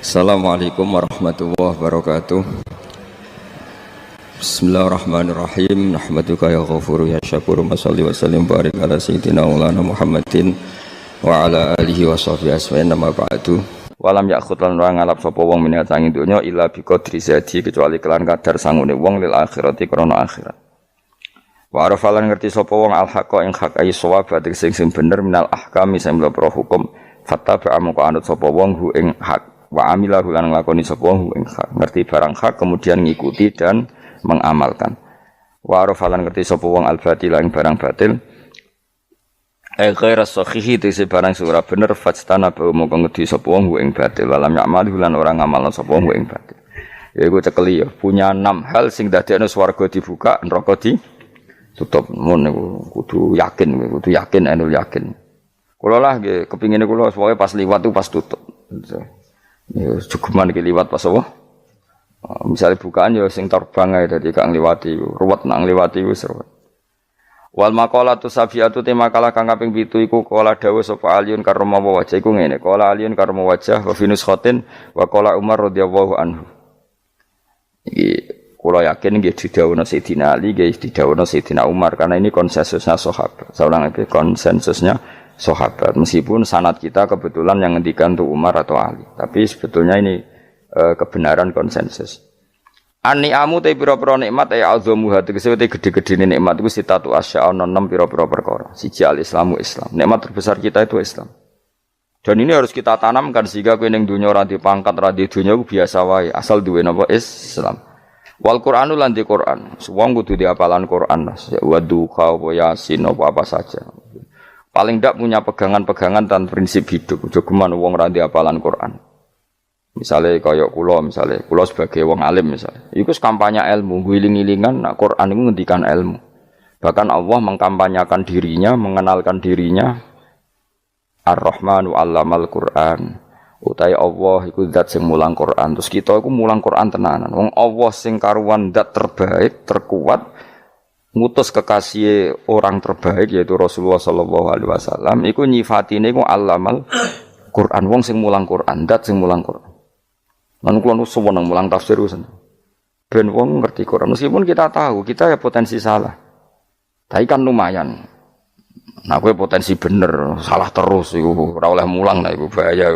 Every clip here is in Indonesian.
Assalamualaikum warahmatullahi wabarakatuh. Bismillahirrahmanirrahim. Nahmaduka ya ghafuru ya syakuru. Mashalli wa sallim barik ala sayyidina maulana Muhammadin wa ala alihi wa sahbihi asma'in nama ba'du. Walam yakhut lan ora ngalap sapa wong minat sanging donya illa bi qadri zati kecuali kelan kadar sangune wong lil akhirati krana akhirat. Wa arafalan ngerti sapa wong al haqqa ing hak ai shawab sing bener minal ahkami sing mlebu hukum fattaba amko anut sapa wong hu ing hak. Wa amilahu lan nglakoni sapa ing hak, ngerti barang hak kemudian ngikuti dan mengamalkan. Wa arafalan ngerti sapa wong al-batil ing barang batil. Ghairas sahihi tese barang sing ora bener fastana ba moko ngerti sapa wong ing batil, walam ya'malu lan ora ngamalna sapa wong ing batil. Ya iku cekeli ya, punya 6 hal sing dadekno swarga dibuka, neraka ditutup. Mun niku kudu yakin anul yakin. Kula lah nggih kepingine kula pokoke pas liwat itu pas tutup. Ya cukuman iki liwat pas apa? Misalnya bukaan ya sing terbang ae dadi gak ngliwati ruwet nang ngliwati wis ruwet. Wal maqalatu safiatu te makalah kang kaping 7 iku kala dawuh sapa Aliun karma wajah iku ngene. Kala Aliun karma wajah wa finus khotin wa kala Umar radhiyallahu anhu. Iki kula yakin nggih didhawuhna Sayyidina Ali nggih didhawuhna Sayyidina Umar karena ini konsensusnya sahabat. Saulang iki konsensusnya sahabat, meskipun sanad kita kebetulan yang ngendikan tuh Umar atau Ali, tapi sebetulnya ini kebenaran konsensus. An-ni'amu te pira-pira nikmat ya azamu hati kesewete gede-gedene nikmat iku sitatu asya ana 6 pira-pira perkara. Siji al-islamu Islam. Nikmat terbesar kita itu Islam. Dan ini harus kita tanamkan sehingga kowe ning donya ora dipangkat, ora di donya ku biasa wae, asal duwe napa Islam. Wal Qur'anu lan di Qur'an. Wong kudu diapalan Qur'an, ya waduha wa yasin apa saja. Paling tidak punya pegangan-pegangan dan prinsip hidup. Jogeman wong ra hafalan Quran. Misalnya kaya kula sebagai wong alim misalnya. Iku kampanye ilmu, guling-gilingan nak Quran iku ngendikan ilmu. Bahkan Allah mengkampanyakan dirinya, mengenalkan dirinya Ar-Rahmanu 'allamal Qur'an. Utai Allah iku zat sing mulang Quran. Terus kita iku mulang Quran tenanan. Wong Allah sing karuan zat terbaik, terkuat ngutus kekasih orang terbaik yaitu Rasulullah sallallahu alaihi wasallam iku nyifatine iku allamal Quran wong sing mulang Quran dat sing mulang Quran lan kula nu seneng mulang tafsir usen ben wong ngerti Quran meskipun kita tahu kita ya potensi salah tapi kan lumayan nah kowe potensi bener salah terus iku ora oleh mulang nah iku bahaya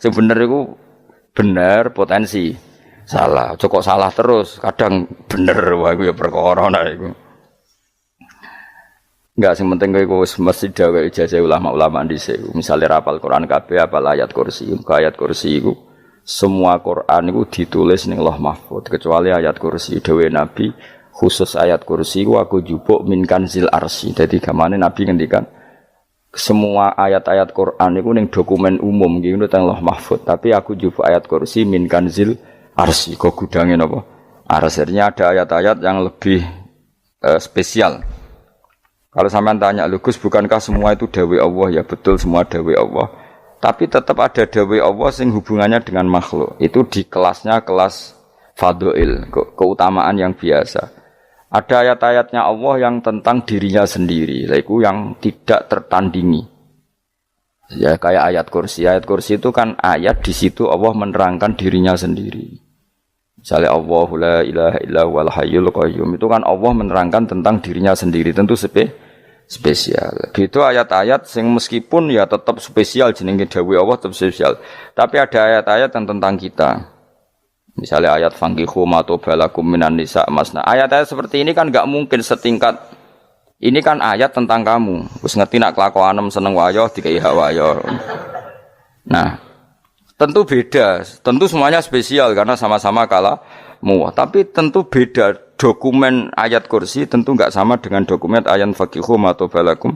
sing bener iku bener potensi salah, kok salah terus, kadang bener, wah itu ya perkara nah itu. Enggak, yang penting kowe mesti dawe ijazah ulama-ulama dhisik. Misale rapal Quran kabeh, apal ayat kursi, ayat kursi iku semua Quran iku ditulis ning Lauh Mahfuz kecuali ayat kursi dawuh Nabi khusus ayat kursi iku aku jupuk min kanzil arsy. Dadi gamane Nabi ngendikan semua ayat-ayat Quran iku ning dokumen umum iki teng Lauh Mahfuz, tapi aku jupuk ayat kursi min kanzil arsy, kok gudangin apa? Arsirnya ada ayat-ayat yang lebih spesial. Kalau sampean tanya, Gus bukankah semua itu dawai Allah? Ya betul semua dawai Allah. Tapi tetap ada dawai Allah sing hubungannya dengan makhluk. Itu di kelasnya kelas fadhil, keutamaan yang biasa. Ada ayat-ayatnya Allah yang tentang dirinya sendiri, yaitu yang tidak tertandingi. Ya kayak ayat kursi itu kan ayat di situ Allah menerangkan dirinya sendiri. Misalnya Allahu la ilaha illa huwal hayyul qayyum itu kan Allah menerangkan tentang dirinya sendiri tentu spesial. Gitu ayat-ayat sing meskipun ya tetap spesial jenenge dawuh Allah tetap spesial. Tapi ada ayat-ayat yang tentang kita. Misalnya ayat fankihu ma tobalakum minan nisa masna. Ayat-ayat seperti ini kan enggak mungkin setingkat ini kan ayat tentang kamu. Wis ngerti nak kelakuanem seneng wayo dikai hak wayo. Nah, tentu beda. Tentu semuanya spesial karena sama-sama kalamu. Tapi tentu beda. Dokumen ayat kursi tentu enggak sama dengan dokumen ayat faqihu matobalakum.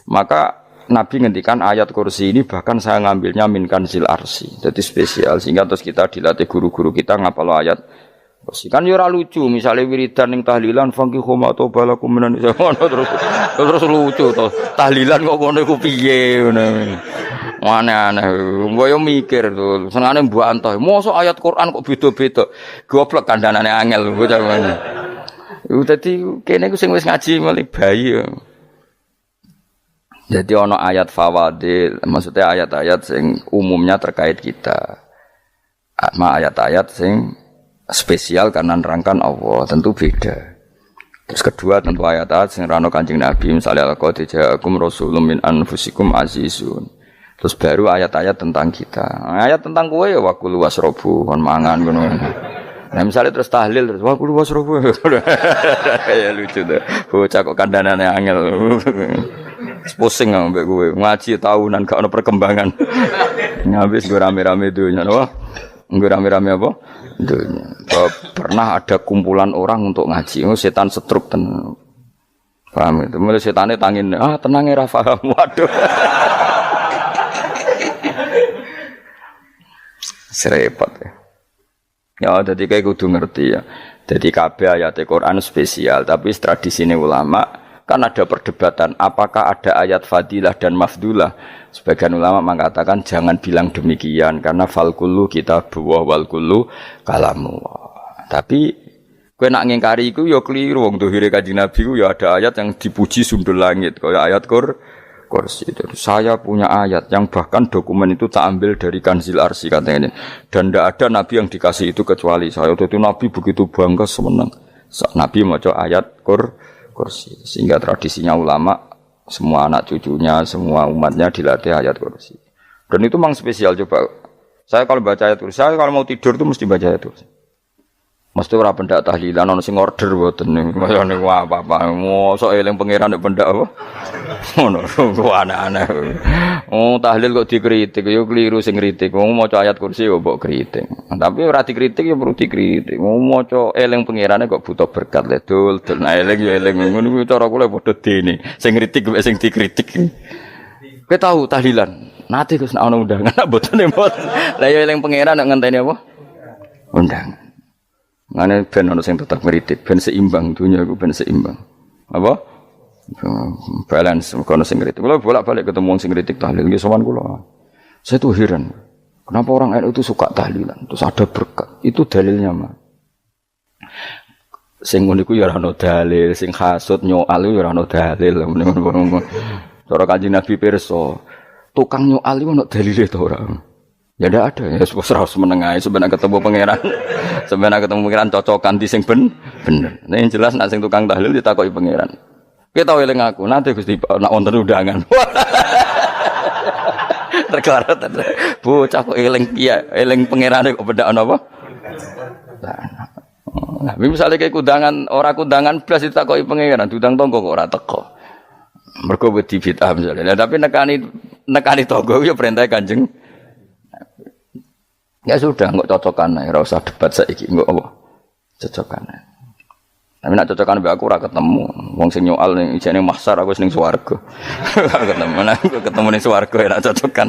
Maka Nabi ngendikan ayat kursi ini bahkan saya ngambilnya min kanzil arsy. Jadi spesial sehingga terus kita dilatih guru-guru kita ngapal ayat kan yo ora lucu, misalnya wiridan ning tahlilan fangkihu ma tobalakum minan terus lucu to. Tahlilan kok ngono iku piye ngono. Aneh-aneh. Mbok yo mikir to, senengane mbantah. Mosok ayat Quran kok beda-beda. Goblok kandhanane angel bocah ngene. Iku dadi kene ku sing wis ngaji mulai bayi yo. Jadi ana ayat fawadil, maksudnya ayat-ayat sing umumnya terkait kita. ayat-ayat sing spesial karena nerangkan Allah, tentu beda. Terus kedua tentu ayat-ayat sing rano Kanjeng Nabi, misalnya laqad ja'akum rasulun min anfusikum azizun. Terus baru ayat-ayat tentang kita. Ayat tentang kowe ya wakulu wasrobu kon mangan ngono. Nah misalnya terus tahlil terus wakulu wasrobu. Ya lucu tuh. Bocah kok kandhanane angel. Pusing ambek kowe. Ngaji tahunan gak ono perkembangan. Ngabis go rame-rame dunya napa? Nggo rame-rame apa? Dunya. Pernah ada kumpulan orang untuk ngaji. Setan setruk tenan. Paham itu. Mulai setane tangin, tenang ya paham. Waduh. Serepot ya. Ya, jadi kayak kudu ngerti ya. Jadi kabeh ayat Al-Qur'an spesial, tapi tradisine ulama kan ada perdebatan apakah ada ayat fadilah dan mafdulah. Sebagian ulama mengatakan jangan bilang demikian karena fal kullu kitabullah wal kullu kalamullah. Tapi kowe nak ngingkari iku ya keliru wong dohire Kanjeng Nabi ku ya ada ayat yang dipuji sundul langit kaya ayat kursi. Saya punya ayat yang bahkan dokumen itu tak ambil dari Kanzil Arsy katanya. Dan tidak ada nabi yang dikasih itu kecuali saya. Itu nabi begitu bangga semenang. Nabi maca ayat kursi. Sehingga tradisinya ulama semua anak cucunya, semua umatnya dilatih ayat kursi. Dan itu memang spesial coba. Saya kalau baca ayat kursi, saya kalau mau tidur itu mesti baca ayat kursi. Mesti ora pendak tahlilan ana sing order mboten niku. Kaya niku apa-apa. Mosok eling pangeran nek pendak apa? Ngono ku aneh-aneh. Oh, tahlil kok dikritik ya keliru sing kritik. Wong maca ayat kursi ya mbok kritik. Tapi ora dikritik ya perlu dikritik. Wong maca eling pangerane kok butuh berkat le dul. Nah eling ya eling ngono kuwi cara kula padha dene. Sing kritik mek sing dikritik. Kowe tahu tahlilan? Nate Gus nek ana undangan mboten mboten. Lah ya eling pangeran nek ngenteni apa? Undangan. Ngene ben ana sing tetep ngritik, ben seimbang dunia iku ben seimbang. Apa? Balance kono sing ngritik. Kula bolak-balik ketemu wong sing ngritik tahlil nggih sowan kula. Saya tuh heran. Kenapa orang NU itu suka tahlilan? Terus ada berkat. Itu dalilnya mah. Sing ngono iku ya ora ono dalil, sing hasud nyoal ya ora ono dalil. Cara Kanjeng Nabi pirsa, tukang nyoal iku ono dalile to ora? Ya ndak ada, ya serah menengahi sebenarnya ketemu pangeran. Sebenarnya ketemu pangeran cocokan di sing bener. Nah yang jelas nak sing tukang tahlil ditakoki pangeran. Kita eling aku, nanti Gusti nak wonten undangan. Tergarat. Bocah kok eling iya, eling pangerane kok bedak ana apa? Nah, misalnya kayak kundangan, ora kundangan blas ditakoki pangeran, diundang tonggo kok ora teko. Mergo wedi bid'ah misalnya. Tapi nekani tonggo ya perintah Kanjeng. Ya sudah, enggak cocokan ae, ora usah debat saiki, enggak apa. Cocokan ae. Tapi nek cocokan mbek aku ora ketemu. Wong sing nyoal ning ijene mahsyar aku wis ning swarga. Ketemu nang ketemu ning swarga ora cocokan.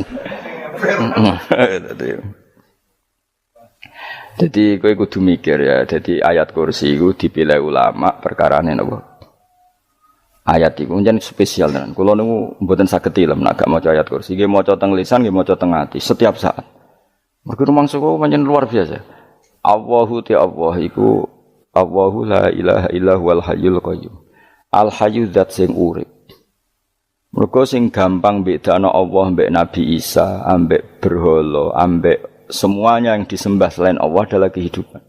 Jadi kowe kudu mikir ya, jadi ayat kursi iku dipilih ulama perkarane napa? Ayat iku njen spesial tenan. Kula niku mboten saged ilem nek gak maca ayat kursi, nggih maca teng lisan, nggih maca teng ati setiap saat. Mergo rumangsa kok pancen luar biasa. Allahu ta'ala iku Allahu la ilaha illa huwal hayyul qayyum. Al hayyu zat sing urip. Mergo sing gampang bedana Allah mbek Nabi Isa, ambek berhala, ambek semuanya yang disembah selain Allah adalah kehidupan.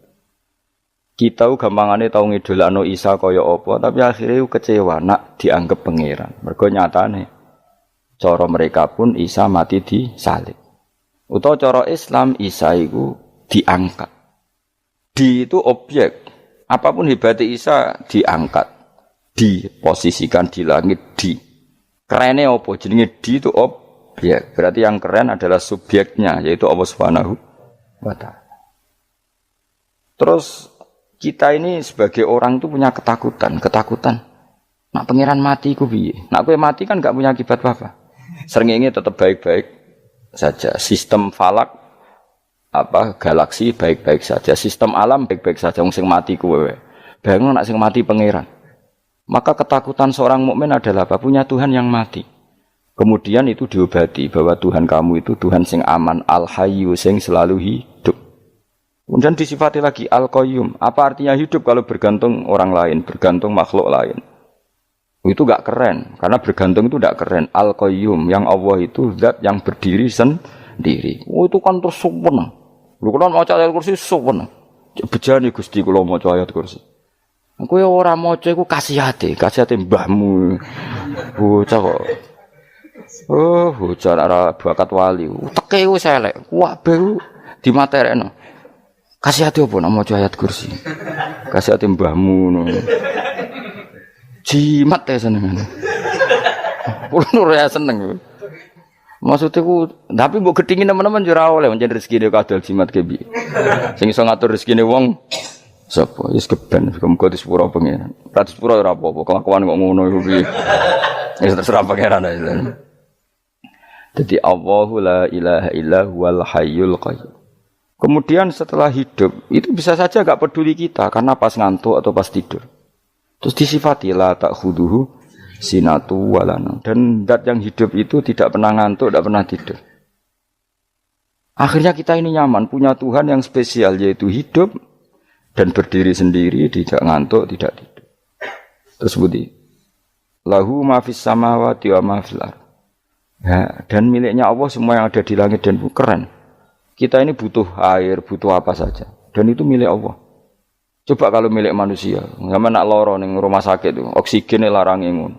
Kita gampangane tau ngidolakno Isa kaya apa, tapi akhirnya kecewa nak dianggap pangeran. Mergo nyatane cara mereka pun Isa mati disalib. Utawa cara Islam Isa iku diangkat. Di itu objek. Apapun hebatnya Isa diangkat. Diposisikan di langit di. Kerennya apa? Jenenge di itu objek. Berarti yang keren adalah subjeknya yaitu Allah Subhanahu wa taala. Terus kita ini sebagai orang itu punya ketakutan. Nak pangeran mati iku piye? Nak kowe mati kan gak punya akibat apa-apa. Srengenge tetap baik-baik saja. Sistem falak galaksi baik-baik saja. Sistem alam baik-baik saja. Wong sing mati kuwe. Bayangno nek sing mati pangeran. Maka ketakutan seorang mukmin adalah apa? Punya Tuhan yang mati. Kemudian itu diobati bahwa Tuhan kamu itu Tuhan sing aman, al-hayyu sing selalu hidup. Kemudian disifati lagi al-qayyum. Apa artinya hidup kalau bergantung orang lain, bergantung makhluk lain? Itu gak keren, karena bergantung itu gak keren. Al-Qayyum, yang Allah itu zat yang berdiri sendiri. Oh itu kan terus sempurna. Lho kula maca ayat kursi suwen. Bejane Gusti kula maca ayat kursi. Kowe ora maca iku kasihate mbahmu. Bocah kok. Oh, bocah ora bakat wali. Teke wis elek. Kabeh dimaterekno. Kasihate opo nek maca ayat kursi? Kasihate mbahmu ngono. Jimat ya seneng. Kulo ora seneng. Maksudnya ku, tapi mbok gedhingi teman-teman yo ora oleh pancen rezekine kadal jimat ke piye. Sing iso ngatur rezekine wong sapa? Wis keben, muga disepuro pengen. Ora disepuro ora apa-apa, kelakuan kok ngono iku piye. Wis terserah pangeran ae. Jadi Allahu la ilaha illa huwal hayyul qayyum. Kemudian setelah hidup, itu bisa saja enggak peduli kita karena pas ngantuk atau pas tidur. Terus disifati la ta'khuduhu sinatu walana. Dan zat yang hidup itu tidak pernah ngantuk, tidak pernah tidur. Akhirnya kita ini nyaman, punya Tuhan yang spesial, yaitu hidup dan berdiri sendiri, tidak ngantuk, tidak tidur. Terus budi lahu ma fis samawati wa ma fil ardh. Ya, dan miliknya Allah semua yang ada di langit dan bumi. Keren. Kita ini butuh air, butuh apa saja, dan itu milik Allah. Coba kalau milik manusia, sama nak loro ning rumah sakit itu, oksigennya larang ngono.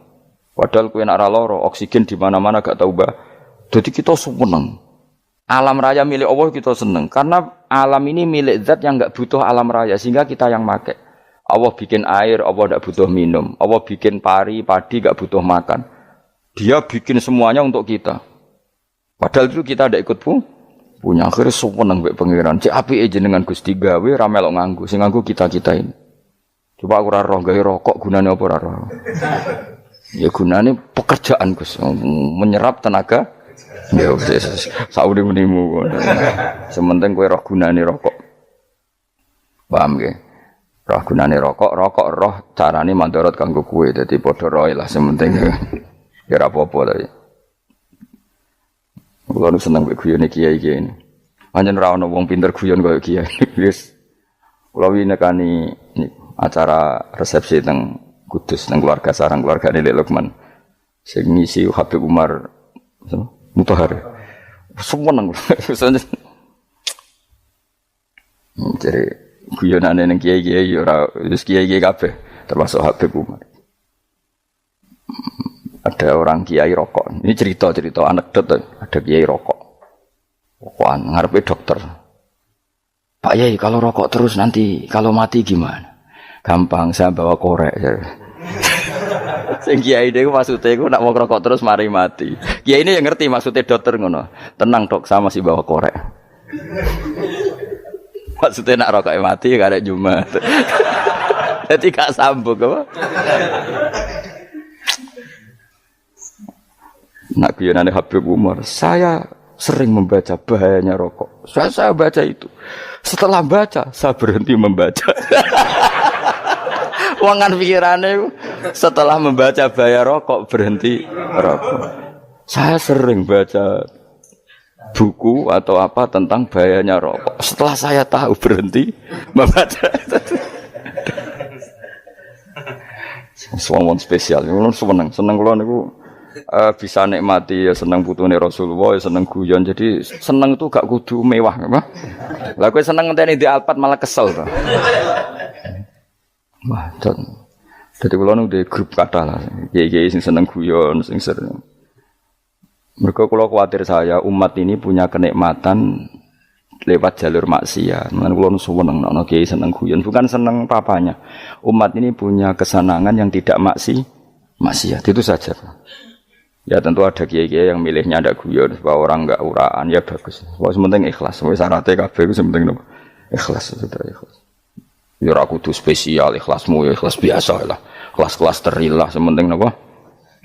Padahal kowe nak ra loro, oksigen di mana-mana gak tahu bah. Jadi kita seneng. Alam raya milik Allah kita seneng karena alam ini milik zat yang enggak butuh alam raya sehingga kita yang make. Allah bikin air, Allah enggak butuh minum. Allah bikin padi enggak butuh makan. Dia bikin semuanya untuk kita. Padahal itu kita ndak ikut punya. Akhirnya seneng mbek pangeran. Cek apike jenengan Gusti gawe ra melok nganggo. Sing nganggo kita-kita ini. Coba aku ora roh gawe rokok gunane apa ora roh. Ya gunane pekerjaan Gus, menyerap tenaga. Ya wis saudi menimu. Sementing kowe roh gunane rokok. Paham nggih? Roh gunane rokok roh carane mandorot kanggo kowe. Dadi padha roe lah sementing. Ya ora apa-apa ta. Kulo nu seneng mbek guyone kiai-kiai ini. Pancen ora ana wong pinter guyon kaya kiai. Wis kulo winekani acara resepsi teng Kudus nang keluarga sarang keluarga Lek Lukman. Sing ngisi Habib Umar Mutahar. Seneng. Jadi guyonane ning kiai-kiai ora wis kiai-kiai kabeh termasuk Habib Umar. Ada orang kiai rokok. Ini cerita anekdot. Ada kiai rokok. Rokokan ngarepe dokter. Pak Yai, kalau rokok terus nanti kalau mati gimana? Gampang, saya bawa korek. Sing kiai niku maksude iku nak mau rokok terus mari mati. Kiai ini yang ngerti maksudnya dokter ngono. Tenang dok, saya masih bawa korek. Maksudnya nak rokok mati gak ada Jumat. Jadi gak sambung apa? Nak guyonane Habib Umar, saya sering membaca bahayanya rokok. Saya baca itu. Setelah baca, saya berhenti membaca. Wangan pikirannya setelah membaca bahaya rokok berhenti rokok. Saya sering baca buku atau apa tentang bahayanya rokok. Setelah saya tahu berhenti membaca. Suwon spesial. Seneng kula niku bisa nikmati ya seneng putune Rasulullah ya seneng guyon. Jadi seneng itu gak kudu mewah apa? Lah kowe seneng ngenteni di Alphard malah kesel to. Wah, jadi kula nu di grup kathah lah. Kiai-kiai sing seneng guyon, sing sering. Mergo kula kuwatir saya umat ini punya kenikmatan lewat jalur maksiat. Mulane kula nu seneng ana kiai seneng guyon, bukan seneng papanya. Umat ini punya kesenangan yang tidak maksiat. Itu saja. Ya tentu ada kiai-kiai yang milihnya ada guyon supaya orang enggak uraan ya bagus. Wah sementing ikhlas. Wis syaratnya kabeh iku sementing ikhlas sudah ikhlas. Ya ora kudu spesial ikhlasmu ya ikhlas biasa lah. Kelas-kelas terilah sementing napa?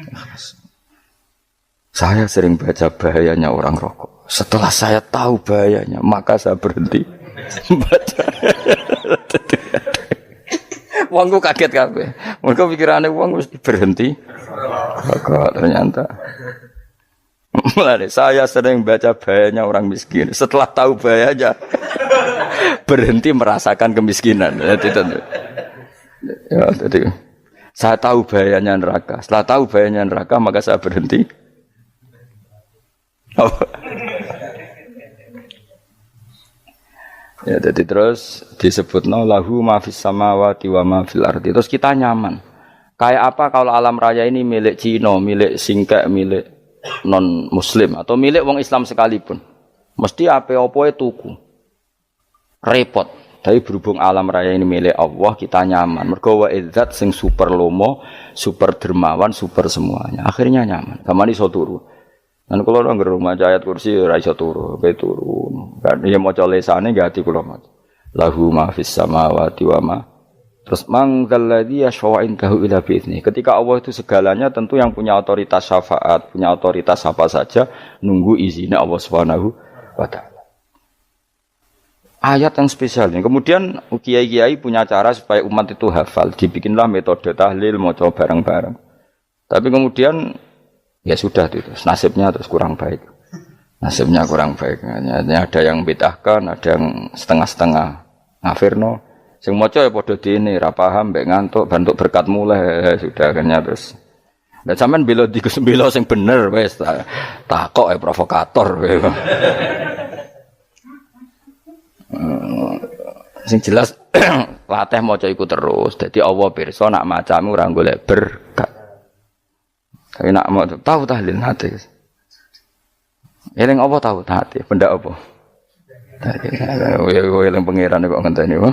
Ikhlas. Saya sering baca bahayanya orang rokok. Setelah saya tahu bahayanya, maka saya berhenti baca. Wongku kaget kabeh. Mergo pikirane wong mesti berhenti. Kok ternyata. Mulane saya sering baca bahayanya orang miskin. Setelah tahu bahayanya berhenti merasakan kemiskinan. Jadi saya tahu bahayanya neraka. Setelah tahu bahayanya neraka maka saya berhenti. Ya, jadi terus disebutno lahu ma fis samawati wa ma fil ardi. Terus kita nyaman. Kayak apa kalau alam raya ini milik Cina, milik singkek, milik non muslim atau milik wong Islam sekalipun. Mesti apa-apa tuku. Repot. Tapi berhubung alam raya ini milik Allah, kita nyaman. Mergo wa izzat sing super lomo, super dermawan, super semuanya. Akhirnya nyaman. Kamane iso turu. Dan kalau orang rumah ayat kursi ora iso turu, pe turu. Kan ya maca lesane nggih ati kula maca. Lahu ma fis samawati wa ma. Terus mangkal ladzi yashfa'u indahu ila bi'izni. Ketika Allah itu segalanya, tentu yang punya otoritas syafaat, punya otoritas apa saja nunggu izinnya Allah Subhanahu wa taala. Ayat yang spesial ini. Kemudian kiai-kiai punya cara supaya umat itu hafal. Dibikinlah metode tahlil maca bareng-bareng. Tapi kemudian ya sudah itu, nasibnya terus kurang baik. Nasibnya kurang baik. Ada yang bid'ahkan, ada yang setengah-setengah ngafirno. Sing maca ya padha dene, ra paham, mbek ngantuk, bantuk berkat mulai sudah akhirnya terus. Lah sampean bela dikus bela sing bener wis takok provokator. Sing jelas latih maca iku terus. Dadi Allah pirsa nak macamu ora golek berkat. Tapi nak mau tahu tahlil hati. Eling apa tahu hati? Benda apa? Eling pangeran kok ngenteni wae.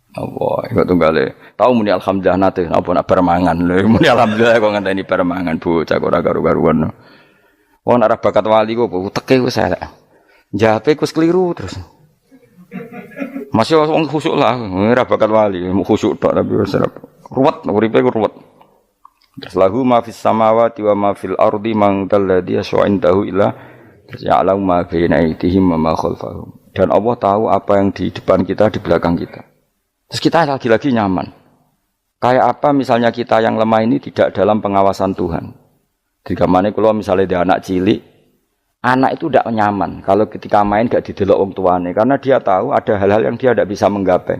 Allah, iku tunggale. Tahu muni alhamdulillah nate apa nak permangan lho. Muni alhamdulillah kok ngenteni permangan bocah ora karu-karuan. Wong nek bakat wali kok teke wis elek. Jape wis keliru terus. Masih wong khusuk lah, ora bakat wali, khusuk tok tapi wis ruwet, uripe ruwet. Terus lahu ma fis samawati wa ma fil ardi man dalladhi yash'indahu illa ya'lamu ma baina aydihim wa ma khalfahum. Dan Allah tahu apa yang di depan kita, di belakang kita. Terus kita lagi-lagi nyaman. Kayak apa misalnya kita yang lemah ini tidak dalam pengawasan Tuhan. Jika mana kalau misalnya dia anak cilik, anak itu tidak nyaman kalau ketika main gak didelok wong tuane karena dia tahu ada hal-hal yang dia tidak bisa menggapai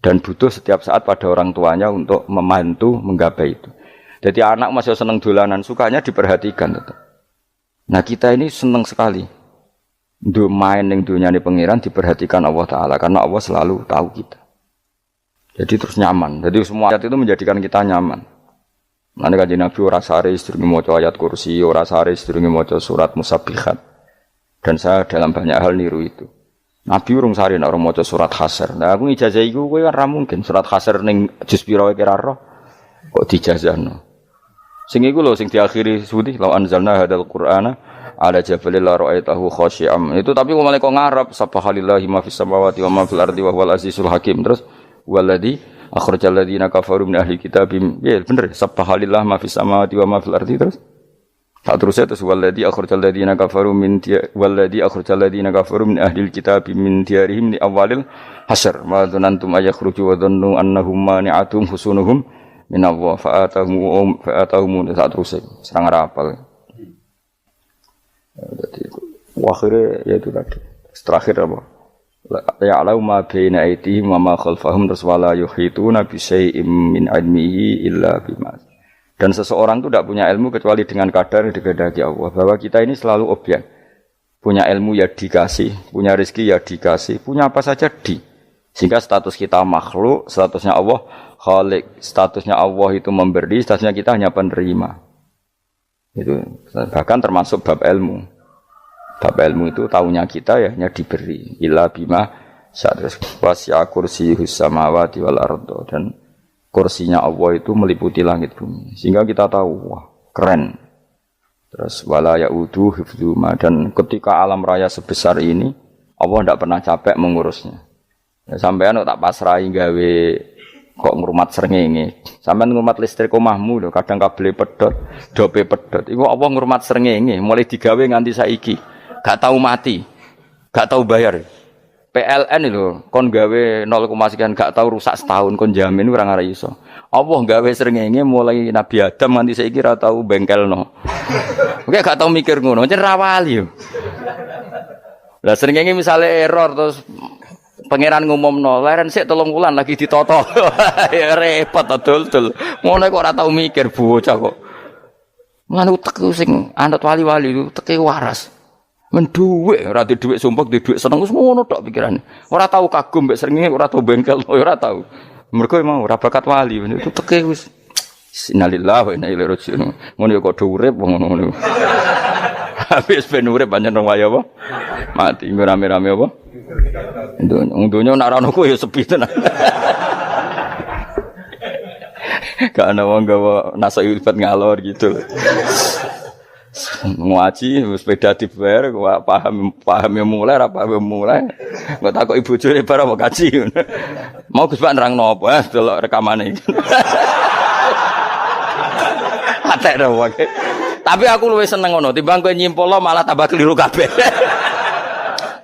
dan butuh setiap saat pada orang tuanya untuk membantu menggapai itu. Jadi anak masih seneng dolanan, sukanya diperhatikan tetap. Nah kita ini seneng sekali. Main ning dunyane pangeran diperhatikan Allah Ta'ala karena Allah selalu tahu kita. Jadi terus nyaman. Jadi semua ayat itu menjadikan kita nyaman. Nanti Kanjeng Nabi ora sare sedurunge maca ayat kursi, ora sare sedurunge maca surat Musabbihat. Dan saya dalam banyak hal niru itu. Nabi urung sare nek ora maca surat Hasyr. Nah aku ijazah iku kowe kan ra mungkin surat Hasyr ning juz pira wae kira roh kok dijazahno. Sing iku lho sing diakhiri suwi la anzalna hadzal qur'ana ala jabalil la ra'aitahu khashi'am. Itu tapi kok malah kok ngarep subhanallahi ma fis samawati wa ma fil ardi wa huwal azizul hakim. Terus waladzi akhrajal ladzina kafaru min ahli kitabim. Ya bener subhanallahi ma fis samawati wa ma fil ardi terus. Tak terusnya terus waladzi akhrajal ladzina kafaru min waladzi akhrajal ladzina kafaru min ahli kitabim min diyarihim li awalil hasyr. Ma dzanantum ayakhruju wa dhannu annahum mani'atum husunuhum min Allah fa'atahum saat terus serang rapal. Jadi akhirnya yaitu tadi. Terakhir apa? Ya'lamu ma baina aydihim wa ma khalfahum wala yuhituna bi syai'in min 'ilmihi illa bima. Dan seseorang itu tidak punya ilmu kecuali dengan kadar yang dikehendaki Allah. Bahwa kita ini selalu objek. Punya ilmu ya dikasih, punya rezeki ya dikasih, punya apa saja di. Sehingga status kita makhluk, statusnya Allah Khalik, statusnya Allah itu memberi, statusnya kita hanya penerima. Itu bahkan termasuk bab ilmu. Bab ilmu itu taunya kita ya hanya diberi. Illa bima sa'atus wasi'a kursiyus samawati wal ardo. Dan kursinya Allah itu meliputi langit bumi. Sehingga kita tahu, wah keren. Terus wala ya'udu hifdzuma. Dan ketika alam raya sebesar ini, Allah tidak pernah capek mengurusnya. Ya, sampean tak pasrahi gawe kok ngrumat srengenge. Sampean ngrumat listrik omahmu lho, kadang kabel pedhot, dope pedhot. Iku apa ngrumat srengenge mulai digawe nganti saiki. Gak tahu mati. Gak tahu bayar. PLN lho, kon gawe 0, sekian gak tahu rusak setahun kon jamin ora ngara iso. Allah gawe srengenge mulai Nabi Adam nganti saiki ora tahu bengkelno. Oke gak tahu mikir ngono, pancen ra wali yo. Lah srengenge misale error terus pangeran ngumumno, leren sik 3 wulan lagi ditoto. Ya repot dul-dul. Ngono kok ora tau mikir bocah kok. Lan utek sing anut wali-wali teke waras. Men dhuwit, ora di dhuwit sumpek, di dhuwit seneng wis ngono tok pikirane. Ora tau kagum mbek srengenge, ora tau bengkel, ora tau. Mergo emang ora bakat wali, itu teke wis innalillahi wa inna ilaihi raji'un. Ngono ya kok urip wong ngono. Habis ben urip pancen wong wae apa? Mati rame-rame apa? Donya nak ana kowe ya sepi tenan. Gak ana wong gawa nasa ilfat ngalor gitu. Ngaji sepeda dibayar paham yang mulai apa yang mulai nggak takut ibu juri para mau kaji mau Gus Pak nerang nopo delok rekamane atek ora tapi aku luwih seneng ngono timbang kowe nyimpul malah tambah keliru kabeh.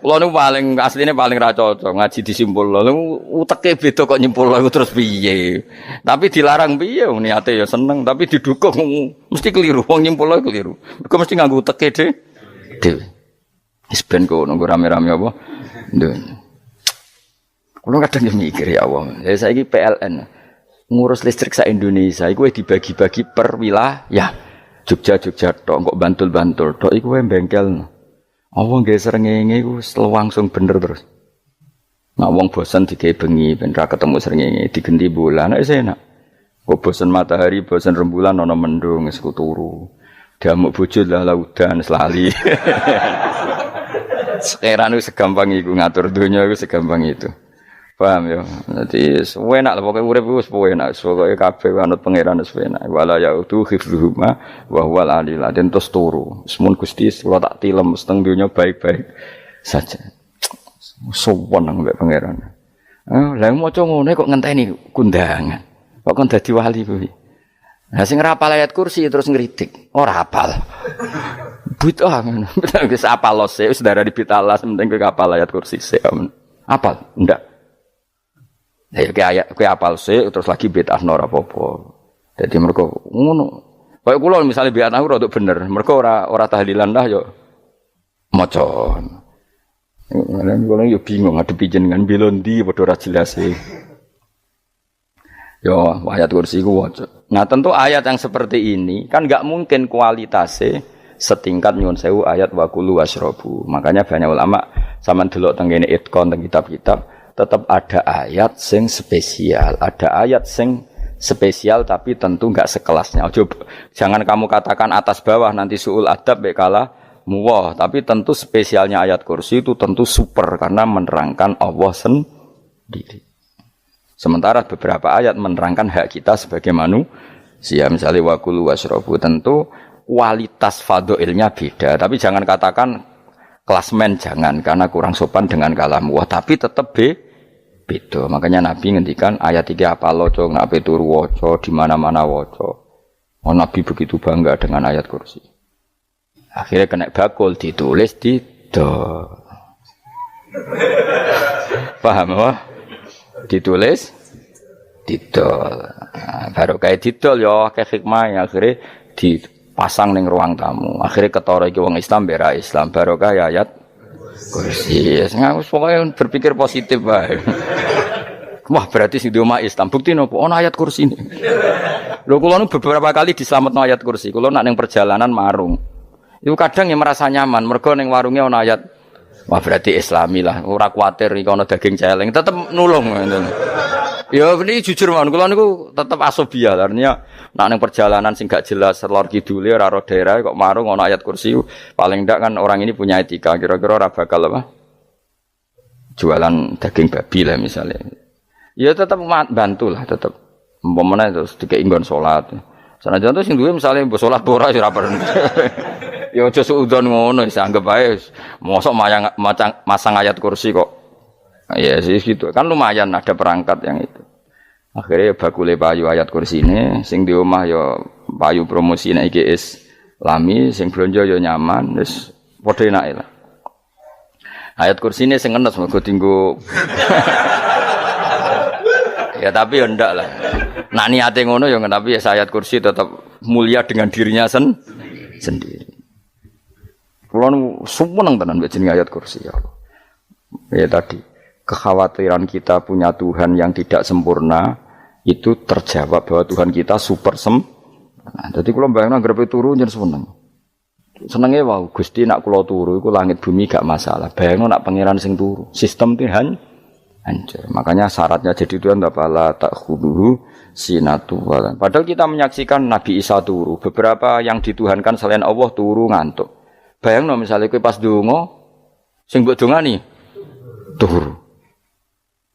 Kulo niku paling asline paling ra cocok ngaji disimpul lho uteke beda kok nyimpul lho terus piye tapi dilarang piye wong niate ya seneng tapi didukung mesti keliru wong nyimpul lho keliru kok mesti nganggo uteke dhewe wis ben kok nunggu rame-rame apa ndon kulo kadang mikir ya Allah saiki PLN ngurus listrik sak Indonesia iku dibagi-bagi per wilayah Jogja tok kok Bantul tok iku wae bengkel. Wong nggih srengenge iku langsung bener terus. Nek wong bosan digawe bengi ben ra ketemu srengenge digenti bulan nek enak. Kok bosan matahari, bosan rembulan ana mendung wis turu. Damuk bojo lah laudan selali. Sekarang itu segampang iku ngatur dunia itu segampang itu. Paham ya? Dadi enak lah pokoke urip wis enak. Pokoke kabeh anut pangeran wis enak. Wala yautu khifruhuma wa huwal alil adzim terus turu. Semun Gusti kula tak tilem seteng dunya baik-baik saja. Sowan nang mbek pangeran. Lah maca ngene kok ngenteni kundangan. Kok kon dadi wali kuwi. Lah sing rapal ayat kursi terus ngritik. Ora hafal. Bid'ah ngono. Wis apal lose wis darani bitalas penting kowe hafal ayat kursi sik. Apal? Ndak. Ya kowe apal sik terus lagi bid'ah ora apa-apa. Dadi mergo ngono. Kaya kula misale bid'ah ora bener, mergo ora tahlilan dah yo maca. Lan kula yo bingung ngadepi jenengan bilondi padha ora jelas e. Yo ayat kursi ku waca. Nah tentu ayat yang seperti ini kan enggak mungkin kualitasnya setingkat nyuwun sewu ayat wa kulu wasrobu. Makanya banyak ulama sampean delok teng kene itqon teng kitab-kitab tetap ada ayat sing spesial, ada ayat sing spesial tapi tentu enggak sekelasnya. Jangan kamu katakan atas bawah nanti suul adab bekala muwah, tapi tentu spesialnya ayat kursi itu tentu super karena menerangkan Allah sendiri. Sementara beberapa ayat menerangkan hak kita sebagai manusia, misalnya wa kulu wasrobu, tentu kualitas fadhilnya beda, tapi jangan katakan klasmen jangan karena kurang sopan dengan kalam wah, tapi tetap beda. Makanya Nabi ngendikan ayat 3 apa loco ngape turu waca di mana-mana waca. Oh, Nabi begitu bangga dengan ayat kursi. Akhirnya kena bakul ditulis di do. Paham apa? Ditulis didol. Baru kayak didol ya akeh hikmah akhirnya dipasang ning ruang tamu. Akhirnya ketara iki wong Islam bera Islam barokah ayat kursi. Wis pokoke berpikir positif wae. Wah, berarti sing di omah Islam bukti nopo ana ayat kursi ini. Lho kula nu beberapa kali diselametno ayat kursi. Kula nak ning perjalanan marung. Iku kadang ya merasa nyaman mergo ning warunge ana ayat. Wah, berarti Islami lah. Ora kuwatir iki ana daging celeng, tetep nulung ngoten. Ya ini jujur mawon kula niku tetep asobia. Artinya nak ning perjalanan sing gak jelas lor kidule ora ro daerah kok marung ana ayat kursi. Paling ndak kan orang ini punya etika. Kira-kira ora bakal apa? Jualan daging babi lah misalnya. Ya tetap bantulah tetap. Umpamane terus dikek nggon salat. Sanajan to sing duwe misale mbok salat ora ya ora perlu. Ya aja suudon ngono wis anggap ae mosok masang ayat kursi kok. Ya sih gitu. Kan lumayan ada perangkat yang itu. Akhirnya bakule payu ayat kursi ini sing di omah ya payu promosi nek iki Islami sing blonjo ya nyaman wis padha enake lah. Ayat kursi ini sing enes mergo tinggo ya tapi ya ndak lah. Nak niate ngono ya tapi ya ayat kursi tetap mulia dengan dirinya sendiri. Kulo seneng tenan mbek jeneng ayat kursi ya Allah. Ya tadi kekhawatiran kita punya Tuhan yang tidak sempurna itu terjawab bahwa Tuhan kita super sempurna. Jadi kulo bayangno grepe turu njen seneng. Senenge wae Gusti nak kula turu iku langit bumi gak masalah. Bayangno nak pangeran sing turu. Sistem itu hancur. Makanya syaratnya jadi Tuhan la ta'khudhuhu sinatu walan. Padahal kita menyaksikan Nabi Isa turu. Beberapa yang dituhankan selain Allah turu ngantuk. Bayangno misalnya kowe pas donga sing mbok dongani turu.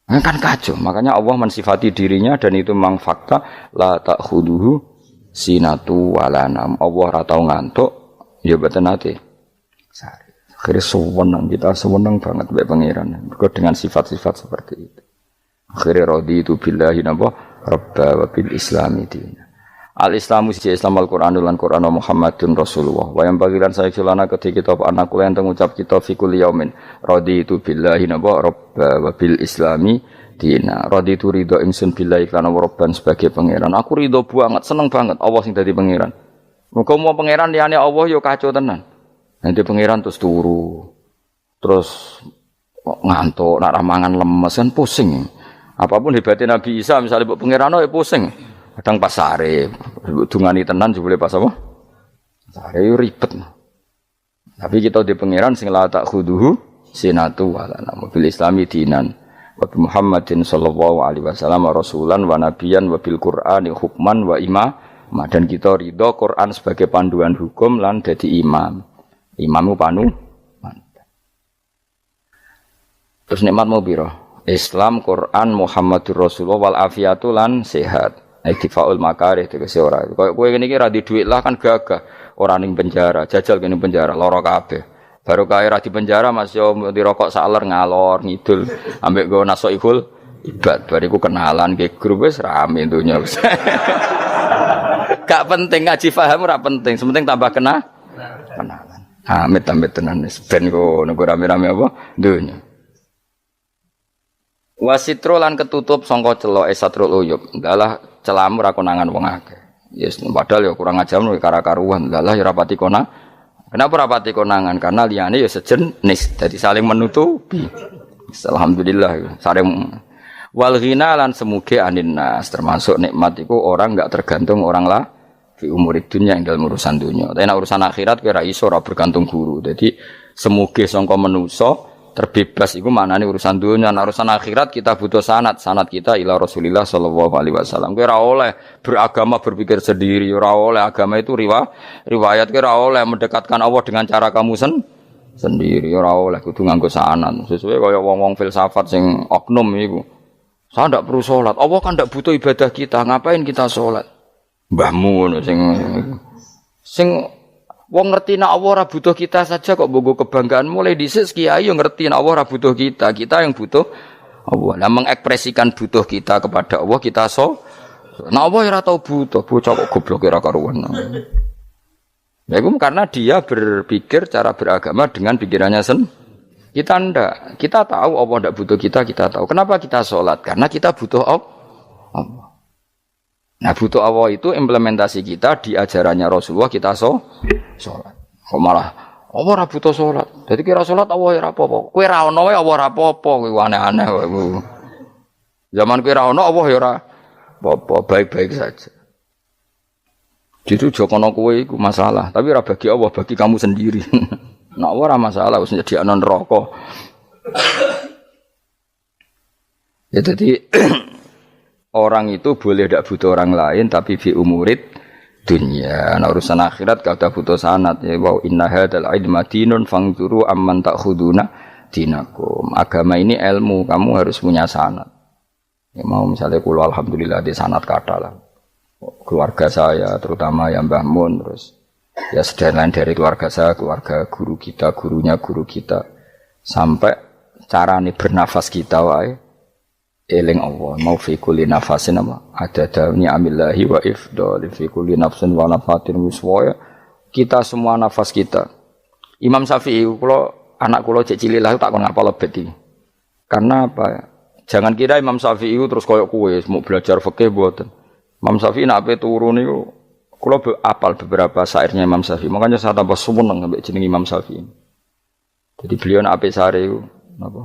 Kan kacau. Makanya Allah mensifati dirinya dan itu memang fakta la ta'khudhuhu sinatu walanam. Allah ora tau ngantuk. Ya betul nanti. Akhirnya sewenang kita sewenang banget mbek pangeran. Mergo dengan sifat-sifat seperti itu. Akhirnya raditu billahi napa rabba wa bil islami dina. Al-Islamu siji Islam Al-Qur'an lan Qur'an Muhammadun Rasulullah. Wa yang bagiran saya celana ketika kita anak kula enten ngucap kita fi kulli yaumin raditu billahi napa rabba wa bil islami dina. Raditu ridho ingsun billahi lan rabban sebagai pangeran. Aku ridho banget, seneng banget Allah sing dadi pangeran. Muga mau pangeran liyane Allah yo kacau tenan. Nanti pangeran terus turu. Terus ngantuk, nak ramangan lemes kan pusing. Apapun hebatnya Nabi Isa misalnya mbok pangeran ya pusing. Kadang pas sare, dungani tenan jebule pas apa? Sare yo ribet. Tapi kita di pangeran sing la ta'khudhuhu sinatu wala bil islami dinan. Wa Muhammadin sallallahu alaihi wasallam rasulan wa nabiyan wa bil Qur'ani hukman wa dan kita ridho Quran sebagai panduan hukum lan dadi imam. Imamu panu. Terus nikmat mau piro? Islam, Quran, Muhammadur Rasulullah wal afiatu lan sehat. Iktifaul makarih tegese ora. Kaya kowe ngene iki ra di dhuwit lah kan gagah. Ora ning penjara, jajal kene penjara lara kabeh. Baru kaya ra di penjara Mas yo dirokok saler ngalor ngidul ambek go nasoihul ibad. Bariku kenalan ke grup wis rame dunya wis. Gak penting ngaji paham ora penting, sementing tambah kenalan. Amit-amit tenan wis ben kok nego rame-rame apa dunya. Wasitro lan ketutup sangka celok esatrul uyub. Dalah celamu ra konangan wong akeh. Yes, padahal ya kurang ajar kara-karuan. Dalah ya rapati konang. Kenapa rapati konangan? Karena liyane ya sejenis, jadi saling menutupi. Alhamdulillah saling wal ghina lan semuge anin nas, termasuk nikmat iku orang enggak tergantung orang lah fi umurid dunya ing dalem urusan dunya. Tapi nek urusan akhirat kira iso ora bergantung guru. Jadi semuge sangka manusa terbebas iku maknane urusan dunya. Nek urusan akhirat kita butuh sanad kita ila Rasulillah sallallahu alaihi wasallam. Kowe ora oleh beragama berpikir sendiri, ora oleh agama itu riwayat kowe ora oleh mendekatkan Allah dengan cara kamu sendiri, ora oleh kudu nganggo sanad. Sesuai kaya wong-wong filsafat sing oknum iku. Saya tidak perlu sholat. Allah kan tidak butuh ibadah kita. Ngapain kita sholat? Mbahmu sing wong ngerti nak Allah ora butuh kita saja kok bogo kebanggaan. Mulai dhisik kiai yo ngerti nak Allah ora butuh kita. Kita yang butuh Allah. Lah mengekspresikan butuh kita kepada Allah kita Nah Allah ora tau butuh. Bocah kok goblok ora karuan. Ya itu karena dia berpikir cara beragama dengan pikirannya Kita ndak. Kita tahu Allah ndak butuh kita tahu. Kenapa kita sholat? Karena kita butuh Allah. Nah butuh Allah itu implementasi kita di ajarannya Rasulullah kita sholat. Kok malah Allah ora butuh sholat. Jadi kira sholat Allah ora apa-apa. Kowe ra ono wae Allah ora apa-apa. Kowe aneh-aneh wae. Zaman kowe ra ono Allah ya ora apa-apa, baik-baik saja. Jadi jokono kowe iku masalah, tapi ora bagi Allah, bagi kamu sendiri. Nah, ora masalah wis nyediakno neraka. Ya jadi orang itu boleh tidak butuh orang lain tapi fi umurid dunya. Nah, urusan akhirat gak ada butuh sanad ya wa inna hadzal ilma dinun fangzuru amman ta'khuduna dinakum. Agama ini ilmu, kamu harus punya sanad. Ya mau misalnya kula alhamdulillah di sanad kata lah. Keluarga saya terutama yang Mbah Mun terus ya sedang dari keluarga saya, keluarga guru kita, gurunya guru kita, sampai cara ini bernafas kita wae eling Allah mau fi kulli nafasin apa ada ni'amillahi wa ifdal fi kulli nafsin wa nafatin wiswaya kita semua nafas kita. Imam Syafi'i kula anak kula cek cilik lah tak kon ngapal lebet iki. Karena apa? Jangan kira Imam Syafi'i terus koyo kowe mau belajar fikih mboten. Imam Syafi'i nek ape turu niku kula apal beberapa syairnya Imam Syafi'i. Makanya saya tambah seneng ambek jeneng Imam Syafi'i. Jadi beliau nek ape sare iku napa?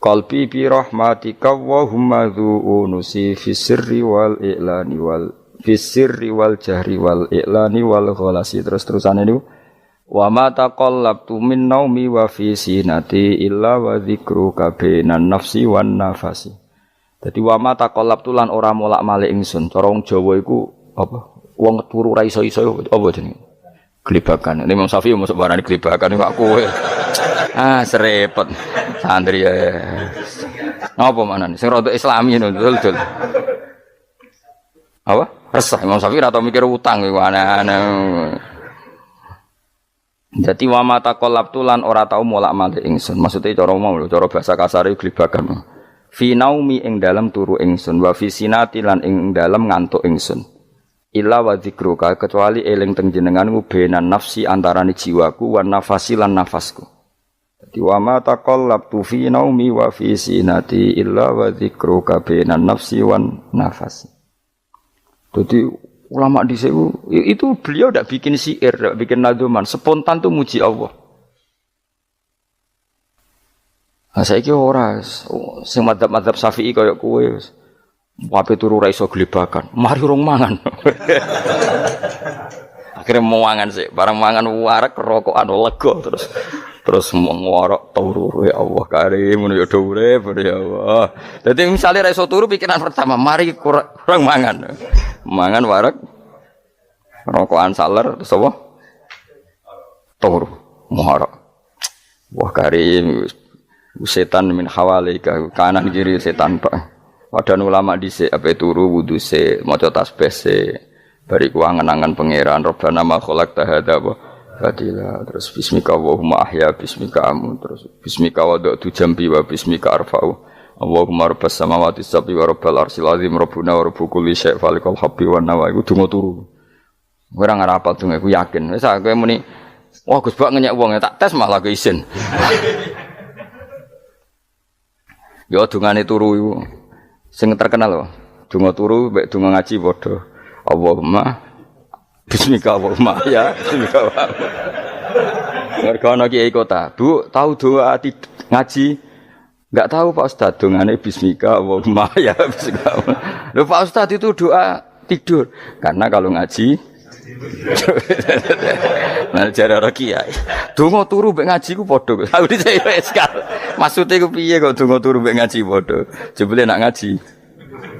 Qalbi bi rahmatika wa humma dzu'unusi fi sirri wal i'lani wal Fisirri wal jahri wal i'lani wal ghalasi. Terus-terusan itu wa ma taqallabtu min naumi wa fi sinati illa wa dzikruka bainan nafsi wan nafasi. Dadi wa ma taqallabtu lan ora molak-malik ingsun. Cara wong Jawa iku apa? Wong turu ra iso-iso apa jenenge? Glebakan. Imam Syafi'i mosok barani glebakan kok kowe. Serepet. Santri ya. Napa manane? Sing rada Islami ngono dul. Apa? Resah Imam Syafi'i ora tau mikir utang iku aneh-aneh. Dadi wa mata qalabtu lan ora tau molak-malik ingsun. Maksude cara mau lho, cara bahasa kasare glebakan. Fi naumi ing dalem turu ingsun, wa fi sinati lan ing dalem ngantuk ingsun. Illa wa dzikruka kecuali eling teng jenenganmu benan nafsi antarané jiwaku wan nafasi lan nafasku. Dadi wa mata qalabtu fi naumi wa fi sinati illa wa dzikruka benan nafsi wan nafasi. Jadi ulama di itu beliau tidak bikin syair, tidak bikin nadzuman, spontan tuh muji Allah. Nah, saya kira orang, sing madzhab Syafi'i kayak kowe, wape turu ra iso glebakan, mari rong mangan. Akhirnya mau mangan sih, barang mangan warak rokokan lega terus ngorok turu ya Allah karim ngono ya urip ya Allah. Dadi misale ra iso turu pikiran pertama, mari kurang mangan. Mangan warak rokokan saler terus apa? Turu ngorok. Wah karim setan min hawalika kanan kiri setan Pak. Padahal ulama dhisik ape turu wudu se maca tasbih se bariku angen-angen pangeran Rabbana ma khalaqta hadza Fadila, terus bismika Allahumma ahya bismika amun, terus bismika wada'tu jambi wa bismika arfa'u Allahumma rabbas samawati sab'i wa rabbal arsyil azim rabbuna wa rabbu kulli syai' falikal habbi wa nawa. Iku donga turu ora ngarapal donga iku yakin wis kowe muni wah Gus Bak ngenyek wong tak tes malah ke isin. Yo dungane turu iku sing terkenal lho donga turu mek donga ngaji padha Allahumma bismika Allahumma ya bismika mereka ana kiai kota Bu tahu doa ngaji enggak tahu Pak Ustaz dongane bismika Allahumma ya bismika lho Pak Ustaz itu doa tidur karena kalau ngaji nah jare ora kiai donga turu mek ngaji ku padha aku dhisik wis maksude ku piye kok donga turu mek ngaji padha jebule nak ngaji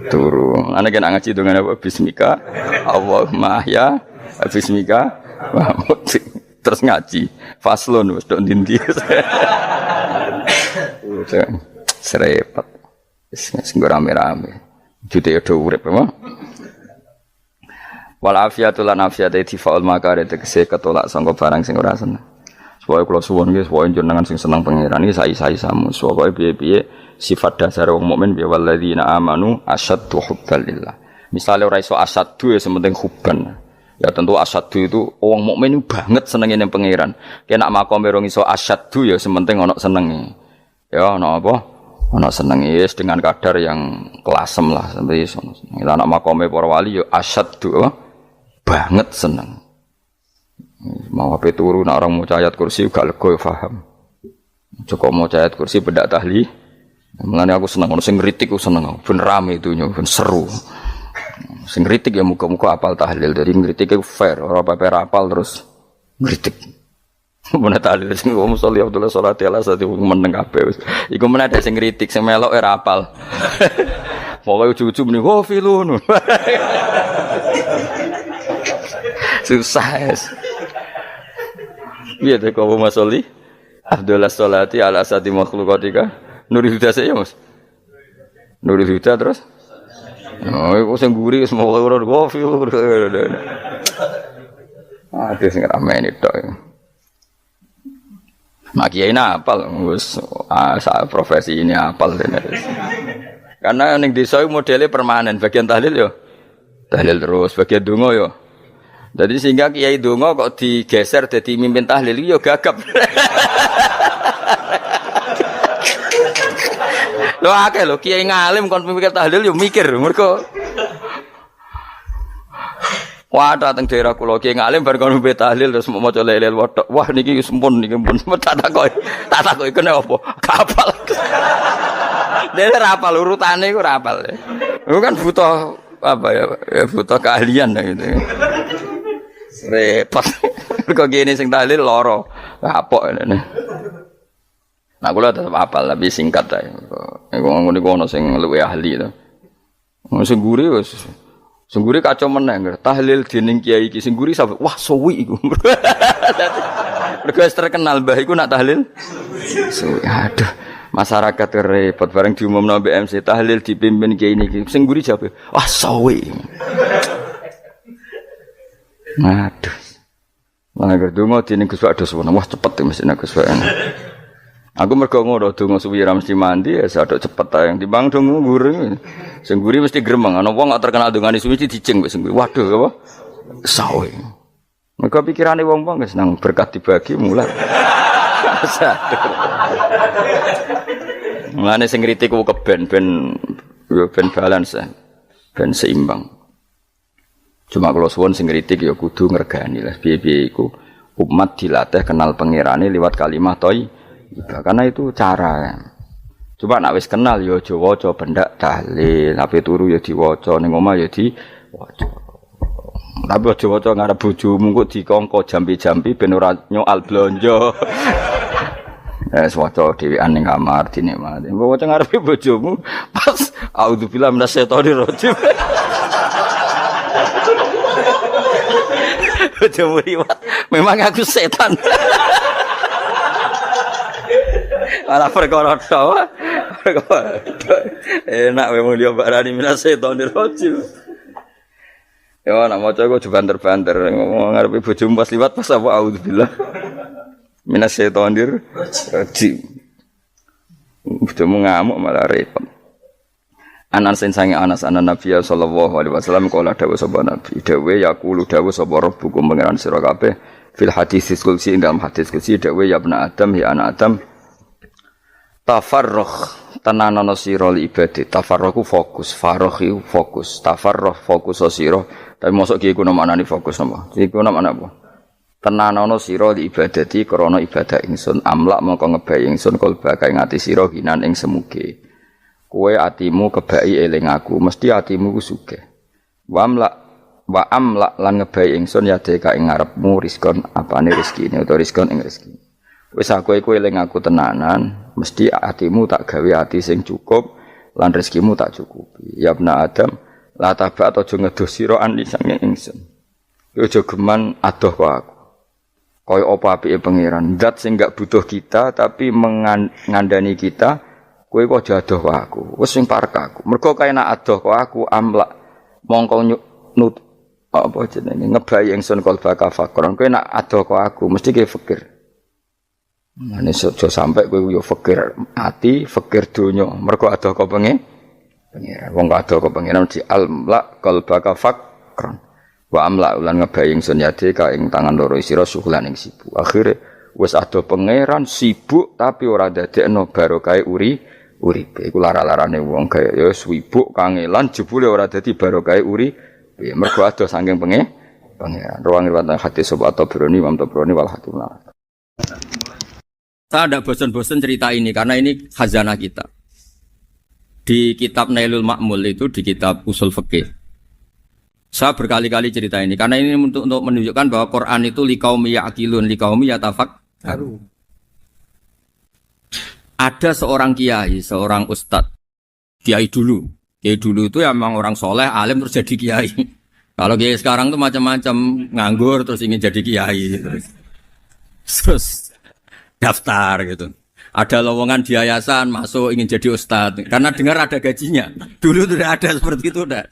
turu ana kena ngaji dongane apa bismika Allahumma ya bismika terus ngaji faslon wis tok ndi-ndi serepet sing rame-rame jute yo urip apa wal afiatu lan afiate difaul makare tegese ketolak sangka barang sing ora seneng supaya kula suwun nggih supaya jenengan sing seneng pangeran iki sai-sai samu supaya piye-piye sifat dasar wong mukmin ya walladzina amanu asyaddu hubbalillah misale ora iso asyaddu ya sementing hubban. Ya tentu asyaddu itu wong mukmin banget senenge ning pangeran. Kena makome rong iso asyaddu ya sementing ana senenge. Ya ana apa? Ana senenge wis dengan kadar yang kelasem lah sampai iso. Lah ana makome para wali ya asyaddu banget seneng. Mau ape turu nek orang maca ayat kursi gak lega ya paham. Cukup maca ayat kursi bedak tahli. Mulane aku seneng ono sing ngritik aku seneng. Ben rame itunya, ben seru. Sing kritik ya muka-muka apal tahlil dari ngritik itu fair ora apa-apa apal terus ngritik mana tahlil sing wong sholli Abdullah sholati ala sate meneng kabeh wis iku meneh ada sing ngritik sing melok ora apal pokoke ujug-ujug muni oh filun susah es piye to kok wong sholli Abdullah sholati ala sate makhluqatika Nurul Huda saya Mas Nurul Huda terus oh, iku sing guri wis mulai ora kopi. Ada sing ramene tok. Mak kiai apal wis profesi ini apal tenan. Karena ning desa iku modele permanen, bagian tahlil yo. Tahlil terus, bagian donga yo. Jadi sehingga kiai donga kok digeser dadi mimpin tahlil yo gagap. Lho akeh lho kiai ngalim kon mikir tahlil yo mikir mergo wah dateng daerah kula kiai ngalim bar kon mikir tahlil terus maca lelel wedok wah niki sempun niki pun tak takoki kene apa kapal dene ra apal urutane iku ra apal iku kan butuh apa ya, butuh keahlian gitu. Repot. Kok gini sing tahlil loro. Kapok ini. Nah kula tetep apal tapi singkat ae. Iku ngono iku ono sing luwih ahli to. Sing guri wis sing guri kacau meneh tahlil dening kiai iki sing guri sampe wah suwi iku. Mergo terkenal mbah iku nak tahlil. Suwi aduh. Masyarakat repot bareng diumumno BMC tahlil dipimpin kiai niki. Sing guri jawab, wah suwi. Aduh. Lah donga dening Gus Pak dos wah cepet mesti nek Gus Pak. Aku mergo ngono donga suwi ra mesti mandi ya sadok cepet ae timbang donga guri. Sing guri mesti gremeng ana wong gak terkenal dongane suwi dicing wis sing guri. Waduh apa? Sawe. Mergo pikirane wong-wong wis nang berkat dibagi mulai. Mulane sing kritik ku keben ben balance ben seimbang. Cuma kalau suwon sing kritik ya kudu ngergani lah piye-piye iku umat dilatih kenal pangerane liwat kalimat thayyibah karena itu cara. Coba nek wis kenal ya aja waca bendak tahlil, ape turu ya diwaca ning omah ya diwaca. Tapi aja waca ngarep bojomu kok dikongko jampi-jampi ben ora nyoal blonjo. Waca dhewean ning kamar dinikmati. Mbok waca ngarepe bojomu pas auzubillahi minasyaitonir rajim. Bojomu riwat, memang aku setan. Malah perkara tok. Enak memang dia barani minasyaitonir rajim. Ya nak maca kok banter-banter ngomong ngarepe bojomu pas liwat pas apa auzubillah. Minasyaitonir rajim. Bojomu ngamuk malah repot. Anas sange Anas anan Nabi sallallahu alaihi wasallam kala dawuh sapa Nabi dawuh yaqulu dawuh sapa rabbukum pangeran sira kabeh fil hadis qudsi dalam hadis qudsi dawuh ya ibnu Adam ya anak Adam tafarrugh tenanana sira li ibadah tafarrugh fokus faragh fokus tafarrugh fokus sira tapi mosok ki iku maknane fokus napa iku maknane apa tenanana sira li ibadati krana ibadah ingsun amlak mongko ngebayi ingsun kalba kae ngati sira hinan ing semuge kowe atimu kebaki eling aku mesti atimu ku sugih wa amla lan ngebayi ingsun ya deka ing ngarepmu rizkon apane rezekine utawa rizkon ing rezeki wis aku iku eling aku tenanan mesti atimu tak gawe ati sing cukup lan rezekimu tak cukupi ya ibnu Adam la tabat aja ngedoh sira ani sange ingsun aja geman adoh kok aku kaya apa apike pangeran zat sing gak butuh kita tapi mengandani kita kowe kok jadoh kok aku wis sing parek aku mergo kae nak adoh kok aku amlak mongko nut apa jenenge ngebayi ingsun kalba kafakron kowe nak adoh kok aku mesti ke fikir mane aja sampe kowe yo fikir ati fikir donya mergo adoh kok pengen wong adoh kok pengen di amlak kalba kafakron wa amlak lan ngebayi ingsun yade ka ing tangan loro sira suhulan ing sibuk akhire wis adoh pangeran sibuk tapi ora dadekno barokah uripe iku lara-larane wong kaya ya sibuk kangelan jebule ora dadi barokah uripe mergo adoh saking pangeran ruang riwayat hadis sapa Tabrani Imam Tabrani wal Hakim. Saya tidak bosan-bosan cerita ini karena ini khazanah kita di kitab Nailul Ma'mul itu di kitab usul fikih saya berkali-kali cerita ini karena ini untuk menunjukkan bahwa Quran itu liqaumi ya'qilun liqaumi yatafakkarun. Ada seorang kiai, seorang ustadz, kiai dulu itu emang orang soleh, alim terus jadi kiai. Kalau kiai sekarang tuh macam-macam, nganggur terus ingin jadi kiai, terus daftar gitu. Ada lowongan di yayasan masuk ingin jadi ustadz, karena dengar ada gajinya. Dulu tidak ada seperti itu, udah.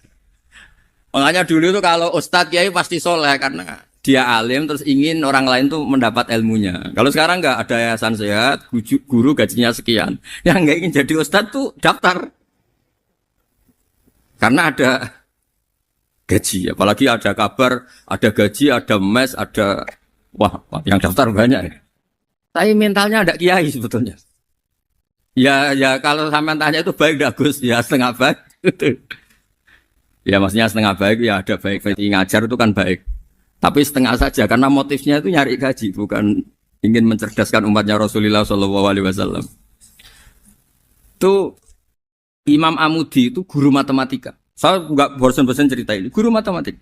Makanya dulu itu kalau ustadz kiai pasti soleh karena dia alim terus ingin orang lain tuh mendapat ilmunya. Kalau sekarang enggak ada yayasan sehat, guru gajinya sekian. Yang enggak ingin jadi ustadz tuh daftar. Karena ada gaji, apalagi ada kabar, ada gaji, ada mes, ada wah, yang daftar banyak. Tapi mentalnya ada kiai sebetulnya. Ya kalau sampean tanya itu baik enggak Gus? Ya setengah baik. Ya maksudnya setengah baik ya ada baik ngajar itu kan baik. Tapi setengah saja karena motifnya itu nyari gaji bukan ingin mencerdaskan umatnya Rasulullah SAW. Itu Imam Amudi itu guru matematika. Saya nggak bosan-bosan cerita ini. Guru matematik.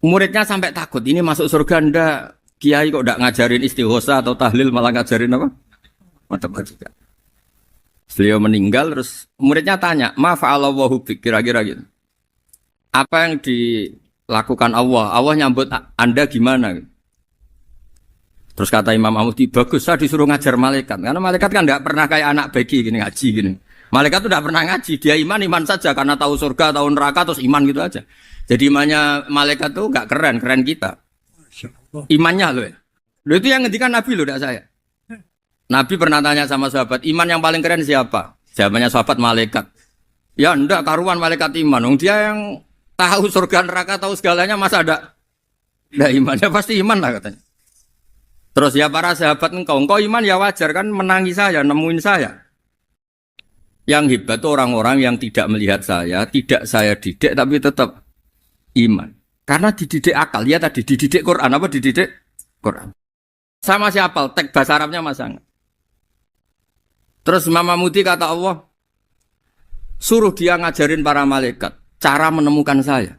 Muridnya sampai takut, ini masuk surga ndak? Kiai kok ndak ngajarin istighosa atau tahlil malah ngajarin apa? Matematika. Beliau meninggal terus muridnya tanya, "Ma fa'alallahu bik?" Kira-kira gitu. Apa yang dilakukan Allah? Allah nyambut Anda gimana? Terus kata Imam Ahmadi, bagus saya disuruh ngajar malaikat. Karena malaikat kan ndak pernah kayak anak begi gini ngaji gini. Malaikat tuh ndak pernah ngaji, dia iman saja karena tahu surga, tahu neraka terus iman gitu aja. Jadi imannya malaikat tuh gak keren, keren kita. Imannya loh ya. Loh itu yang ngendikan Nabi loh, tidak saya. Nabi pernah tanya sama sahabat, iman yang paling keren siapa? Jawabannya sahabat malaikat. Ya enggak, karuan malaikat iman. Dia yang tahu surga neraka, tahu segalanya, masa ada imannya pasti iman lah katanya. Terus ya para sahabat engkau iman ya wajar kan menangi saya, nemuin saya. Yang hebat itu orang-orang yang tidak melihat saya, tidak saya didik tapi tetap iman. Karena dididik akal, ya tadi dididik Quran, apa dididik Quran. Saya masih hafal, teks bahasa Arabnya masih sangat. Terus Imam Mahmudi kata Allah, suruh dia ngajarin para malaikat, cara menemukan saya.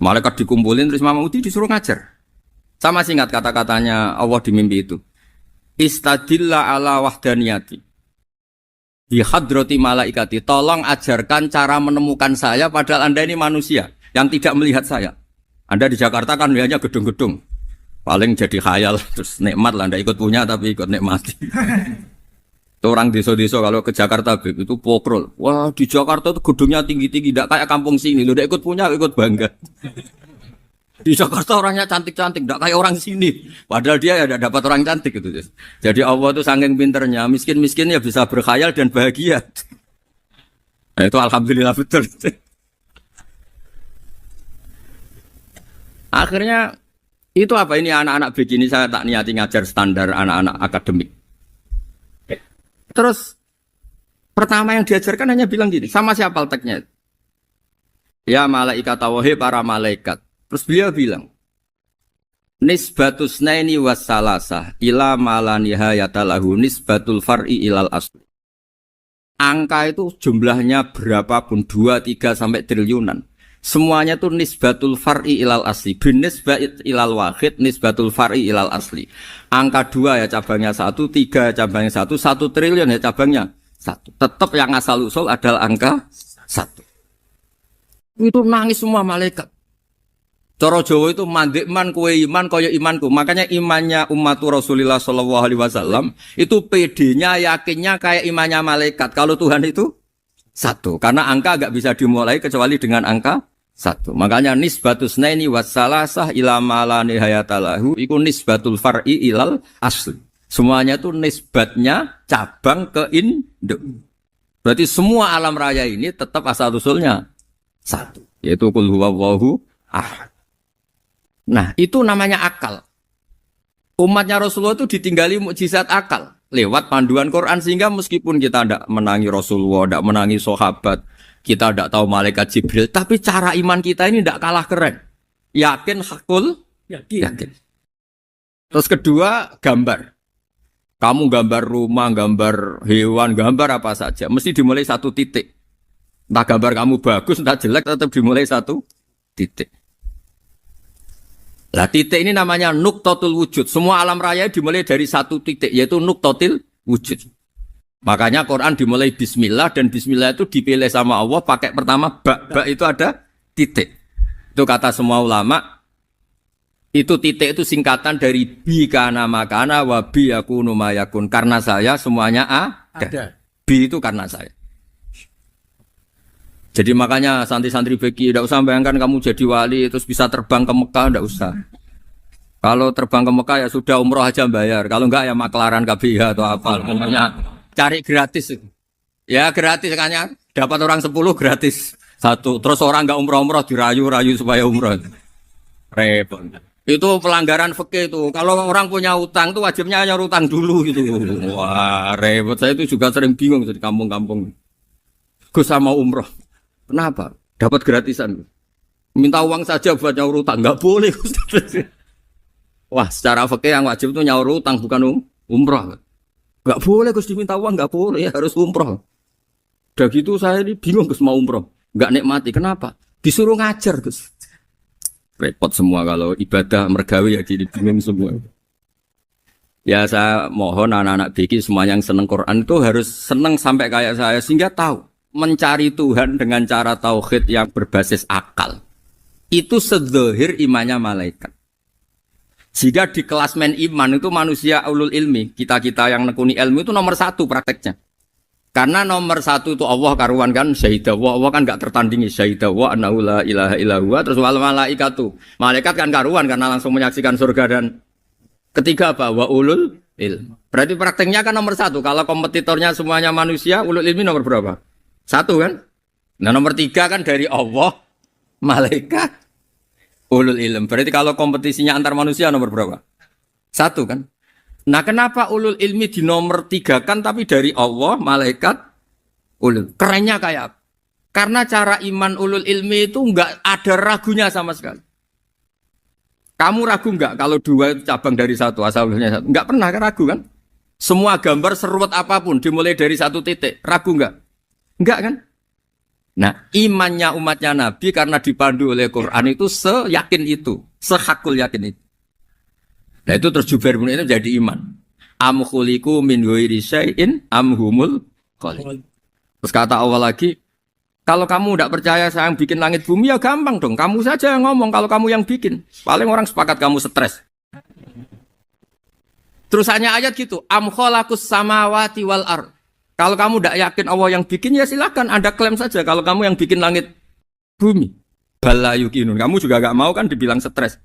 Malaikat dikumpulin, terus Imam Mahmudi disuruh ngajar. Saya masih ingat kata-katanya Allah di mimpi itu. Istadilla ala wahdaniyati. Di hadrati malaikati, tolong ajarkan cara menemukan saya padahal Anda ini manusia yang tidak melihat saya. Anda di Jakarta kan lihatnya gedung-gedung. Paling jadi khayal, terus nikmat lah, Anda ikut punya tapi ikut nikmati. Itu orang desa-desa kalau ke Jakarta itu pokrol. Wah di Jakarta itu gedungnya tinggi-tinggi, tidak kayak kampung sini. Lu udah ikut punya, ikut bangga. Di Jakarta orangnya cantik-cantik, tidak kayak orang sini. Padahal dia ya dapat orang cantik gitu. Jadi Allah itu saking pinternya, miskin-miskin ya bisa berkhayal dan bahagia. Nah, itu alhamdulillah betul. Akhirnya itu apa ini anak-anak begini saya tak niati ngajar standar anak-anak akademik. Terus pertama yang diajarkan hanya bilang gini, sama siapa teksnya? Ya malaikat wahi para malaikat. Terus beliau bilang, nisbatus naini wassalasah ila malanihayatalahu nisbatul far'i ilal asli. Angka itu jumlahnya berapapun, 2, 3 sampai triliunan. Semuanya itu nisbatul far'i ilal asli. Bin nisbat ilal wahid, nisbatul far'i ilal asli. Angka 2 ya cabangnya 1, 3 ya cabangnya 1, 1 triliun ya cabangnya 1. Tetap yang asal usul adalah angka 1. Itu nangis semua malaikat. Cara Jawa itu mandekman kowe iman kaya imanku. Makanya imannya ummatu Rasulullah sallallahu alaihi wasallam itu PD-nya yakinnya kayak imannya malaikat. Kalau Tuhan itu 1. Karena angka enggak bisa dimulai kecuali dengan angka 1. Makanya nisbatus naini wassalasah ila ma la nihayatalahu iku nisbatul far'i ilal asli. Semuanya itu nisbatnya cabang ke induk. Berarti semua alam raya ini tetap asal usulnya 1, yaitu qul huwallahu ahad. Nah, itu namanya akal. Umatnya Rasulullah itu ditinggali mukjizat akal lewat panduan Quran sehingga meskipun kita tidak menangi Rasulullah, tidak menangi sahabat, kita tidak tahu malaikat Jibril, tapi cara iman kita ini tidak kalah keren. Yakin hakul, yakin. Terus kedua, gambar. Kamu gambar rumah, gambar hewan, gambar apa saja, mesti dimulai 1 titik. Entah gambar kamu bagus, entah jelek, tetap dimulai 1 titik. Lah titik ini namanya nuktotul wujud. Semua alam raya dimulai dari 1 titik, yaitu nuktotil wujud. Makanya Quran dimulai bismillah, dan bismillah itu dipilih sama Allah pakai pertama ba itu ada titik. Itu kata semua ulama. Itu titik itu singkatan dari bi kana makana wa bi yakunu mayakun. Karena saya semuanya ada. Bi itu karena saya. Jadi makanya santri-santri beki tidak usah bayangkan kamu jadi wali terus bisa terbang ke Mekah, tidak usah. Kalau terbang ke Mekah ya sudah umroh aja bayar. Kalau enggak ya maklaran KBH atau apa. Pokoknya cari gratis. Ya gratis kan, dapat orang 10 gratis 1. Terus orang enggak umroh-umroh dirayu-rayu supaya umroh. Repot. Itu pelanggaran fikih itu. Kalau orang punya utang tuh wajibnya hanya utang dulu gitu. Wah repot. Saya itu juga sering bingung di kampung-kampung. Gus sama umroh. Kenapa? Dapat gratisan. Minta uang saja buat nyaur utang. Enggak boleh. Wah, secara fikih yang wajib itu nyaur utang bukan umroh. Enggak boleh Gus diminta uang, enggak boleh, harus umroh. Udah gitu saya ini bingung Gus mau umroh, nggak nikmati. Kenapa? Disuruh ngajar Gus. Repot semua kalau ibadah mergawe ya jadi bingung semua. Ya saya mohon anak-anak BK semua yang seneng Quran itu harus seneng sampai kayak saya sehingga tahu mencari Tuhan dengan cara tauhid yang berbasis akal. Itu sedzahir imannya malaikat. Jika di kelasmen iman itu manusia ulul ilmi, kita-kita yang nekuni ilmu itu nomor 1 prakteknya. Karena nomor 1 itu Allah karuan kan syahidah wa, Allah kan enggak tertandingi syahidah wa annahu la ilaha illa huwa, terus wal malaikatu. Malaikat kan karuan karena langsung menyaksikan surga dan ketiga apa? Wa ulul ilm. Berarti prakteknya kan nomor 1. Kalau kompetitornya semuanya manusia, ulul ilmi nomor berapa? 1 kan? Nah nomor 3 kan dari Allah, malaikat, ulul ilm. Berarti kalau kompetisinya antar manusia nomor berapa? 1 kan? Nah kenapa ulul ilmi di nomor 3 kan tapi dari Allah, malaikat, ulul. Kerennya kayak apa? Karena cara iman ulul ilmi itu enggak ada ragunya sama sekali. Kamu ragu enggak kalau 2 itu cabang dari 1, asalnya 1? Enggak pernah ragu kan? Semua gambar seruat apapun dimulai dari 1 titik, ragu enggak? Enggak kan? Nah, imannya umatnya Nabi karena dipandu oleh Quran itu seyakin itu, sehakul yakin itu. Nah itu terus Jubair bin itu jadi iman. Am khuliqu min ghairi syai'in am humul khaliq. Terus kata Allah lagi, kalau kamu tidak percaya saya yang bikin langit bumi ya gampang dong. Kamu saja yang ngomong kalau kamu yang bikin. Paling orang sepakat kamu stres. Terus hanya ayat gitu, am khalaqus samawati wal ard. Kalau kamu tidak yakin Allah yang bikin ya silakan Anda klaim saja kalau kamu yang bikin langit bumi. Bala yukinun. Kamu juga gak mau kan dibilang stres.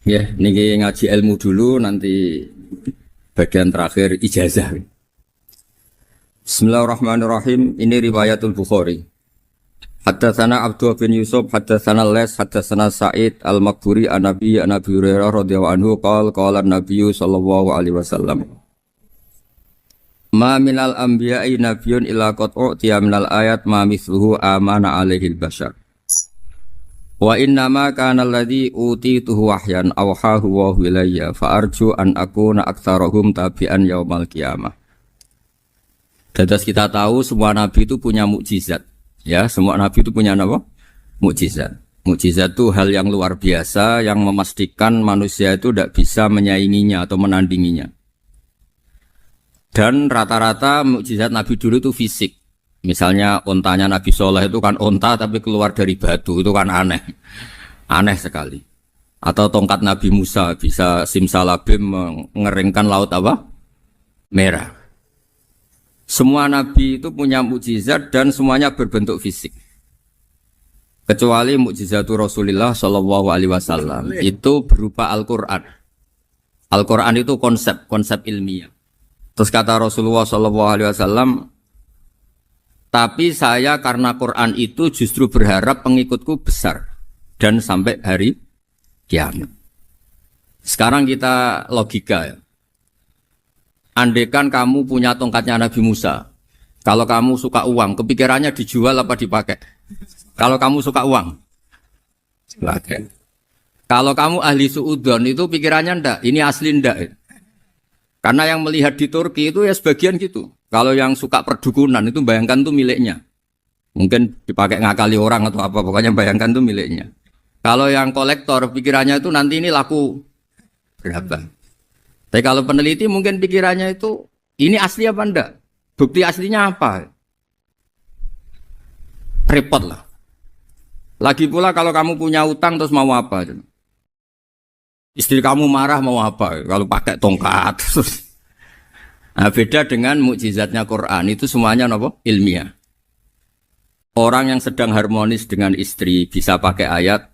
Ya, ini ngaji ilmu dulu, nanti bagian terakhir ijazah. Bismillahirrahmanirrahim. Ini riwayatul Bukhari. Haddatsana Abdullah bin Yusuf, haddatsana Les, haddatsana Sa'id al-Maqburi an Nabi Hurairah radhiyallahu anhu qala an-nabiy sallallahu alaihi wasallam. Ma minal anbiya'i nabiyyun illa qad u'tiya minal ayat ma mithluhu amana alaihi al-bashar. Wa innama kana alladhi utituhu wahyan awhahu wa ilayya fa arju an akuna aktsarahum tabi'an yaumal qiyamah. Dadas kita tahu semua nabi itu punya mukjizat. Ya, semua nabi itu punya apa? Mukjizat. Mukjizat itu hal yang luar biasa yang memastikan manusia itu tidak bisa menyainginya atau menandinginya. Dan rata-rata mukjizat nabi dulu itu fisik. Misalnya ontanya Nabi Soleh itu kan onta tapi keluar dari batu, itu kan aneh. Aneh sekali. Atau tongkat Nabi Musa bisa simsalabim mengeringkan laut apa? Merah. Semua Nabi itu punya mukjizat dan semuanya berbentuk fisik. Kecuali mukjizatul Rasulullah Shallallahu Alaihi Wasallam itu berupa Al-Quran. Al-Quran itu konsep ilmiah. Terus kata Rasulullah Shallallahu Alaihi Wasallam, tapi saya karena Quran itu justru berharap pengikutku besar dan sampai hari kiamat. Sekarang kita logika ya. Andaikan kamu punya tongkatnya Nabi Musa, kalau kamu suka uang, kepikirannya dijual apa dipakai? Kalau kamu suka uang, pakai. Kalau kamu ahli suudon itu pikirannya ndak, ini asli ndak. Karena yang melihat di Turki itu ya sebagian gitu. Kalau yang suka perdukunan itu bayangkan tuh miliknya. Mungkin dipakai ngakali orang atau apa, pokoknya bayangkan tuh miliknya. Kalau yang kolektor pikirannya itu nanti ini laku berapa. Tapi kalau peneliti mungkin pikirannya itu ini asli apa enggak? Bukti aslinya apa? Repot lah. Lagi pula kalau kamu punya utang terus mau apa? Istri kamu marah mau apa? Kalau pakai tongkat. Nah, beda dengan mukjizatnya Quran itu semuanya apa? Ilmiah. Orang yang sedang harmonis dengan istri bisa pakai ayat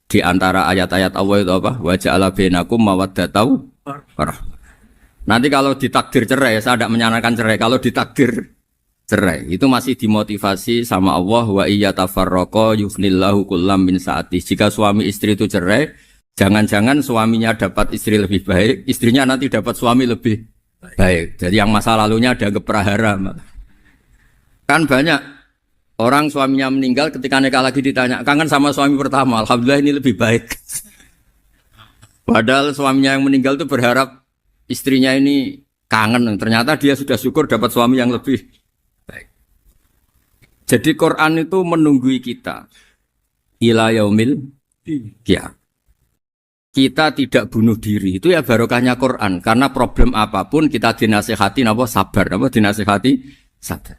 di antara ayat-ayat Allah itu apa? Wa ja'ala bainakum mawaddatan warahmah. Nanti kalau ditakdir cerai, saya tidak menyarankan cerai. Kalau ditakdir cerai, itu masih dimotivasi sama Allah wa iyyatafarraqa yughnillahu kullam min sa'ati. Jika suami istri itu cerai, jangan-jangan suaminya dapat istri lebih baik, istrinya nanti dapat suami lebih baik. Jadi yang masa lalunya ada keprahara. Kan banyak orang suaminya meninggal ketika nikah lagi ditanya, kangen sama suami pertama, alhamdulillah ini lebih baik. Padahal suaminya yang meninggal itu berharap istrinya ini kangen, ternyata dia sudah syukur dapat suami yang lebih baik. Jadi Quran itu menunggui kita ila yaumil qiyamah. Kita tidak bunuh diri, itu ya barokahnya Quran. Karena problem apapun kita dinasihati sabar, dinasihati sabar.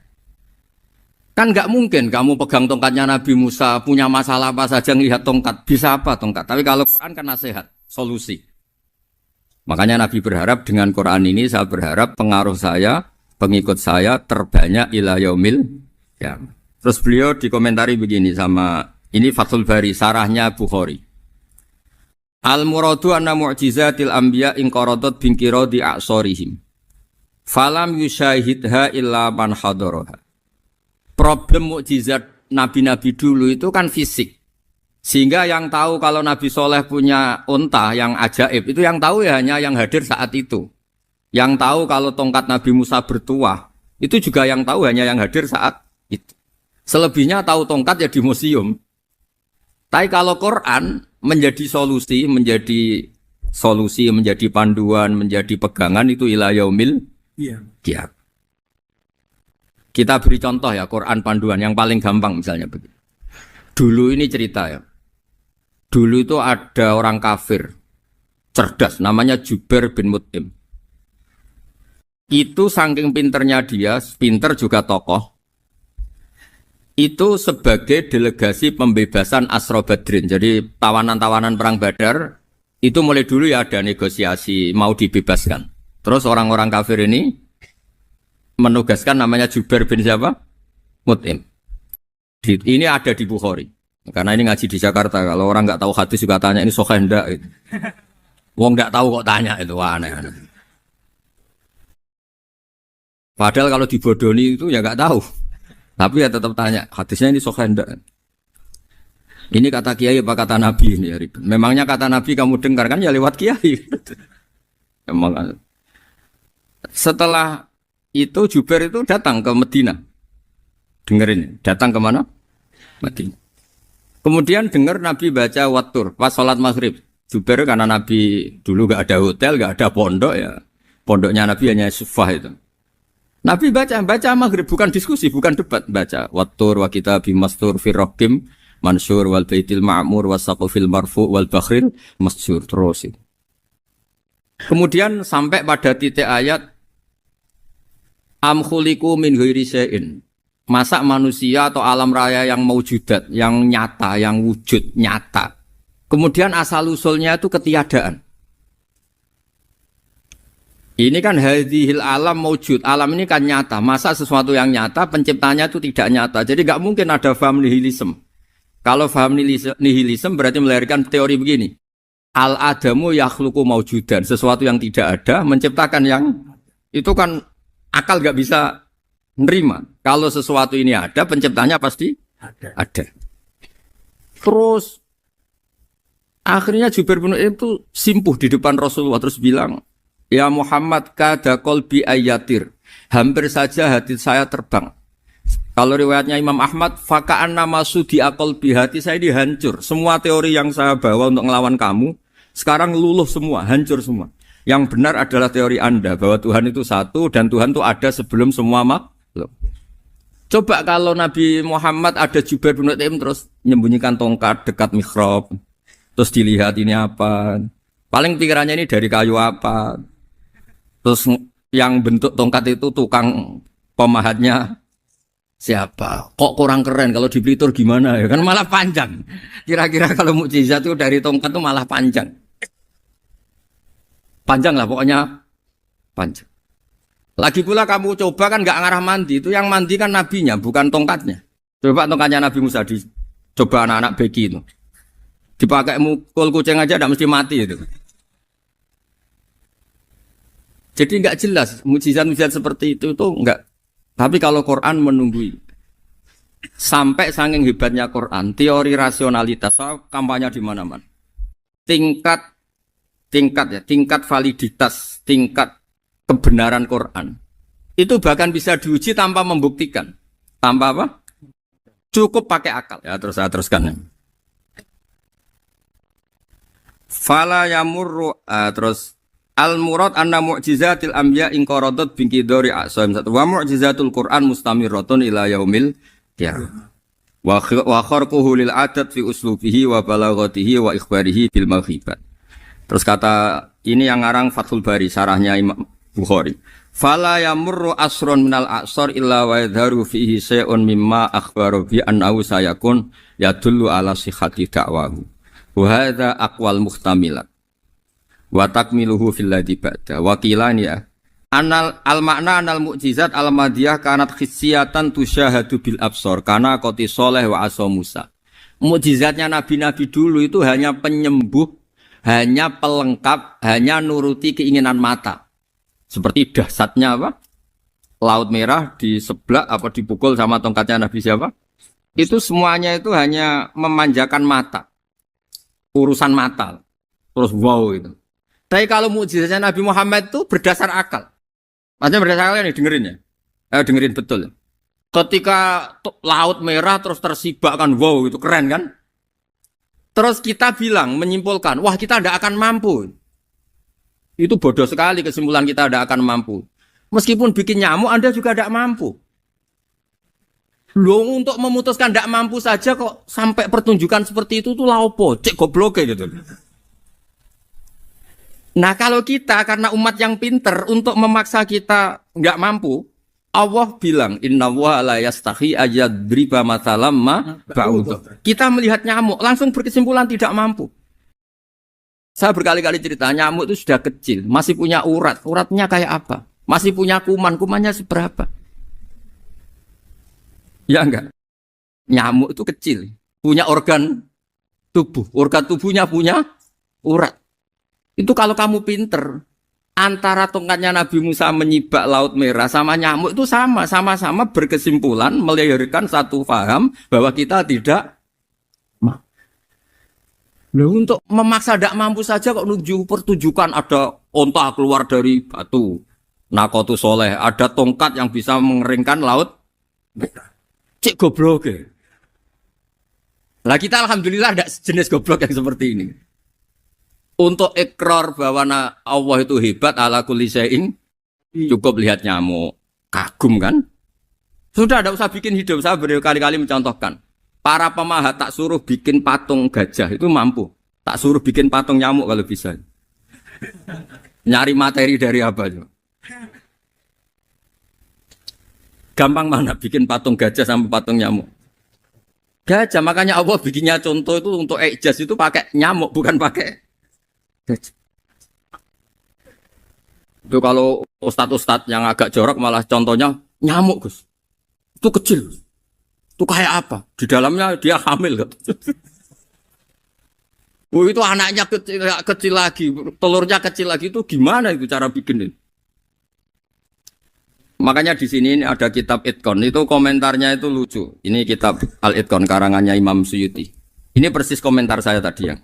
Kan nggak mungkin kamu pegang tongkatnya Nabi Musa, punya masalah apa saja ngelihat tongkat, bisa apa tongkat. Tapi kalau Quran kan nasihat, solusi. Makanya Nabi berharap dengan Quran ini, saya berharap pengaruh saya, pengikut saya terbanyak ila yaumil qiyamah. Terus beliau dikomentari begini sama, ini Fathul Bari, sarahnya Bukhari. Al-muradu anna mu'jizatil anbiya inqaradat binqiradi a'sorihim. Falam yusyahidha illa man hadaraha. Problem mukjizat nabi-nabi dulu itu kan fisik. Sehingga yang tahu kalau Nabi Soleh punya unta yang ajaib, itu yang tahu ya hanya yang hadir saat itu. Yang tahu kalau tongkat Nabi Musa bertuah, itu juga yang tahu hanya yang hadir saat itu. Selebihnya tahu tongkat ya di museum. Tapi kalau Quran menjadi solusi, menjadi panduan, menjadi pegangan itu ila yaumil qiyamah. Kita beri contoh ya Quran panduan yang paling gampang misalnya begini. Dulu ini cerita ya. Dulu itu ada orang kafir cerdas namanya Jubair bin Mut'im. Itu saking pinternya dia, pinter juga tokoh. Itu sebagai delegasi pembebasan Asra Badrin. Jadi tawanan-tawanan perang Badar itu mulai dulu ya ada negosiasi mau dibebaskan. Terus orang-orang kafir ini menugaskan namanya Jubair bin siapa? Mut'im. Ini ada di Bukhari. Karena ini ngaji di Jakarta. Kalau orang nggak tahu hadis juga tanya ini sahih ndak gitu. Wong nggak tahu kok tanya itu aneh-aneh. Padahal kalau dibodoni itu ya nggak tahu. Tapi ya tetap tanya, hadisnya ini sahih ndak? Ini kata kiai apa kata nabi ini ya? Memangnya kata nabi kamu dengar kan ya lewat kiai. Emang. Setelah itu Jubair itu datang ke Medina. Dengerin, datang ke mana? Medina. Kemudian dengar Nabi baca Wattur pas sholat maghrib. Jubair karena Nabi dulu gak ada hotel, gak ada pondok ya. Pondoknya Nabi hanya sufah itu. Nabi baca maghrib, bukan diskusi, bukan debat. Baca Wattur wa kitabim mastur firrokim mansur wal baitil ma'mur wasaqufil marfu wal bakhril masjur terus. Kemudian sampai pada titik ayat am khuliqu min ghairi syai'in. Masa manusia atau alam raya yang maujudat, yang nyata, yang wujud nyata. Kemudian asal-usulnya itu ketiadaan. Ini kan hadhil alam maujud. Alam ini kan nyata. Masa sesuatu yang nyata, penciptanya itu tidak nyata. Jadi nggak mungkin ada faham nihilisme. Kalau faham nihilisme berarti melahirkan teori begini. Al-adamu yakhluqu maujudan. Sesuatu yang tidak ada, menciptakan yang itu kan akal nggak bisa nerima. Kalau sesuatu ini ada, penciptanya pasti ada. Terus akhirnya Jubair bin Mut'im itu simpuh di depan Rasulullah terus bilang, "Ya Muhammad kada qalbi ayatir." Hampir saja hati saya terbang. Kalau riwayatnya Imam Ahmad, faka'anna masudi aqalbi, hati saya dihancur. Semua teori yang saya bawa untuk ngelawan kamu sekarang luluh semua, hancur semua. Yang benar adalah teori Anda bahwa Tuhan itu satu dan Tuhan itu ada sebelum semua makhluk. Coba kalau Nabi Muhammad ada Jubair bin Mut'im terus menyembunyikan tongkat dekat mihrab, terus dilihat ini apa, paling pikirannya ini dari kayu apa, terus yang bentuk tongkat itu tukang pemahatnya siapa, kok kurang keren, kalau di Blitur gimana ya, kan malah panjang. Kira-kira kalau mukjizat itu dari tongkat itu malah panjang. Panjang lah pokoknya, panjang. Lagi pula kamu coba kan nggak ngarah mandi, itu yang mandi kan nabinya, bukan tongkatnya. Coba tongkatnya Nabi Musa coba anak-anak beki itu. Dipakai mukul kucing aja tidak mesti mati itu. Jadi nggak jelas, mukjizat-mukjizat seperti itu nggak. Tapi kalau Quran menunggui. Sampai saking hebatnya Quran, teori rasionalitas, kampanye di mana-mana. Tingkat validitas, tingkat kebenaran Quran itu bahkan bisa diuji tanpa membuktikan. Tanpa apa? Cukup pakai akal. Ya, terus saya teruskan. Fala yamurru terus al-murad anna mu'jizatil anbiya inqaradat binqidari asam. Wa mu'jizatul Quran mustamirratun ila yaumil Ya. Wa kharquhu lil adat fi uslubihi wa balaghatihi wa ikhbarihi bil maghibat. Terus kata ini yang ngarang Fathul Bari sarahnya Imam Bukhari. Fala yamurru asrun minal a'sar illa wa yadharu fihi syai'un mimma akhbaru bi annahu sayakun yadullu ala sihhati da'wahu. Wa hadza aqwal muhtamilat. Wa takmiluhu fil ladzi ba'da. Wa qilani ya. Al makna anal mu'jizat al madiyah kanat khissiyatan tusyahadu bil absar kana qati soleh wa asa Musa. Mukjizatnya nabi-nabi dulu itu hanya penyembuh, hanya pelengkap, hanya nuruti keinginan mata. Seperti dahsyatnya apa? Laut Merah diseblak apa dipukul sama tongkatnya Nabi siapa? Itu semuanya itu hanya memanjakan mata. Urusan mata. Terus wow itu. Tapi kalau mukjizatnya Nabi Muhammad itu berdasar akal. Maksudnya berdasar akal nih dengerin ya. Dengerin betul. Ketika Laut Merah terus tersibak kan wow itu keren kan? Terus kita bilang menyimpulkan, wah kita tidak akan mampu. Itu bodoh sekali kesimpulan kita tidak akan mampu. Meskipun bikin nyamuk Anda juga tidak mampu. Loh untuk memutuskan tidak mampu saja kok sampai pertunjukan seperti itu tuh laopo, cek goblok gitu. Nah kalau kita karena umat yang pinter untuk memaksa kita nggak mampu, Allah bilang Inna wa la yastahi ayadriba mathalam ma ba'udah. Kita melihat nyamuk langsung berkesimpulan tidak mampu. Saya berkali-kali cerita nyamuk itu sudah kecil, masih punya urat, uratnya kayak apa? Masih punya kuman, kumannya seberapa? Ya enggak? Nyamuk itu kecil, punya organ tubuhnya punya urat. Itu kalau kamu pinter, antara tongkatnya Nabi Musa menyibak Laut Merah sama nyamuk itu sama-sama berkesimpulan melahirkan satu paham bahwa kita tidak mampu. Loh, untuk memaksa tidak mampu saja kok nuju pertunjukan ada onta keluar dari batu. Nakotu soleh, ada tongkat yang bisa mengeringkan laut. Cek goblok ya. Lah kita alhamdulillah ada jenis goblok yang seperti ini. Untuk ikrar bahwa Allah itu hebat ala kulli syai'in, cukup lihat nyamuk. Kagum kan? Sudah tidak usah bikin hidup. Saya berkali-kali mencontohkan. Para pemahat tak suruh bikin patung gajah itu mampu. Tak suruh bikin patung nyamuk kalau bisa. Nyari materi dari apa? Gampang mana bikin patung gajah sama patung nyamuk? Gajah, makanya Allah bikinnya contoh itu untuk ijaz itu pakai nyamuk bukan pakai gajah. Itu kalau ustadz-ustadz yang agak jorok malah contohnya nyamuk, Gus. Itu kecil. Itu kayak apa? Di dalamnya dia hamil kan? Oh itu anaknya kecil lagi, telurnya kecil lagi itu gimana itu cara bikin ini? Makanya di sini ada kitab Itqan itu komentarnya itu lucu. Ini kitab Al-Itqan karangannya Imam Suyuti. Ini persis komentar saya tadi yang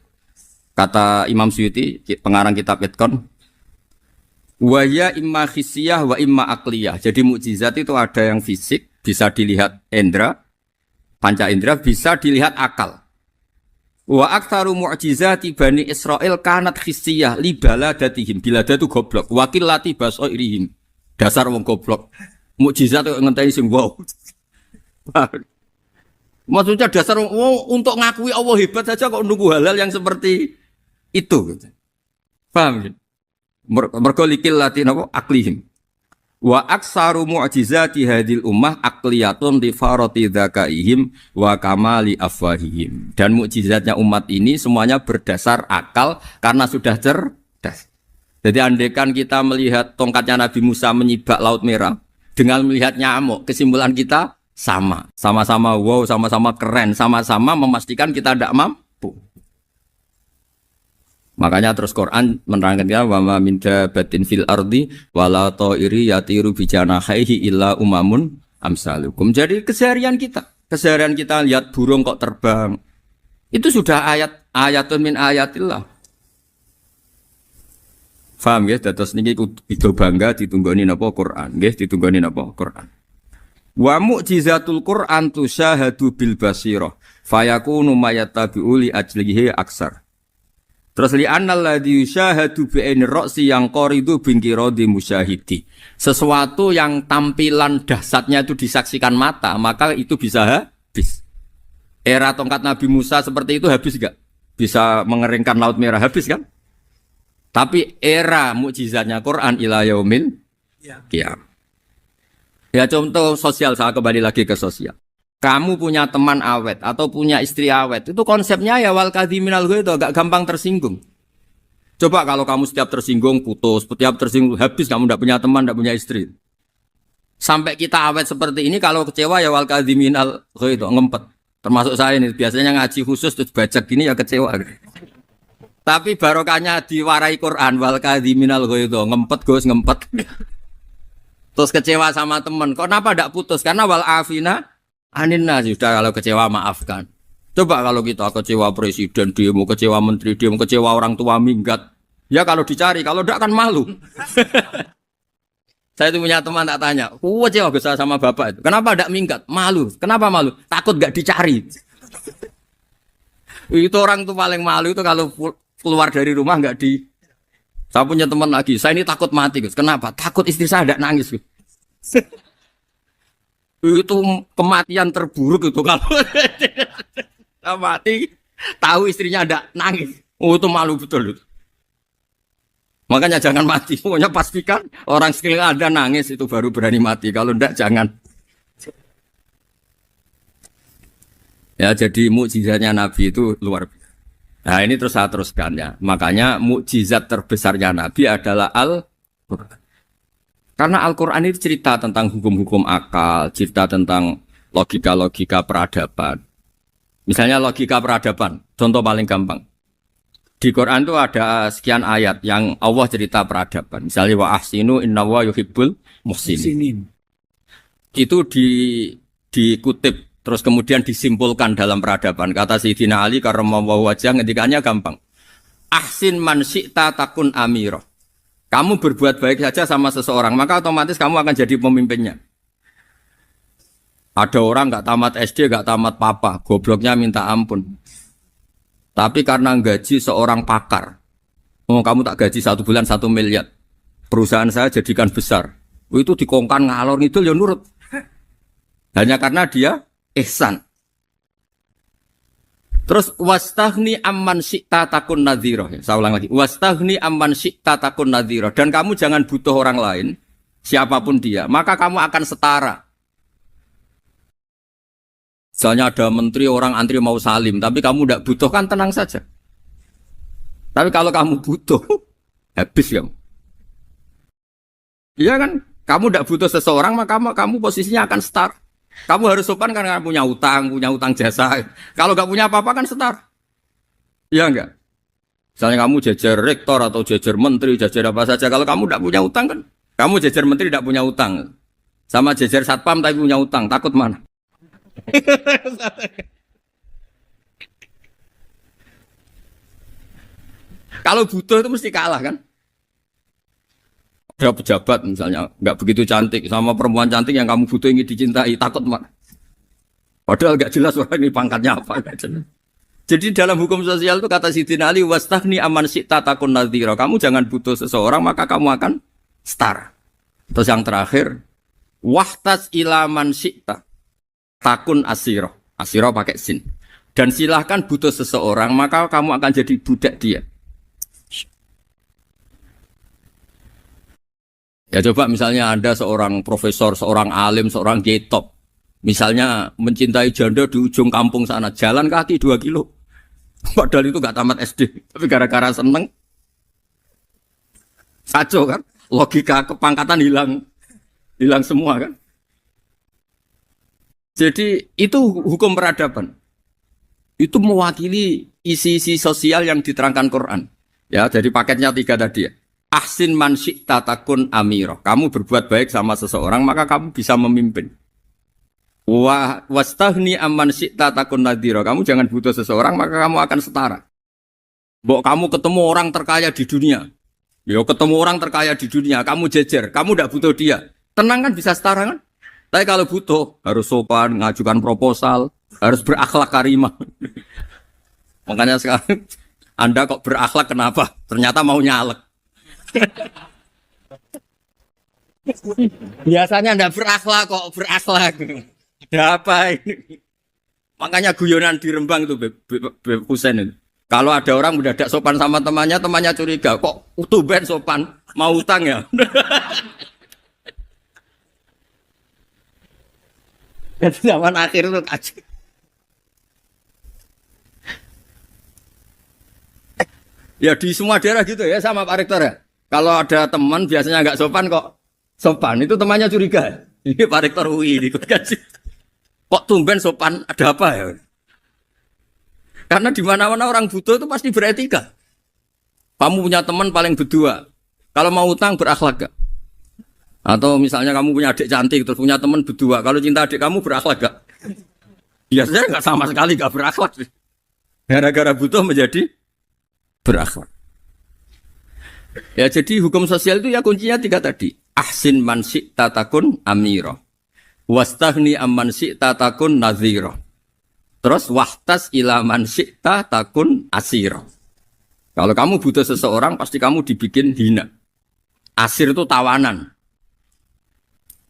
kata Imam Suyuti pengarang kitab Itqan. Wa ya imma khissiyah wa imma aqliyah. Jadi mukjizat itu ada yang fisik bisa dilihat indra. Panca indera bisa dilihat akal. Wa aktsaru mu'jizati Bani Israil kanat khissiyah li baladatihim. Bilada itu goblok. Wakil lati basoirihim. Dasar wong goblok. Mukjizat kok ngenteni sing wow. Maksudnya dasar wong untuk ngakui Allah hebat saja kok nunggu halal yang seperti itu. Paham? Mergo likil lati napa aklihim. Wa aksaru mu'jizati hadil ummah aqliyatun li farati dzakaihim wa kamali afwahihim. Dan mukjizatnya umat ini semuanya berdasar akal karena sudah cerdas. Jadi andaikan kita melihat tongkatnya Nabi Musa menyibak Laut Merah dengan melihat nyamuk, kesimpulan kita sama-sama wow, sama-sama keren, sama-sama memastikan kita tidak mampu. Makanya terus Quran menerangkan wa ma min dabatin fil ardi wala ta'iri yatiru bi janahihi illa umamun amsalukum. Jadi keseharian kita lihat burung kok terbang. Itu sudah ayatun min ayatillah. Paham nggih? Dados niki kudu bangga ditunggoni napa Quran, nggih ditunggoni napa Quran. Wa mu'jizatul Quran tusyahadu bil basirah fayakunu mayatabi'u li ajlihi aksar. Terus li annal ladzi yusyahadu bi aini ra'si yang qaridu bingkiradi musyahidi. Sesuatu yang tampilan dahsyatnya itu disaksikan mata, maka itu bisa habis. Era tongkat Nabi Musa seperti itu habis enggak? Bisa mengeringkan laut merah, habis kan? Tapi era mukjizatnya Quran ila yaumil qiyamah. Ya contoh sosial, saya kembali lagi ke sosial. Kamu punya teman awet atau punya istri awet, itu konsepnya ya wal kadhiminal ghaidh, agak gampang tersinggung. Coba kalau kamu setiap tersinggung putus, setiap tersinggung habis, kamu tidak punya teman, tidak punya istri. Sampai kita awet seperti ini, kalau kecewa ya wal kadhiminal ghaidh, ngempet. Termasuk saya ini, biasanya ngaji khusus terus baca gini ya kecewa. Tapi barokahnya diwarai Quran wal kadhiminal ghaidh, ngempet Gus, ngempet. Terus kecewa sama teman, kenapa tidak putus? Karena wal afina aninna, sudah kalau kecewa maafkan. Coba kalau kita kecewa presiden demo, kecewa menteri demo, kecewa orang tua minggat. Ya kalau dicari, kalau tidak kan malu. Saya itu punya teman tak tanya, kecewa Gus sama bapak itu. Kenapa tidak minggat? Malu. Kenapa malu? Takut gak dicari. Itu orang tuh paling malu itu kalau keluar dari rumah nggak di. Saya punya teman lagi, saya ini takut mati Gus. Kenapa? Takut istri saya tidak nangis Gus. Itu kematian terburuk itu kalau mati tahu istrinya tidak nangis. Oh itu malu betul itu. Makanya jangan mati. Pokoknya pastikan orang sekeliling Anda nangis itu baru berani mati. Kalau tidak jangan. Ya jadi mukjizatnya Nabi itu luar biasa. Nah ini terus saya teruskan ya. Makanya mukjizat terbesarnya Nabi adalah Al-Quran. Karena Al-Quran itu cerita tentang hukum-hukum akal, cerita tentang logika-logika peradaban. Misalnya logika peradaban, contoh paling gampang. Di Quran itu ada sekian ayat yang Allah cerita peradaban. Misalnya wa ahsinu innallaha yuhibbul muhsinin. Itu dikutip. Terus kemudian disimpulkan dalam peradaban. Kata Sayyidina Ali karramallahu wajhah ngendikannya gampang. Ahsin man syi'ta takun amiro. Kamu berbuat baik saja sama seseorang, maka otomatis kamu akan jadi pemimpinnya. Ada orang gak tamat SD, gak tamat papa, gobloknya minta ampun. Tapi karena gaji seorang pakar, oh kamu tak gaji 1 bulan 1 miliar, perusahaan saya jadikan besar. Itu dikongkan ngalor ngidul ya nurut. Hanya karena dia ihsan. Terus wastaghni amman syi'ta takun nadhira. Saya ulang lagi. Wastaghni amman syi'ta takun nadhira. Dan kamu jangan butuh orang lain, siapapun dia, maka kamu akan setara. Misalnya ada menteri orang antri mau salim, tapi kamu tidak butuh kan tenang saja. Tapi kalau kamu butuh, habis kamu. Iya kan? Kamu tidak butuh seseorang, maka kamu posisinya akan setara. Kamu harus sopan karena punya utang jasa. Kalau nggak punya apa-apa kan setara. Iya enggak? Misalnya kamu jajar rektor atau jajar menteri, jajar apa saja. Kalau kamu tidak punya utang kan, kamu jajar menteri tidak punya utang. Sama jajar satpam tapi punya utang, takut mana? Kalau butuh itu mesti kalah kan? Ada pejabat misalnya nggak begitu cantik sama perempuan cantik yang kamu butuh ingin dicintai, takut mak. Padahal nggak jelas orang ini pangkatnya apa. Jadi dalam hukum sosial itu kata Sayyidina Ali wastaghni amman syi'ta takun nadhira. Kamu jangan butuh seseorang maka kamu akan setara. Terus yang terakhir wahtas ila man syi'ta takun asira. Asira pakai sin. Dan silahkan butuh seseorang maka kamu akan jadi budak dia. Ya coba misalnya Anda seorang profesor, seorang alim, seorang kiai top. Misalnya mencintai janda di ujung kampung sana, jalan kaki 2 kilo. Padahal itu gak tamat SD, tapi gara-gara seneng. Kacau kan? Logika kepangkatan hilang semua kan? Jadi itu hukum peradaban. Itu mewakili isi-isi sosial yang diterangkan Quran. Ya, jadi paketnya 3 tadi ya. Ahsin man syi'ta takun amiro. Kamu berbuat baik sama seseorang maka kamu bisa memimpin. Wastaghni amman syi'ta takun nadhira. Kamu jangan butuh seseorang maka kamu akan setara. Mbok kamu ketemu orang terkaya di dunia. Yo ketemu orang terkaya di dunia, kamu jejer, kamu tidak butuh dia. Tenang kan bisa setara kan? Tapi kalau butuh harus sopan, ngajukan proposal, harus berakhlak karimah. Makanya sekarang Anda kok berakhlak kenapa? Ternyata mau nyalek. Biasanya Anda berakhlak kok berakhlak. Ada apa ini? Makanya guyonan di Rembang itu Beb Husein itu. Kalau ada orang mendadak sopan sama temannya, temannya curiga, kok tumben sopan, mau utang ya? Itu zaman akhir itu kaji. Ya di semua daerah gitu ya sama Pak Rektor ya. Kalau ada teman biasanya nggak sopan kok sopan, itu temannya curiga. Ini Pak Rektor UI ikut kaji. Kok tumben sopan, ada apa ya? Karena di mana-mana orang butuh itu pasti beretika. Kamu punya teman paling berdua. Kalau mau utang berakhlak gak? Atau misalnya kamu punya adik cantik terus punya teman berdua. Kalau cinta adik kamu berakhlak gak? Biasanya nggak sama sekali gak berakhlak. Gara-gara butuh menjadi berakhlak. Ya jadi hukum sosial itu ya kuncinya 3 tadi. Ahsin man syi'ta takun amira. Wastaghni amman syi'ta takun nadhira. Terus wahtas ila man syi'ta takun asira. Kalau kamu butuh seseorang pasti kamu dibikin hina. Asir itu tawanan.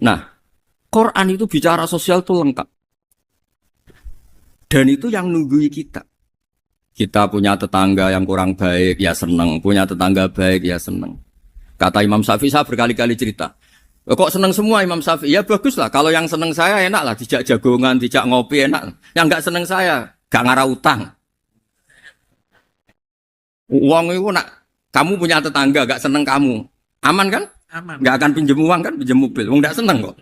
Nah, Quran itu bicara sosial itu lengkap. Dan itu yang nunggui kita. Kita punya tetangga yang kurang baik, ya seneng. Punya tetangga baik, ya seneng. Kata Imam Syafi'i, saya berkali-kali cerita. Kok seneng semua Imam Syafi'i? Ya bagus lah. Kalau yang seneng saya enak lah. Dijak jagongan, dijak ngopi enak. Yang gak seneng saya, gak ngarah utang. Uang itu nak, kamu punya tetangga gak seneng kamu. Aman kan? Aman. Gak akan pinjem uang kan, pinjem mobil. Uang gak seneng kok.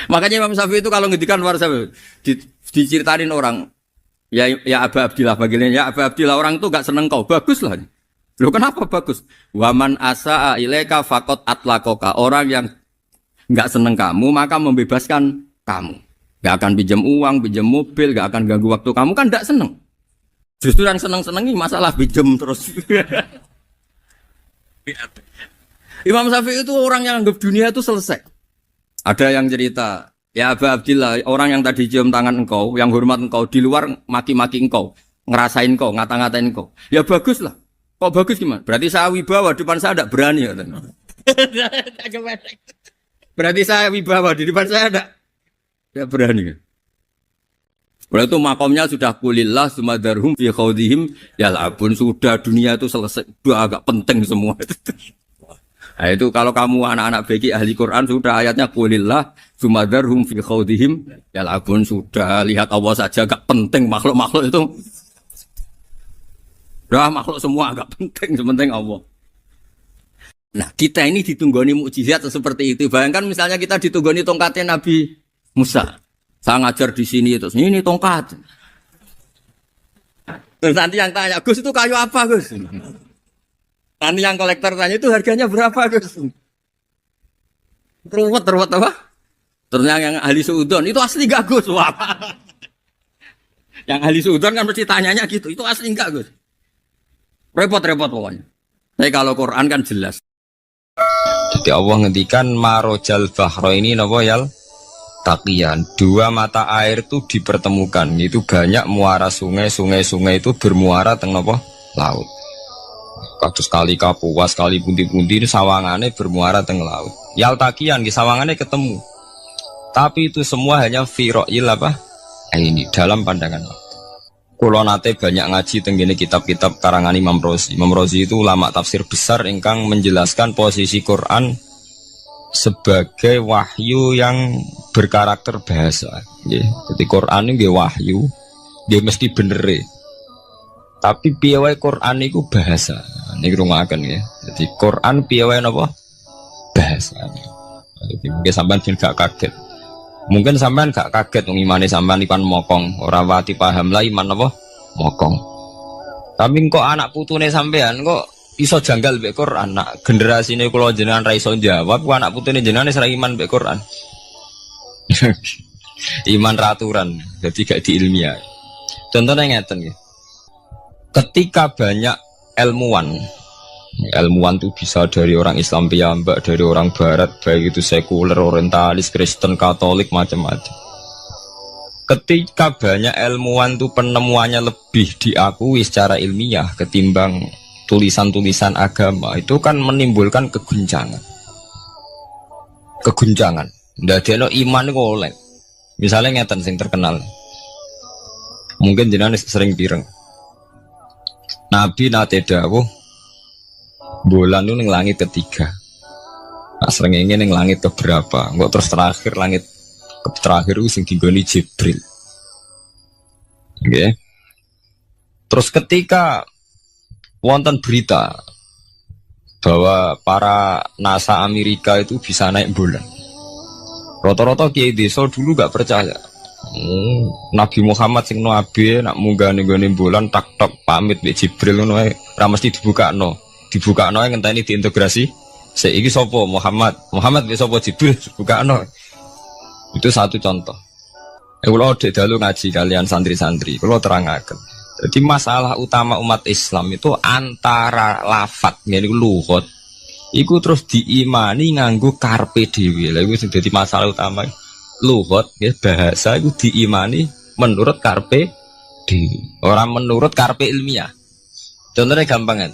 Makanya Imam Syafi'i itu kalau ngedikan luar Syafi'i, diceritain orang. Ya Aba Abdillah bagiannya, ya Aba Abdillah orang itu gak seneng kau, bagus lah. Loh kenapa bagus? Waman asa'a ilaika faqad atlaqaka. Orang yang gak seneng kamu maka membebaskan kamu. Gak akan pinjam uang, pinjam mobil, gak akan ganggu waktu kamu kan gak seneng. Justru yang seneng-senengi masalah pinjam terus. Imam Syafi'i itu orang yang anggap dunia itu selesai. Ada yang cerita, ya Aba Abdillah, orang yang tadi cium tangan engkau, yang hormat engkau, di luar maki-maki engkau, ngerasain engkau, ngata-ngatain engkau. Ya bagus lah. Kok bagus gimana? Berarti saya wibawa, depan saya tidak berani. Berarti saya wibawa, di depan saya tidak berani. Berarti itu makomnya sudah kulillah, sumadarhum fi khawdihim, ya labun, sudah dunia itu selesai. Sudah agak penting semua. Nah itu kalau kamu anak-anak bagi ahli Quran sudah ayatnya kulillah sumadarhum fi khawdihim ya labun, sudah lihat Allah saja agak penting, makhluk-makhluk itu udah makhluk semua agak penting, sepenting Allah. Nah kita ini ditunggoni mukjizat seperti itu. Bayangkan misalnya kita ditunggoni tongkatnya Nabi Musa. Saya ngajar di sini terus ini tongkat. Terus nanti yang tanya, Gus itu kayu apa Gus? Nanti yang kolektor tanya itu harganya berapa Gus? Teruwet apa? Ternyata yang ahli suudon itu asli gak Gus? Wah. Yang ahli suudon kan mesti tanyanya gitu, itu asli enggak Gus? Repot-repot pokoknya. Tapi kalau Quran kan jelas. Jadi Allah ngendikan marojal bahro ini napa yal taqiyan. 2 mata air itu dipertemukan. Itu banyak muara sungai itu bermuara teng napa laut. Kados kali Kapuas, kali pundi-pundi sawangane bermuara teng laut. Yal taqiyan di sawangane ketemu. Tapi itu semua hanya firoil apa? Ini dalam pandangan Allah. Kulo nate banyak ngaji tenggene kitab-kitab karangan Imam Rozi. Imam Rozi itu ulama tafsir besar ingkang menjelaskan posisi Quran sebagai wahyu yang berkarakter bahasa. Jadi Quran ini wahyu, dia mesti bener. Tapi piye wae Quran itu bahasa. Niki rungokaken ya. Jadi Quran piye wae napa? Bahasa. Jadi mungkin sampean gak kaget. Mungkin sampean gak kaget wong imane sampean ikan mokong, ora wati paham lah iman apa? Mokong. Tapi kok anak putune sampean kok iso janggal mbek Quran. Nak generasine kula jenengan ra iso jawab, kok anak putune jenengan wis ra iman mbek Quran. Iman raturan, jadi gak diilmiah. Contohnya ngeten nggih. Ketika banyak ilmuwan itu bisa dari orang Islam piyambak, dari orang Barat, baik itu sekuler, orientalis, Kristen, Katolik, macam-macam. Ketika banyak ilmuwan tuh penemuannya lebih diakui secara ilmiah ketimbang tulisan-tulisan agama, itu kan menimbulkan keguncangan. Ndadekno iman iku oleh. Misalnya ngeten sing terkenal. Mungkin jenengan sering pireng. Nabi nate dawuh bulan itu ning langit ketiga. Nah, srengenge ning langit keberapa? Engko terus terakhir langit terakhir itu sing digoni Jibril. Okay. Terus ketika wonten berita bahwa para NASA Amerika itu bisa naik bulan, rata-rata kiai desa dulu gak percaya. Nabi Muhammad sing nabi nak munggah ning bulan tak pamit mbek Jibril ngono ae ora mesti dibukakno ae ngenteni diintegrasi. Saiki sapa Muhammad mbek sapa Jibril dibukakno. Itu satu contoh. Kalau dek dalu ngaji kalian santri-santri, kalau terangaken. Jadi masalah utama umat Islam itu antara lafat, yani lughat, iku terus diimani nganggo karpe dhewe. Lha iku sing dadi masalah utama. Lughat, ya bahasa iku diimani menurut karpe dhewe, orang menurut karpe ilmiah. Contohnya gampang kan.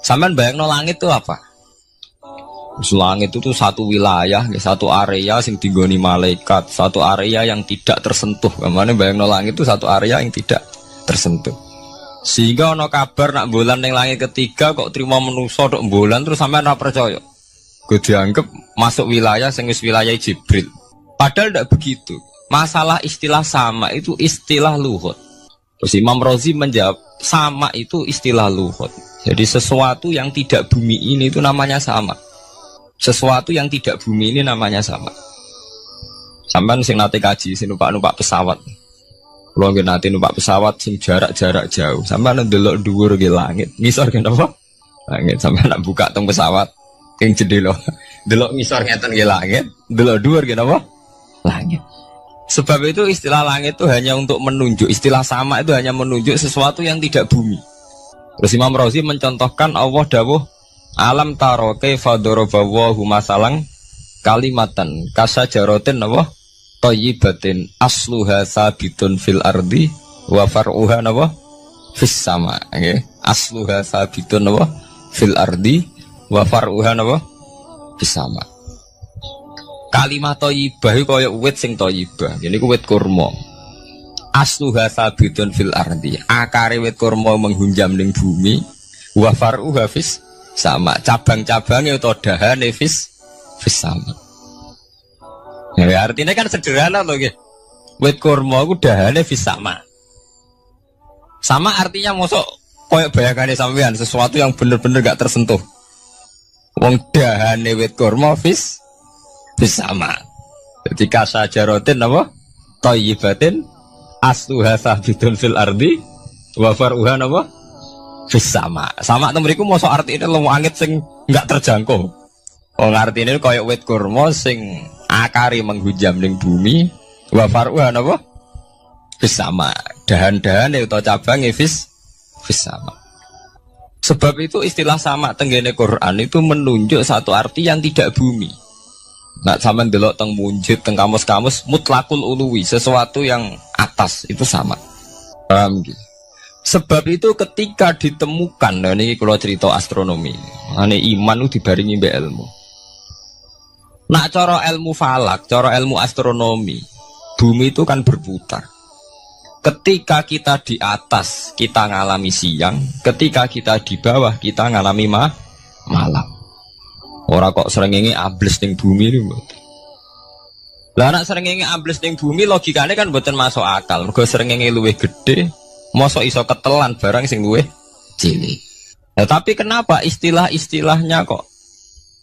Sampeyan bayangno langit itu apa? Langit itu satu wilayah, satu area yang digoni malaikat, satu area yang tidak tersentuh. Kemana bayangno langit itu satu area yang tidak tersentuh. Sehingga ono kabar nak bulan yang langit ketiga kok terima manusa tok bulan terus sampean ora percaya. Gue dianggap masuk wilayah sing wis wilayah Jibril. Padahal tidak begitu. Masalah istilah sama itu istilah lughat. Terus Imam Razi menjawab sama itu istilah lughat. Jadi sesuatu yang tidak bumi ini itu namanya sama. Sesuatu yang tidak bumi ini namanya sama. Sampai sing nate kaji sing numpak pesawat. Kalau nggih nate numpak pesawat sing jarak-jarak jauh, sampai ndelok dhuwur ke langit. Ngisor ke apa? Langit sampai nak buka teng pesawat ing jendela. Delok ngisor ngeten ke langit, delok dhuwur ke apa? Langit. Sebab itu istilah langit itu hanya untuk menunjuk, istilah sama itu hanya menunjuk sesuatu yang tidak bumi. Terus Imam Razi mencontohkan Allah dawuh alam taro kaifa daraballahu masalan kalimatan kasajaratin apa thayyibatin asluha sabitun fil ardi wa far'uha apa fis sama. Okay. Asluha sabitun apa fil ardi wa far'uha apa fis sama. Kalimat thayyibah iku kaya wit sing thayyibah. Ini ku wit kurma. Asluha sabitun fil ardi. Akare wit kurma menghunjam ning bumi wa far'uha fis sama, cabang-cabangnya atau dahane fis sama. Ya, artinya kan sederhana loh, gitu. Wit kurma ku dahane fis sama. Sama artinya mosok koyok bayangannya sampean sesuatu yang bener-bener gak tersentuh. Wong dahane wit kurma fis sama. Jadi kasajarotin apa? Thayyibatin asluha sabitun fil ardi wa far'uha apa? Sama itu mereka mau artinya langit sing nggak terjangkau. Oh artinya kayak wit kurma sing akari menghujam ning bumi, wa faruhan apa? Sama dahan-dahan itu cabang fis sama. Sebab itu istilah sama tenggene Quran itu menunjuk satu arti yang tidak bumi. Nak sampean delok teng munjid teng kamus-kamus mutlakul uluwi, sesuatu yang atas itu sama. Paham gitu? Sebab itu ketika ditemukan, nah ini kalau cerita astronomi, ini iman itu dibaringi mbek ilmu. Nak cara ilmu falak, cara ilmu astronomi, bumi itu kan berputar. Ketika kita di atas, kita ngalami siang. Ketika kita di bawah, kita ngalami malam. Orang kok srengenge ambles ning bumi ini. Lah nak srengenge ambles ning bumi logikanya kan mboten masuk akal. Mergo srengenge luwih gede. Mosok iso ketelan barang sing luwih cilik. Nah, tapi kenapa istilah-istilahnya kok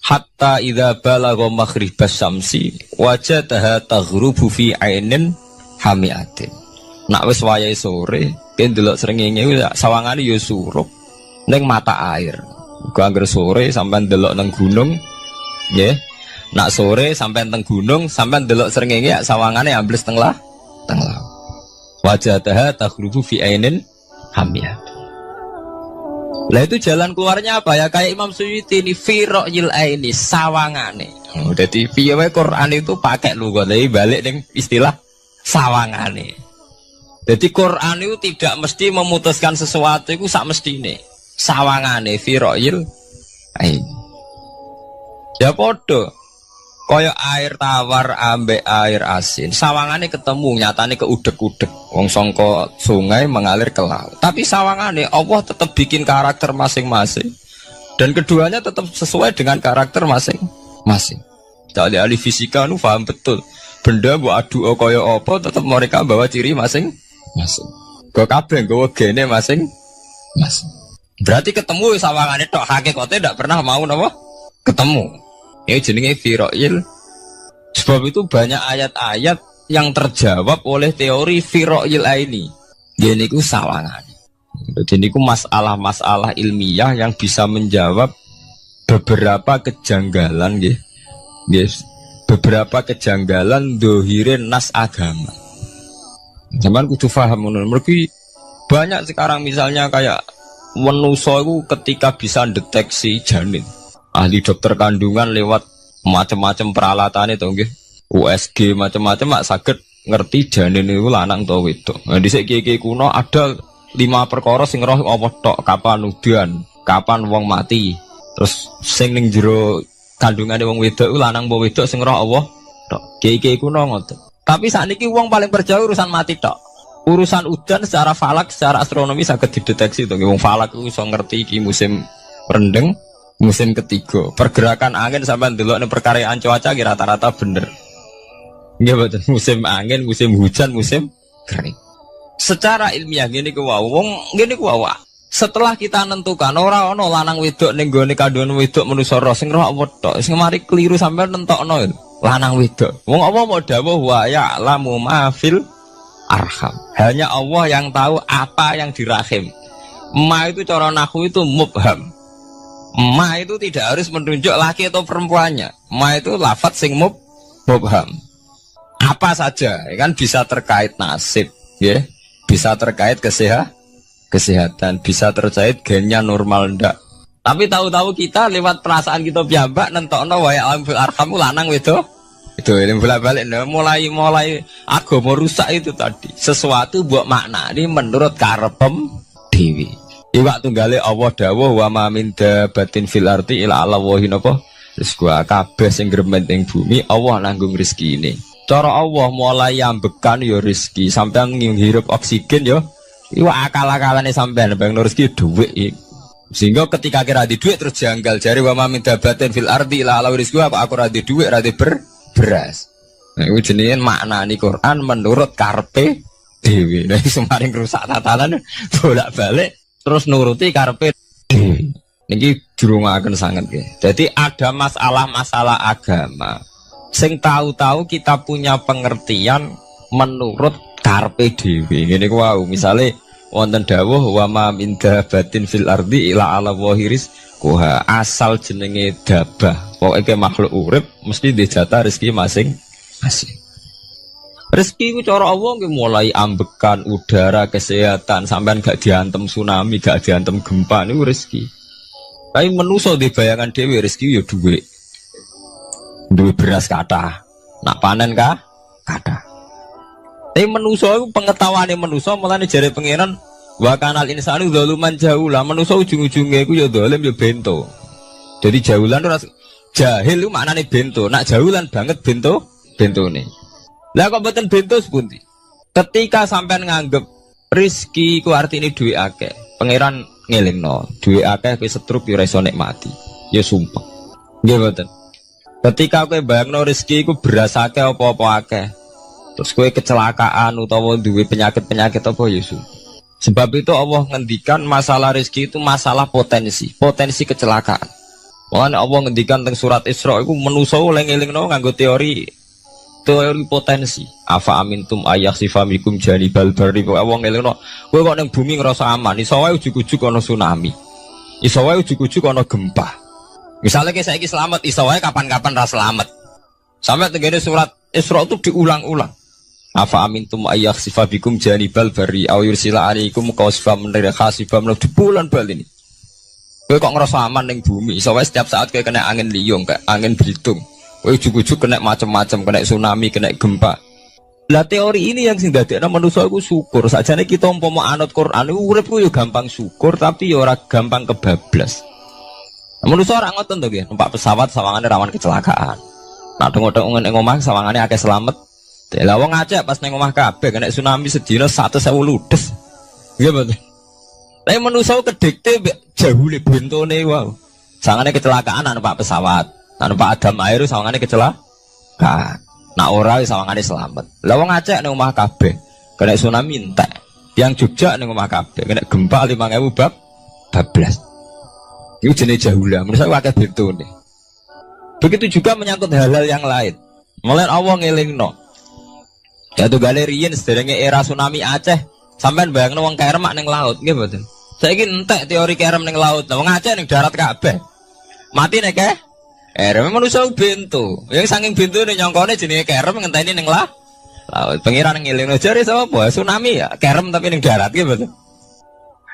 hatta idza balagha maghribas syamsi wajadaha taghrubu fi ainin hamiatin. Nak wis wayahe sore, ben delok srengenge sawangane ya surup ning mata air. Muga anggere sore sampean delok nang gunung, nggih. Nak sore sampean teng gunung, sampean delok srengenge sawangane ambles teng laut. Wajadaha taghrubu fi ainin hamiyah. Lah itu jalan keluarnya apa ya? Kayak Imam Suyuti ini fi ra'yil aini sawangane. Dadi piye wae Quran itu pakai lughat. Balik ning istilah sawangane. Jadi Quran itu tidak mesti memutuskan sesuatu itu sak mestine. Sawangane firoil ain. Ya podo. Kaya air tawar ambek air asin. Sawangane ketemu nyatane keudek-udek. Wong sangka sungai mengalir ke laut. Tapi sawangane Allah tetap bikin karakter masing-masing. Dan keduanya tetap sesuai dengan karakter masing-masing. Jadi ahli fisika nu paham betul. Benda mbok adu kaya apa tetap mereka bawa ciri masing-masing. Go kabeh nggawa gene masing-masing. Berarti ketemu sawangane tok hakikate ndak pernah mau napa? Ketemu. Ini jenenge firoil. Sebab itu banyak ayat-ayat yang terjawab oleh teori firoil ini. Jadi itu sawangan. Jadi itu masalah-masalah ilmiah yang bisa menjawab beberapa kejanggalan, yes. Beberapa kejanggalan dohirin nas agama. Zaman kudu paham mereka banyak sekarang misalnya kayak manusia itu ketika bisa deteksi janin. Ahli dokter kandungan lewat macam-macam peralatan itu nggih. USG macam-macam mak saged ngerti janin itu lanang atau wedok. Nah dhisik kiye kuno ada 5 perkara sing roh apa tok, kapan udan, kapan wong mati. Terus sing ning jero kandungane wong wedok iku lanang apa wedok sing roh Allah tok. Kiye kuno ngoten. Tapi sakniki wong paling percaya urusan mati tok. Urusan udan secara falak, secara astronomi saged dideteksi to. Wong falak iku iso ngerti iki musim rendeng. Musim ketiga, pergerakan angin sampai ndelok ning perkaryaan cuaca rata-rata bener. Nggih mboten musim angin, musim hujan, musim kering. Secara ilmiah ngene ku wae, wong ngene ku wae. Setelah kita nentukan ora ana lanang wedok ning gone kandungan wedok manusa roh sing roh apa tok, sing mari keliru sampai nentokno lanang wedok. Wong apa mau dawuh wa ya'lamu ma fil arham. Hanya Allah yang tahu apa yang di rahim. Ma itu cara nahwu itu mubham. Ma itu tidak harus menunjuk laki atau perempuannya. Ma itu lafadz sing mubham. Apa saja, kan bisa terkait nasib, ya, bisa terkait kesehatan, bisa terkait gennya normal ndak. Tapi tahu-tahu kita lewat perasaan kita piyambak nentokno wa ya alamul arham lanang wedok. Itu ini bolak-balik mulai agama rusak itu tadi. Sesuatu buat makna ini menurut karepem dewi. Iwak tunggale Allah dawuh wa ma min dabatin fil ardi illa ala wahin apa rizqu kabeh sing gremeng ing bumi Allah nanggung rezeki ini. Cara Allah mulai ambekan ya rezeki sampean ngirup oksigen ya iwak akal-akalane sampean bang rezeki dhuwit. Sehingga ketika kira di dhuwit terus janggal jare wa ma min dabatin fil ardi illa ala rizqu apa aku ra di dhuwit ra di beras. Nah iku jenenge maknani Quran menurut karepe dhewe. Nah semaring rusak tatanan bolak-balik terus nuruti karepe niki jurungaken sanget nggih. Jadi ada masalah-masalah agama sing tahu-tahu kita punya pengertian menurut karepe dhewe. Ngene ku wau, misale wonten dawuh wa ma min dabatin fil ardi ila ala wahiris kuha asal jenenge dabah. Pokoke makhluk urip mesti dijatah rezeki masing-masing. Rezeki itu cara Allah mulai ambekan udara, kesehatan, sampean gak diantem tsunami, gak diantem gempa niku rezeki. Tapi manusa di bayangan dhewe rezeki ya dhuwit. Duwe beras kathah. Nak panen kathah. Tapi manusa iku pengetahuane manusa mulane jare pangeran wa kanal insanu zaluman jahula. Manusa ujung-ujunge iku ya zalim ya bento. Jadi jahulan ora jahil iku maknane bento. Nak jahulan banget bentone. Lah kok mboten bento sepundi? Ketika sampean nganggep rezeki ku artine duwe akeh, pangeran ngelingno, duwe akeh kowe setruk yo ora iso nikmati. Ya sumpah. Nggih mboten. Ketika kowe bayangno rezeki ku beras akeh apa-apa akeh. Terus kowe kecelakaan utawa duwe penyakit-penyakit apa ya sumpah. Sebab itu Allah ngendikan masalah rezeki itu masalah potensi kecelakaan. Makanya Allah ngendikan teng surat Isra iku manusa oleh ngelingno nganggo teori potensi. Afa amintum ayakhsifa mikum janibal barri. Wong ngelingno kowe kok ning bumi ngrasa aman, iso wae ujug-ujug ana tsunami. Iso wae ujug-ujug ana gempa. Misalnya kayak saiki selamat, iso wae kapan-kapan ra selamat. Sampai tenggene surat Isra itu diulang-ulang. Afa amintum ayakhsifa bikum janibal barri aw yursila alaikum qasfam min khasifam di bulan bal ini. Kowe kok ngrasa aman ning bumi, iso wae setiap saat kowe kena angin liung, kayak angin belitung. Kowe ujug-ujug kena macam-macam, kena tsunami, kena gempa. Lah teori ini yang sing dadekno manusa iku syukur. Sakjane kita umpama anut Quran iku urip ku yo gampang syukur tapi yo ora gampang kebablas. Manusa ora ngoten to nggih, numpak pesawat sawangane rawan kecelakaan. Nah dong-dong ning omah sawangane akeh slamet. Lah wong Aceh pas ning omah kabeh kena tsunami sedina 100.000 ludes. Nggih betul. Tapi manusa kedikte jahule bentone wae. Sawangane kecelakaan numpak pesawat. Numpak adam air sawangane kecelakaan. Nah ora sawangane selamat. Lah wong Aceh ning omah kabeh kena tsunami entek. Yang Jogja ning omah kabeh kena gempa 5.000 bablas. Iku jenenge jahula. Menurut saya akeh bentone. Begitu juga menyangkut hal-hal yang lain. Mulai Allah ngelingno. Ya tuh galerian sederenge era tsunami Aceh, sampean bayangno wong kerem ning laut, nggih mboten. Saiki entek teori kerem ning laut. Lah wong Aceh ning darat kabeh. Mati nek kerem manusia bento. Yang saking bentone nyongkone jenenge kerem ngenteni ning laut. Pangeran ngelingno jare sapa? Tsunami ya, kerem tapi ning darat nggih mboten.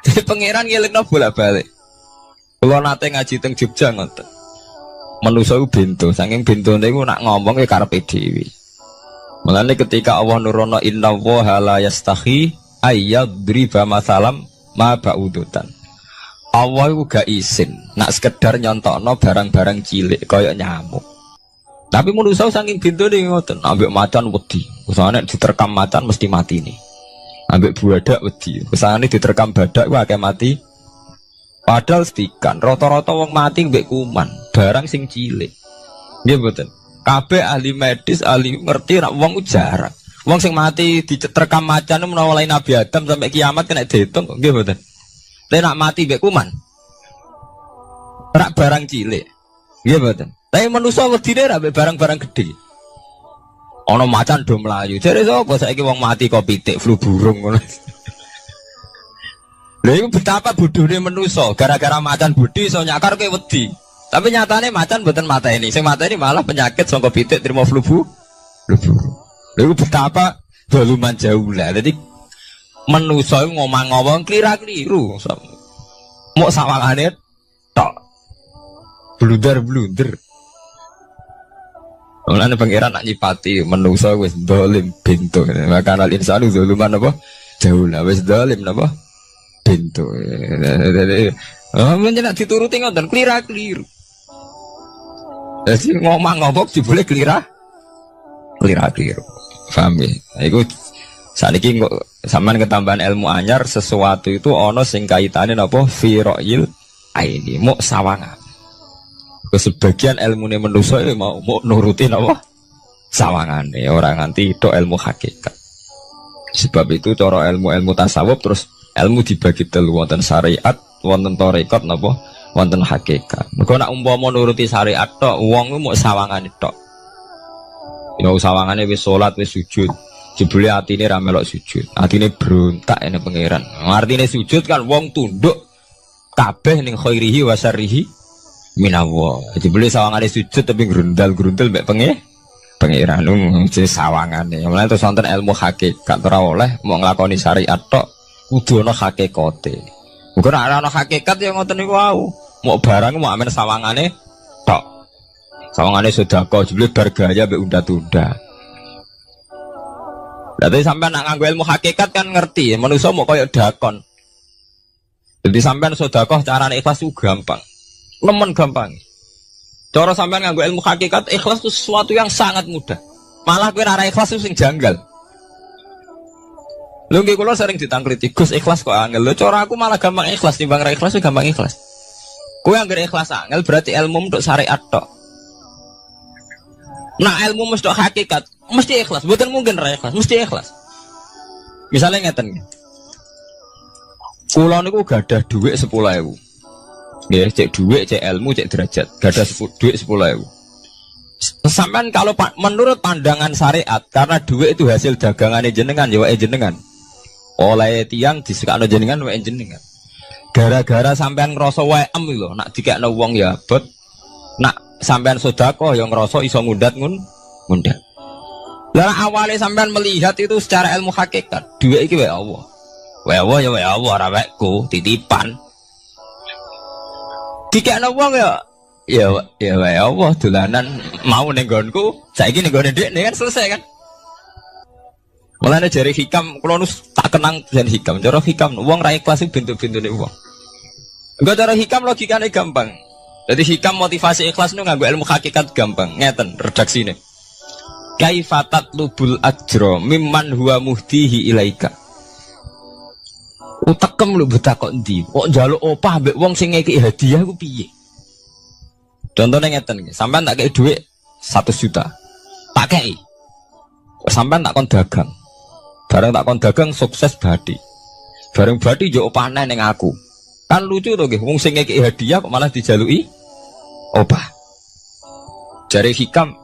Jadi pangeran ngelingno bolak-balik. Kalau nate ngaji teng Jogja ngoten. Manusa ku bento, saking bentone iku nak ngomong ya karepe dhewe. Mulane ketika Allah nurono inna wa la yastahi ayyadriba masalam ma ba'udutan. Allah iku gak isin nak sekedar nyontokno barang-barang cilik kaya nyamuk. Tapi manusa saking bentone ngoten, ambek macan wedi. Usane diterkam macan mesti mati nih. Ambek buadak wedi. Usane diterkam badak ku akeh mati. Padahal setikan, rata-rata wong mati mbek kuman, barang sing cilik. Nggih mboten. Kabeh ahli medis, ahli ngerti nek wong jarang. Wong sing mati diterkam macan menawa lain Nabi Adam sampai kiamat kena diitung, nggih mboten. Lah nek mati mbek kuman. Rak barang cilik. Nggih mboten. Tapi manusa wedine rak mbek barang-barang gede. Ana macan do mlayu. Jare sapa saiki wong mati kok pitik flu burung ngono. Lha iku betapa bodhone manusa, gara-gara macan budi iso nyakar kowe wedi. Tapi nyatane macan mboten mateni. Sing mateni malah penyakit saka pitik trimo flu burung. Lha iku betapa doluman jaula. Dadi manusa iku ngomong-ngomong klira-kliru. Mok sawangane tok. Blunder-blunder. Mulane pangeran nak nyipati manusa wis dolim bento. Maka al insanu doluman apa? Jaula wis dolim napa? Bento. Menjenak dituruti ngoten klira-kliru. Jadi ngomong-ngomong boleh klira-kliru. Paham ya? Iku saniki kok sampean ketambahan ilmu anyar sesuatu itu ana sing kaitane napa fi ra'il aini muk sawangan. Sebagian ilmune manusa mau nuruti napa sawangane ora nganti tok ilmu hakikat. Sebab itu cara ilmu-ilmu tasawuf terus ilmu dibagi telu, wonten syariat, wonten tarekat napa, wonten hakikat. Mergo nek umpama nuruti syariat tok, wong ku mok sawangane tok. Ya sawangane wis salat, wis sujud. Jebule atine ra melok sujud. Atine brontak ene pangeran. Artine sujud kan wong tunduk kabeh ning khairihi wa syarrihi minallah. Jebule sawangane sujud tapi grundal-grundal mek pangeran jenenge sawangane. Mulane terus wonten ilmu hakikat ora oleh mok nglakoni syariat tok. Kudu ana hakikate. Muga nek ana hakikat ya ngoten niku wau. Mok barang mok amen sawangane tok. Sawangane sedekah jebule bar gaya mbek unda-tunda. Lah tapi sampean nak nganggo ilmu hakikat kan ngerti, manusa mok koyo dakon. Jadi sampean sedekah carane ikhlas ku gampang. Nemen gampang. Cara sampean nganggo ilmu hakikat ikhlas itu sesuatu yang sangat mudah. Malah kowe ora ikhlas itu sing janggal. Lho nggih kula sering ditangkliti, Gus ikhlas kok angel. Lho cara aku malah gampang ikhlas timbang ra ikhlas gampang ikhlas. Kowe anggere ikhlas angel berarti ilmu untuk syariat tok. Nah ilmu mesti hakikat, mesti ikhlas. Mboten mungkin ra ikhlas, mesti ikhlas. Misalnya ngeten. Kula niku gadah dhuwit 10.000. Nggih, cek dhuwit, cek ilmu, cek derajat. Gadah dhuwit 10.000. Sampean kalau menurut pandangan syariat karena dhuwit itu hasil dagangane jenengan ya wae jenengan. Oleh tiang disekakno jenengan wae jenengan. Gara-gara sampean ngrasa waem lho, nak dikekno wong ya abot. Nak sampean sedekah ya ngrasa iso ngundat ngundat. Lah awale sampean melihat itu secara ilmu hakikat, dhuwit iki wae Allah. Wae Allah ya wae Allah ora waeku, titipan. Dikekno wong ya wae Allah dolanan mau ning nggonku, saiki ning nggone dekne kan selesai kan. Mulane jare hikam kula nu tak kenang jan hikam. Cara hikam wong ra ikhlas iku bentuk-bentuke wong. Enggak cara hikam logikane gampang. Jadi hikam motivasi ikhlas nu nganggo ilmu hakikat gampang. Ngeten redaksine. Kaifatat lubul ajro mimman huwa muhtihi ilaika. Utekem lu betakok ndi? Kok njaluk opah mbek wong sing ngeki hadiah ku piye? Contohnya ngeten, sampean tak kei dhuwit 1 juta. Tak kei. Sampean tak kon dagang. Bareng tak kon dagang sukses badi. Bareng badi yo opahne ning aku. Kan lucu to nggih, wong sing ngeki hadiah kok malah dijaluki opah. Jare hikam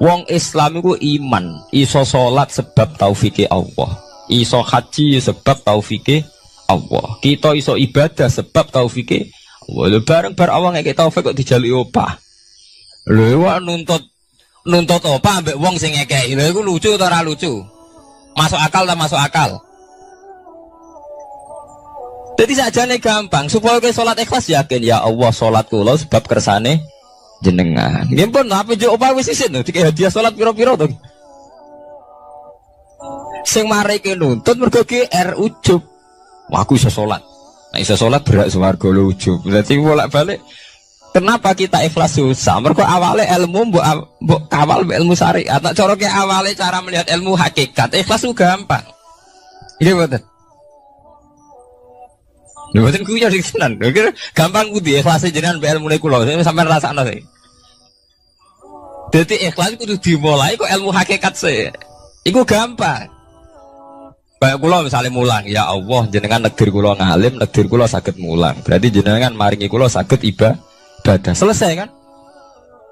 wong Islam iku iman, iso salat sebab taufike Allah. Iso haji sebab taufike Allah. Kita iso ibadah sebab taufike Allah. Bareng awang ngekek taufik kok dijaluki opah. Lho wak nuntut opah ambek wong sing ngekeki. Lho iku lucu ta ora lucu? Masuk akal ta masuk akal? Jadi sakjane gampang supaya kowe salat ikhlas yakin ya Allah salat kula sebab kersane jenengan. Nggih pun apa yo opah wis isin lho dikek hadiah salat pira-pira to. Sing mareke nuntut mergo GR ujub. Wah, aku iso salat. Nek iso salat berak swarga lho ujub. Berarti bolak-balik kenapa kita ikhlas susah? Mergo awale ilmu mbok kawal ilmu syariat. Tak cara ke awale cara melihat ilmu hakikat. Ikhlas ku gampang. Ini betul. Lho mboten kuwi ya tenan. Gampang kudu ikhlas jenengan mbek ilmune kula. Sampeyan rasakno sih. Dadi ikhlas kudu dimulai kok ilmu hakikat sih. Iku gampang. Kayak kula misalnya mulang, ya Allah jenengan negdir kula ngalim, negdir kula saged mulang. Berarti jenengan maringi kula saged ibadah. Selesai kan?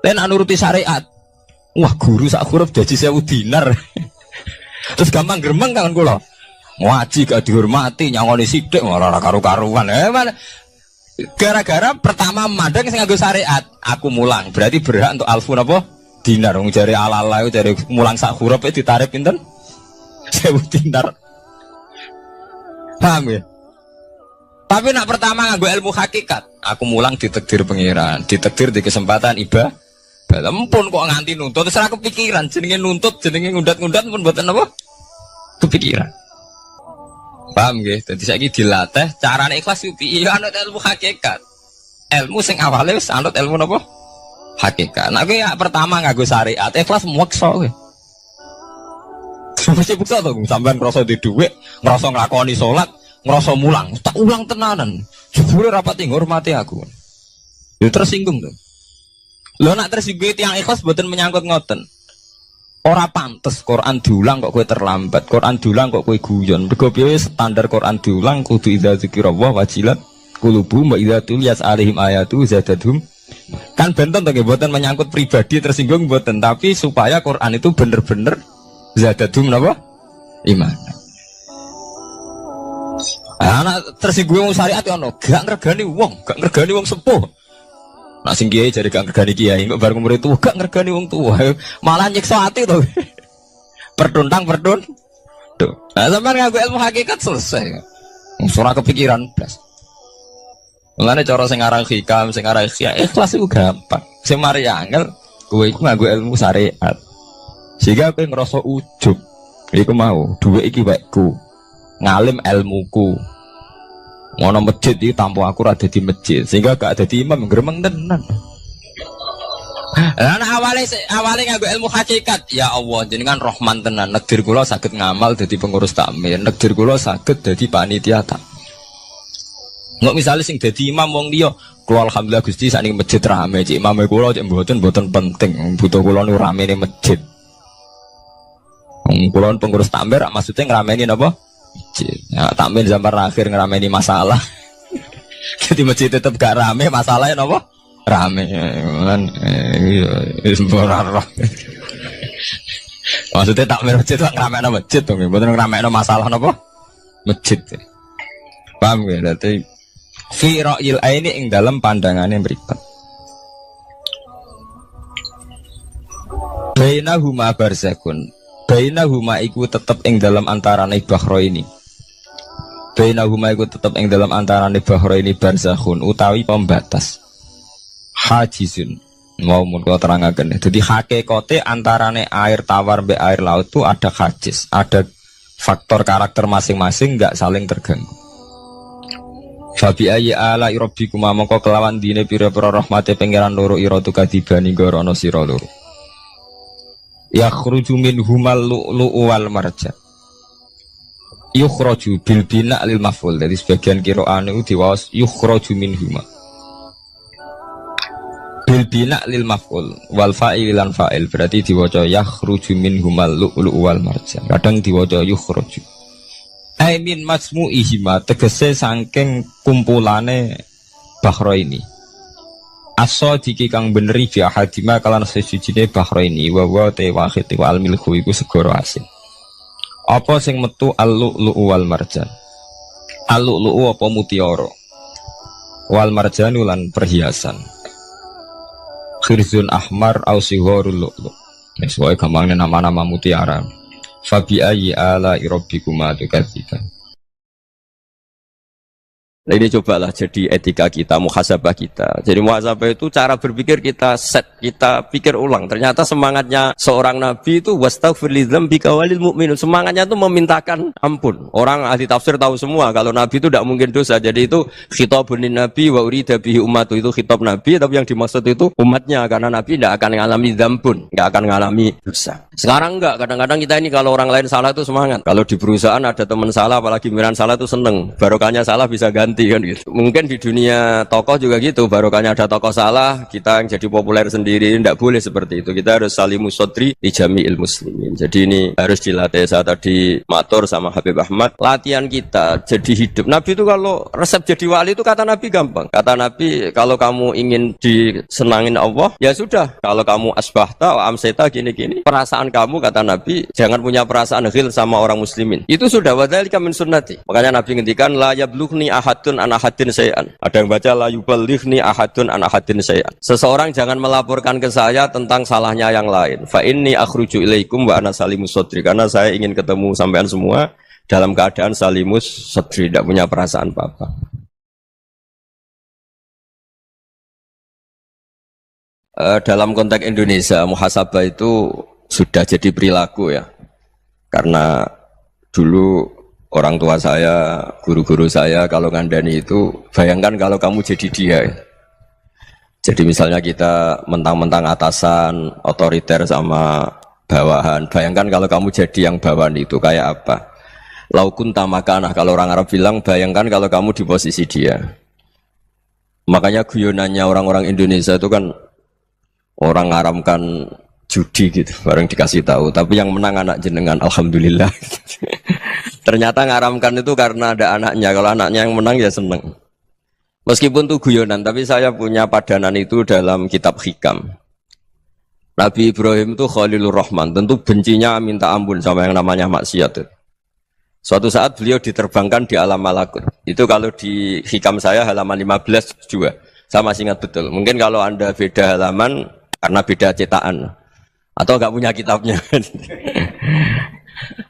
Ten nuruti syariat. Wah, guru sak huruf gaji 1000 dinar. Terus gampang gremeng kan kula. Ngaji gak dihormati, nyangoni sithik ora karu-karuan. Gara-gara pertama mandang sing nganggo syariat, aku mulang. Berarti berhak untuk alfu napa? Dinar. Wong jare ala-ala jare mulang sak huruf ditarif pinten? 1000 dinar. Paham ya? Tapi nak pertama nganggo ilmu hakikat, aku mulang ditakdir pengiran, ditakdir di kesempatan ibadah. Ampun kok nganti nuntut, terus aku kepikiran jenenge nuntut, jenenge ngundat-ngundat pun mboten apa? Kepikiran. Paham nggih? Dadi saiki dilatih carane ikhlas ku piye anut ilmu hakikat. Ilmu sing awale wis anut ilmu napa? Hakikat. Nek kowe pertama nganggo syariat, ikhlas meksa kowe. Mesti bukti to, sampean ngrasa di dhuwit, ngrasa nglakoni salat, ngrasa mulang, tak ulang tenanan. Jebule rapati ngurmati aku. Ya tersinggung to. Lho nek tersinggung tiyang ikhlas mboten menyangkut ngoten. Ora pantes Quran diulang kok kowe terlambat, Quran diulang kok kowe guyon. Mergo piye standar Quran diulang kudu idza dzikrullah wajilat qulubuhum wa idza tuliyat alaihim ayatu zadatuhum. Kan benten to nggih mboten menyangkut pribadi tersinggung mboten, tapi supaya Quran itu bener-bener zadadum napa? Iman. Anak tersinggung syariat ya ono, gak ngregani wong sepuh. Nak sing kiai jare gak ngregani kiai, kok bareng umur itu gak ngregani wong tua. Malah nyiksa ati to. Pertuntang. Tuh. Nah, sampeyan nganggo ilmu hakikat selesai. Ora kepikiran blas. Mulane cara sing aran hikam, sing aran ikhlas iku gampang. Sing mari angel kowe iku nganggo ilmu syariat. Sehingga aku ngerasa ujub. Iku mau, duwe iki wekku. Ngalim ilmuku. Ngono masjid iki tanpa aku ora dadi masjid. Sehingga gak dadi imam gremeng tenan. Lah awale nganggo ilmu hakikat. Ya Allah, jenengan Rahman tenan. Negdir kula saged ngamal dadi pengurus takmir. Negdir kula saged dadi panitia tak. Nggak misalnya sing dadi imam wong liya, kula alhamdulillah Gusti sakniki masjid rame. Cik imame kula cek mboten penting. Butuh kula nu ramene masjid. Kulon pengurus takmir maksudnya ngrameni apa? Ya, takmir zaman akhir ngrameni masalah. Jadi masjid tetap gak rame, masalahnya apa? Rame. Kan maksudnya takmir masjid itu ngrameni masjid tuh, bukan ngrameni masalah apa? Masjid. Paham ya? Berarti fi ra'il aini ing dalam pandangannya mripat. Bainahuma barzakun. Bainahuma iku tetep ing dalam antarane bahro ini. Bainahuma iku tetep ing dalam antarane bahro ini barzakhun utawi pembatas. Hajizun. Mau mun kula terangaken. Jadi hakikate antarane air tawar mbek air laut itu ada hajiz, ada faktor karakter masing-masing nggak saling terganggu. Fabi ayyi ala rabbikuma mongko kelawan dine pira-pira rahmate pangeran loro ira tu kadibani gorono sira loro. Yakhruju minhumal lu'lu'u wal marjan. Yukhraju bil bina lil maf'ul. Jadi sebagian qira'ane itu diwaos yukhraju minhuma. Bil bina lil maf'ul wal fa'il lan fa'il berarti diwaca yakhruju minhumal lu'lu'u wal marjan. Kadang diwaca yukhraju. Ai min masmu'ihima tegese saking kumpulane bahro ini. Aso diki kang beneri fi ahadima kalan sesujine bahro ini wa wa te wahid wa al milku iku segoro asin. Apa sing metu al-lu'lu'u wal marjan? Al-lu'lu'u apa mutiara? Wal marjanu lan perhiasan. Khirzun ahmar au sigharul lu'lu'. Wis wae gampangnya nama-nama mutiara. Fabi ayyi ala rabbikuma tukadziban. Nah, ini cobalah jadi etika kita, muhasabah kita. Jadi muhasabah itu cara berpikir kita set, kita pikir ulang. Ternyata semangatnya seorang nabi itu wastaghfir lidzambika walil mu'minun. Semangatnya itu memintakan ampun. Orang ahli tafsir tahu semua kalau nabi itu tidak mungkin dosa. Jadi itu khitabun nabi wa urida bihi ummatu, itu khitab nabi, tapi yang dimaksud itu umatnya, karena nabi tidak akan mengalami dzambun, tidak akan mengalami dosa. Sekarang enggak, kadang-kadang kita ini kalau orang lain salah itu semangat. Kalau di perusahaan ada teman salah, apalagi miran salah itu seneng. Barokahnya salah bisa ganti. Kan gitu. Mungkin di dunia tokoh juga gitu, barokahnya ada tokoh salah, kita yang jadi populer sendiri, tidak boleh seperti itu. Kita harus salimus sodri di jami'il muslimin. Jadi ini harus dilatih. Saya tadi matur sama Habib Ahmad, latihan kita jadi hidup. Nabi itu kalau resep jadi wali itu kata Nabi gampang. Kata Nabi, kalau kamu ingin disenangin Allah, ya sudah. Kalau kamu asbahta wa amseta gini-gini, perasaan kamu, kata Nabi, jangan punya perasaan ghil sama orang muslimin. Itu sudah wadzalika min sunnati. Makanya Nabi ngendikan la yablughni ahadun an ahadin sayan. Ada yang baca la yuballighni ahadun an ahadin sayan. Seseorang jangan melaporkan ke saya tentang salahnya yang lain. Fa inni akhruju ilaikum wa ana salimus sodri. Karena saya ingin ketemu sampean semua dalam keadaan salimus sodri, tidak punya perasaan apa-apa. Dalam konteks Indonesia, muhasabah itu sudah jadi perilaku ya. Karena dulu orang tua saya, guru-guru saya kalau ngandani itu, bayangkan kalau kamu jadi dia. Jadi misalnya kita mentang-mentang atasan, otoriter sama bawahan. Bayangkan kalau kamu jadi yang bawahan itu kayak apa? Laukun tamakanah, kalau orang Arab bilang, bayangkan kalau kamu di posisi dia. Makanya guyonannya orang-orang Indonesia itu kan orang ngaramkan judi gitu, bareng dikasih tahu. Tapi yang menang anak jenengan, alhamdulillah. Ternyata ngaramkan itu karena ada anaknya. Kalau anaknya yang menang ya seneng. Meskipun itu guyonan, tapi saya punya padanan itu dalam kitab Hikam. Nabi Ibrahim itu Khalilur Rahman, tentu bencinya minta ampun sama yang namanya maksiat. Suatu saat beliau diterbangkan di alam malakut. Itu kalau di Hikam saya halaman 15 juga. Saya masih ingat betul. Mungkin kalau Anda beda halaman karena beda cetakan. Atau enggak punya kitabnya.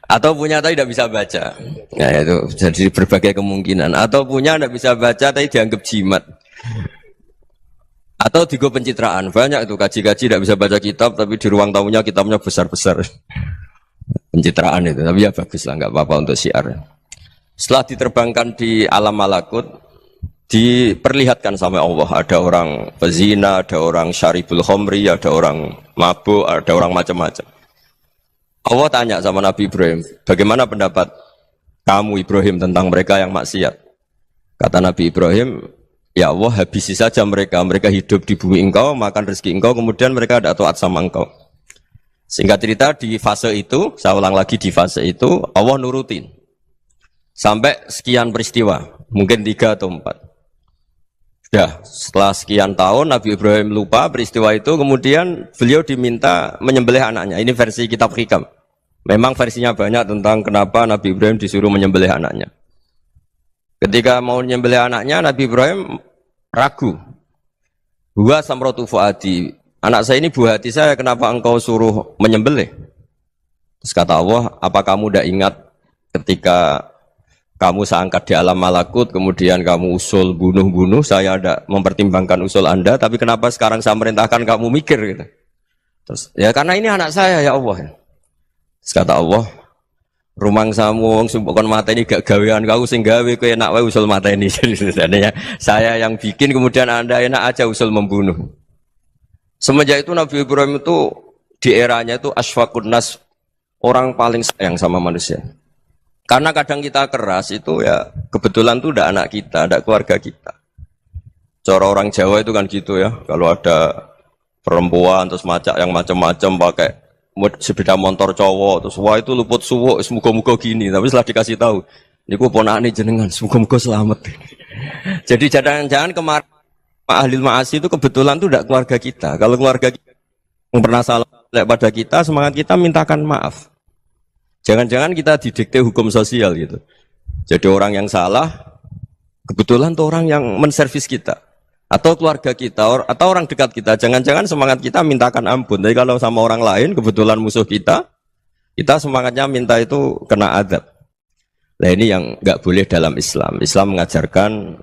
Atau punya tapi tidak bisa baca. Nah itu jadi berbagai kemungkinan. Atau punya tidak bisa baca tapi dianggap jimat. Atau digo pencitraan. Banyak itu kaji-kaji tidak bisa baca kitab tapi di ruang tamunya kitabnya besar-besar. Pencitraan itu. Tapi ya bagus lah, nggak apa-apa untuk syiar. Setelah diterbangkan di alam malakut, diperlihatkan sama Allah. Ada orang pezina, ada orang syaribul khomri, ada orang mabuk, ada orang macam-macam. Allah tanya sama Nabi Ibrahim, bagaimana pendapat kamu Ibrahim tentang mereka yang maksiat? Kata Nabi Ibrahim, ya Allah habisi saja mereka. Mereka hidup di bumi engkau, makan rezeki engkau, kemudian mereka ada taat sama engkau. Singkat cerita di fase itu, saya ulang lagi di fase itu, Allah nurutin. Sampai sekian peristiwa, mungkin 3 atau 4. Sudah, setelah sekian tahun Nabi Ibrahim lupa peristiwa itu, kemudian beliau diminta menyembelih anaknya. Ini versi kitab Hikam. Memang versinya banyak tentang kenapa Nabi Ibrahim disuruh menyembelih anaknya. Ketika mau menyembelih anaknya, Nabi Ibrahim ragu. Huwa samratu fuadi. Anak saya ini buah hati saya, kenapa engkau suruh menyembelih? Terus kata Allah, apa kamu tidak ingat ketika kamu saya angkat di alam malakut, kemudian kamu usul bunuh-bunuh, saya ada mempertimbangkan usul Anda, tapi kenapa sekarang saya merintahkan kamu mikir gitu? Terus, ya karena ini anak saya ya Allah. Terus kata Allah, rumang samu wong sumpah kon mateni gak gawean kau sing gawe kowe enak wae usul mateni. Jadi saya yang bikin kemudian Anda enak aja usul membunuh. Semenjak itu Nabi Ibrahim itu di eranya itu asfaqun nas, orang paling sayang sama manusia. Karena kadang kita keras itu ya kebetulan tuh udah anak kita, ada keluarga kita. Cara orang Jawa itu kan gitu ya, kalau ada perempuan terus macak yang macam-macam pakai sepeda motor cowok terus wah itu luput suwuk semoga-moga gini, tapi setelah dikasih tahu niku ponakane jenengan semoga-moga selamat. Jadi jangan-jangan kemarin ahli ma'asi itu kebetulan tuh tidak keluarga kita. Kalau keluarga kita yang pernah salah pada kita, semangat kita mintakan maaf. Jangan-jangan kita didikte hukum sosial gitu. Jadi orang yang salah kebetulan tuh orang yang menservis kita. Atau keluarga kita, atau orang dekat kita, jangan-jangan semangat kita mintakan ampun. Tapi kalau sama orang lain, kebetulan musuh kita semangatnya minta itu kena adab. Nah ini yang nggak boleh dalam Islam. Islam mengajarkan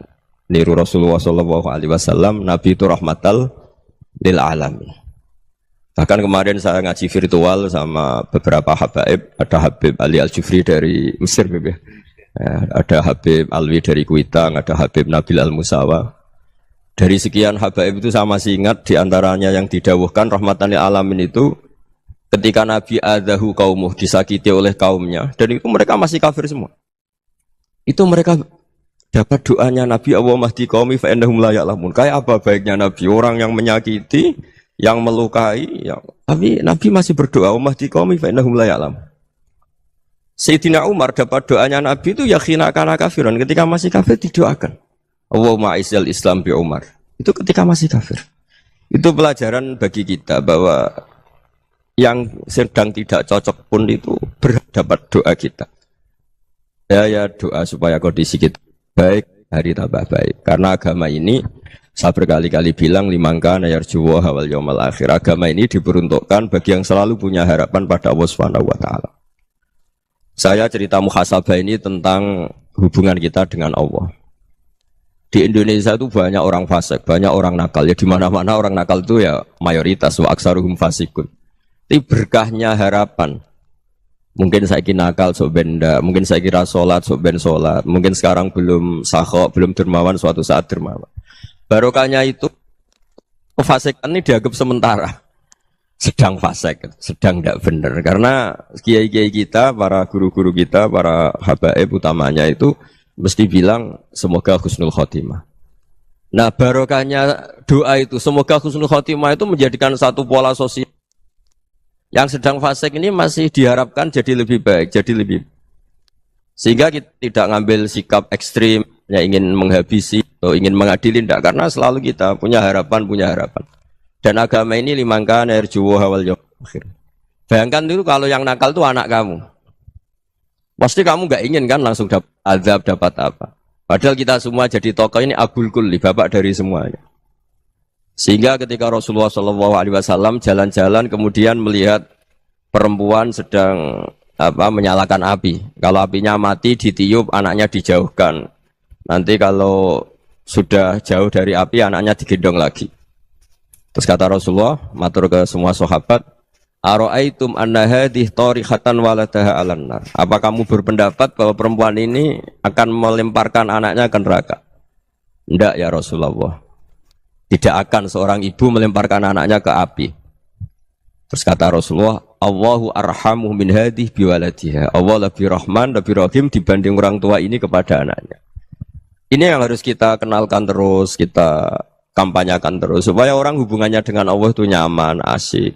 niru Rasulullah SAW, Nabi itu rahmatal lil alamin. Bahkan kemarin saya ngaji virtual sama beberapa habaib, ada Habib Ali Al-Jufri dari Mesir, ada Habib Alwi dari Kuitang, ada Habib Nabil Al-Musawa. Dari sekian habaib itu saya masih ingat diantaranya yang didawuhkan rahmatan lil alamin itu ketika Nabi adahu kaumuh, disakiti oleh kaumnya, dan itu mereka masih kafir semua. Itu mereka dapat doanya Nabi Allahumma hdi qaumi fa innahum la ya'lamun. Kayak apa baiknya Nabi, orang yang menyakiti, yang melukai, tapi Nabi masih berdoa Allahumma hdi qaumi fa innahum la ya'lamun. Sayyidina Umar dapat doanya Nabi itu yakhina kana kafiran, ketika masih kafir didoakan Allahumma a'izzal Islam bi Umar. Itu ketika masih kafir. Itu pelajaran bagi kita bahwa yang sedang tidak cocok pun itu berdapat doa kita. Ya doa supaya kondisi kita baik, hari tambah baik. Karena agama ini saya berkali-kali bilang limangka nayarjuwa hawal yaumal akhir. Agama ini diperuntukkan bagi yang selalu punya harapan pada Allah Subhanahu wa taala. Saya cerita muhasabah ini tentang hubungan kita dengan Allah. Di Indonesia itu banyak orang fasik, banyak orang nakal. Ya di mana-mana orang nakal itu ya mayoritas, wa aksaruhum fasikun. Tapi berkahnya harapan. Mungkin saya kira nakal sok benda, mungkin saya kira sholat sok ben sholat, mungkin sekarang belum sakho, belum dermawan, suatu saat dermawan. Barokahnya itu kefasikan ini dianggap sementara. Sedang fasik, sedang tidak benar. Karena kiai-kiai kita, para guru-guru kita, para habaib utamanya itu mesti bilang semoga husnul khotimah. Nah barokahnya doa itu semoga husnul khotimah itu menjadikan satu pola sosial. Yang sedang fasik ini masih diharapkan jadi lebih baik, jadi lebih. Sehingga kita tidak ngambil sikap ekstrim, ya ingin menghabisi atau ingin mengadili, tidak. Karena selalu kita punya harapan. Dan agama ini limangka nerjuwo hawal yaumil akhir. Bayangkan dulu kalau yang nakal itu anak kamu. Pasti kamu nggak ingin kan langsung dapat azab, dapat apa. Padahal kita semua jadi tokoh ini abul kulli, bapak dari semuanya. Sehingga ketika Rasulullah SAW jalan-jalan kemudian melihat perempuan sedang menyalakan api. Kalau apinya mati ditiup, anaknya dijauhkan. Nanti kalau sudah jauh dari api, anaknya digendong lagi. Terus kata Rasulullah, matur ke semua sahabat, Aro'aitum anna hadih torihatan waladaha alan nar. Apa kamu berpendapat bahwa perempuan ini akan melemparkan anaknya ke neraka? Tidak ya Rasulullah. Tidak akan seorang ibu melemparkan anaknya ke api. Terus kata Rasulullah, Allahu arhamu min hadih biwaladiha. Allah lebih rahman, lebih rahim dibanding orang tua ini kepada anaknya. Ini yang harus kita kenalkan terus, kita kampanyakan terus. Supaya orang hubungannya dengan Allah itu nyaman, asik.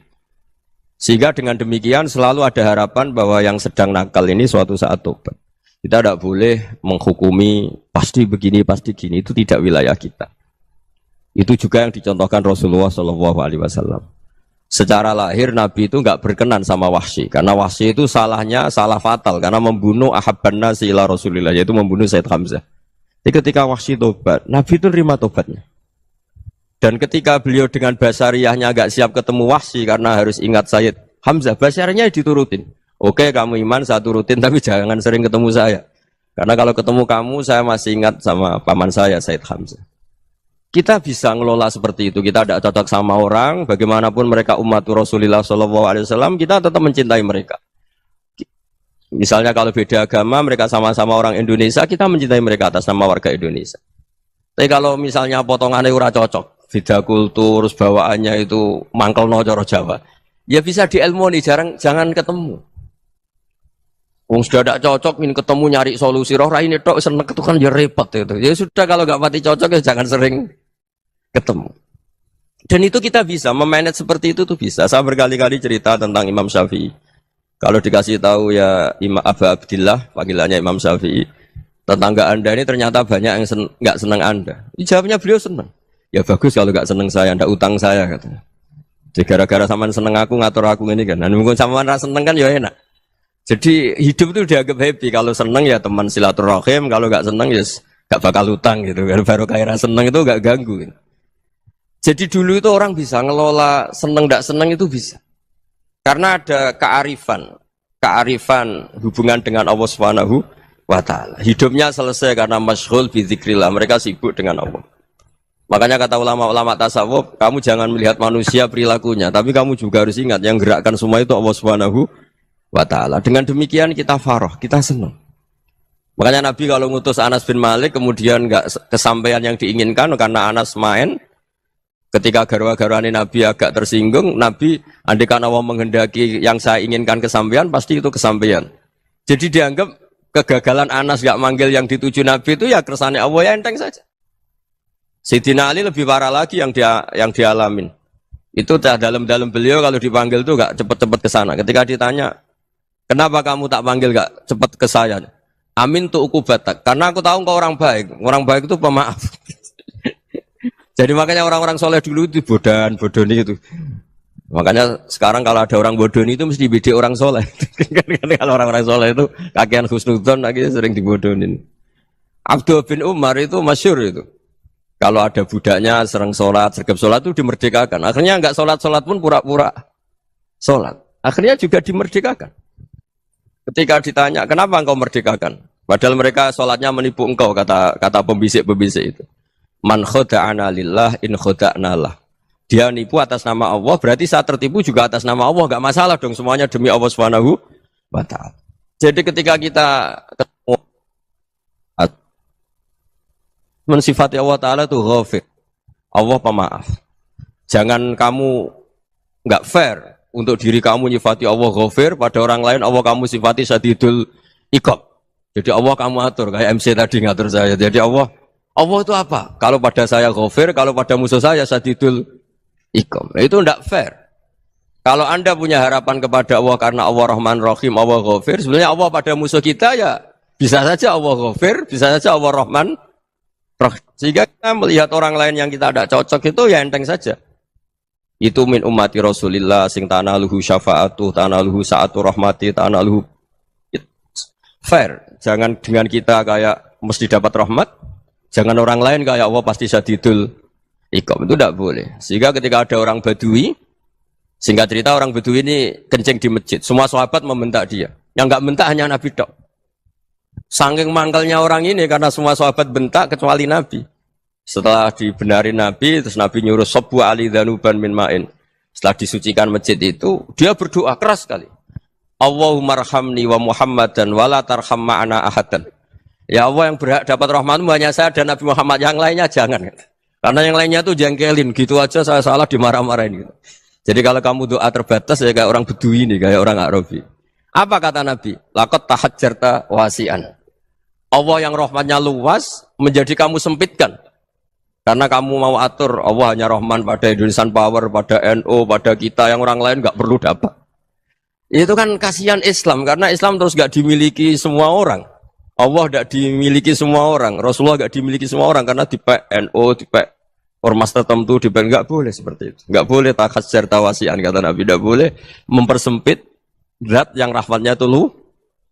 Sehingga dengan demikian selalu ada harapan bahwa yang sedang nakal ini suatu saat tobat. Kita tidak boleh menghukumi pasti begini, pasti gini. Itu tidak wilayah kita. Itu juga yang dicontohkan Rasulullah SAW. Secara lahir Nabi itu nggak berkenan sama Wahsy. Karena Wahsy itu salahnya salah fatal. Karena membunuh ahabban nasi ila Rasulillah. Yaitu membunuh Sayyid Hamzah. Jadi ketika Wahsy tobat, Nabi itu nerima tobatnya. Dan ketika beliau dengan basariyahnya agak siap ketemu Wahsy karena harus ingat Sayyid Hamzah, basariyahnya diturutin. Oke, kamu iman, saya turutin, tapi jangan sering ketemu saya. Karena kalau ketemu kamu, saya masih ingat sama paman saya, Sayyid Hamzah. Kita bisa ngelola seperti itu. Kita tidak cocok sama orang, bagaimanapun mereka umat Rasulullah SAW, kita tetap mencintai mereka. Misalnya kalau beda agama, mereka sama-sama orang Indonesia, kita mencintai mereka atas nama warga Indonesia. Tapi kalau misalnya potongannya ora cocok, beda kultur, bawaannya itu mangkel no coro Jawa, ya bisa diilmoni, jangan ketemu. Wong sudah tidak cocok, ingin ketemu nyari solusi. Roh ini tok seneng itu kan ya repot itu. Ya sudah kalau nggak pati cocok ya jangan sering ketemu. Dan itu kita bisa memanage seperti itu tuh bisa. Saya berkali-kali cerita tentang Imam Syafi'i. Kalau dikasih tahu ya Imam Aba Abdillah, panggilannya Imam Syafi'i, tetangga Anda ini ternyata banyak yang nggak senang Anda. Jawabnya beliau senang. Ya bagus kalau nggak senang saya, ndak utang saya katanya. Jadi gara-gara sampean seneng aku ngatur aku ini kan. Nah, mungkin sampean ra seneng kan ya enak. Jadi hidup itu dianggap happy. Kalau seneng ya teman silaturahim, kalau nggak seneng ya nggak bakal utang gitu. Kalau baru kaya seneng itu nggak ganggu. Gitu. Jadi dulu itu orang bisa ngelola seneng nggak seneng itu bisa. Karena ada kearifan hubungan dengan Allah Subhanahu wa Ta'ala. Hidupnya selesai karena masyghul bi dzikrillah. Mereka sibuk dengan Allah. Makanya kata ulama-ulama tasawuf, kamu jangan melihat manusia perilakunya, tapi kamu juga harus ingat yang gerakkan semua itu Allah Subhanahu wa Ta'ala. Dengan demikian kita farah, kita senang. Makanya Nabi kalau ngutus Anas bin Malik kemudian nggak kesampaian yang diinginkan karena Anas main, ketika garwa-garwani Nabi agak tersinggung, Nabi andaikan Allah menghendaki yang saya inginkan kesampaian, pasti itu kesampaian. Jadi dianggap kegagalan Anas nggak manggil yang dituju Nabi itu ya kersane Allah, ya enteng saja. Sayyidina Ali lebih parah lagi yang dialamin. Itu dalam beliau kalau dipanggil tuh nggak cepet-cepet ke sana. Ketika ditanya, kenapa kamu tak panggil gak cepat ke saya? Amin tuh ukubatak. Karena aku tahu kau orang baik. Orang baik itu pemaaf. Jadi makanya orang-orang soleh dulu itu bodoni itu. Makanya sekarang kalau ada orang bodoni itu mesti dibidik orang soleh. Kalau orang-orang soleh itu kakean husnudzon lagi sering dibodonin. Abdul bin Umar itu masyhur itu. Kalau ada budaknya sering sholat, sergap sholat itu dimerdekakan. Akhirnya nggak sholat pun pura-pura sholat. Akhirnya juga dimerdekakan. Ketika ditanya, kenapa engkau merdekakan? Padahal mereka sholatnya menipu engkau, kata pembisik-pembisik itu. Man khoda'ana lillah in khoda'na lah. Dia nipu atas nama Allah, berarti saat tertipu juga atas nama Allah. Gak masalah dong, semuanya demi Allah Subhanahu wa Ta'ala. Jadi ketika kita ketemu mensifati Allah Ta'ala itu ghafir. Allah pemaaf. Jangan kamu gak fair untuk diri kamu nyifati Allah ghafir, pada orang lain Allah kamu sifati syadidul iqab. Jadi Allah kamu atur, kayak MC tadi ngatur saya. Jadi Allah itu apa? Kalau pada saya ghafir, kalau pada musuh saya syadidul iqab. Itu tidak fair. Kalau Anda punya harapan kepada Allah karena Allah Rahman Rahim, Allah ghafir, sebenarnya Allah pada musuh kita ya bisa saja Allah ghafir, bisa saja Allah Rahman Rahim. Sehingga kita melihat orang lain yang kita tidak cocok itu ya enteng saja. Itu min ummati Rasulillah sing tanaluhu syafa'atu, tanaluhu sa'atu rahmati, tanaluhu fair. Jangan dengan kita kayak mesti dapat rahmat, jangan orang lain kayak Allah pasti syadidul iqab. Itu tidak boleh. Sehingga ketika ada orang Badui, singkat cerita orang Badui ini kencing di masjid, semua sahabat membentak dia. Yang enggak bentak hanya Nabi tok. Saking mangkelnya orang ini karena semua sahabat bentak kecuali Nabi. Setelah dibenarin Nabi, terus Nabi nyuruh Sobbu Ali Dhanuban min ma'in. Setelah disucikan masjid itu, dia berdoa keras sekali. Allahumma arhamni wa Muhammadan wa la tarham ma'ana ahadan. Ya Allah, yang berhak dapat rahmatmu hanya saya dan Nabi Muhammad, yang lainnya jangan. Karena yang lainnya tuh jengkelin, gitu aja saya salah dimarah-marahin. Gitu. Jadi kalau kamu doa terbatas ya kayak orang Bedui ini, kayak orang Arabi. Apa kata Nabi? Laqad tahajjarta wasi'an. Allah yang rahmatnya luas menjadi kamu sempitkan. Karena kamu mau atur Allah hanya Rahman pada Indonesian Power, pada NU, pada kita yang orang lain nggak perlu dapat. Itu kan kasihan Islam karena Islam terus nggak dimiliki semua orang. Allah nggak dimiliki semua orang, Rasulullah nggak dimiliki semua orang karena dipek NU, dipek ormas tertentu, dipek nggak boleh seperti itu. Nggak boleh takhasyar tawasian kata Nabi, nggak boleh mempersempit zat yang rahmatnya itu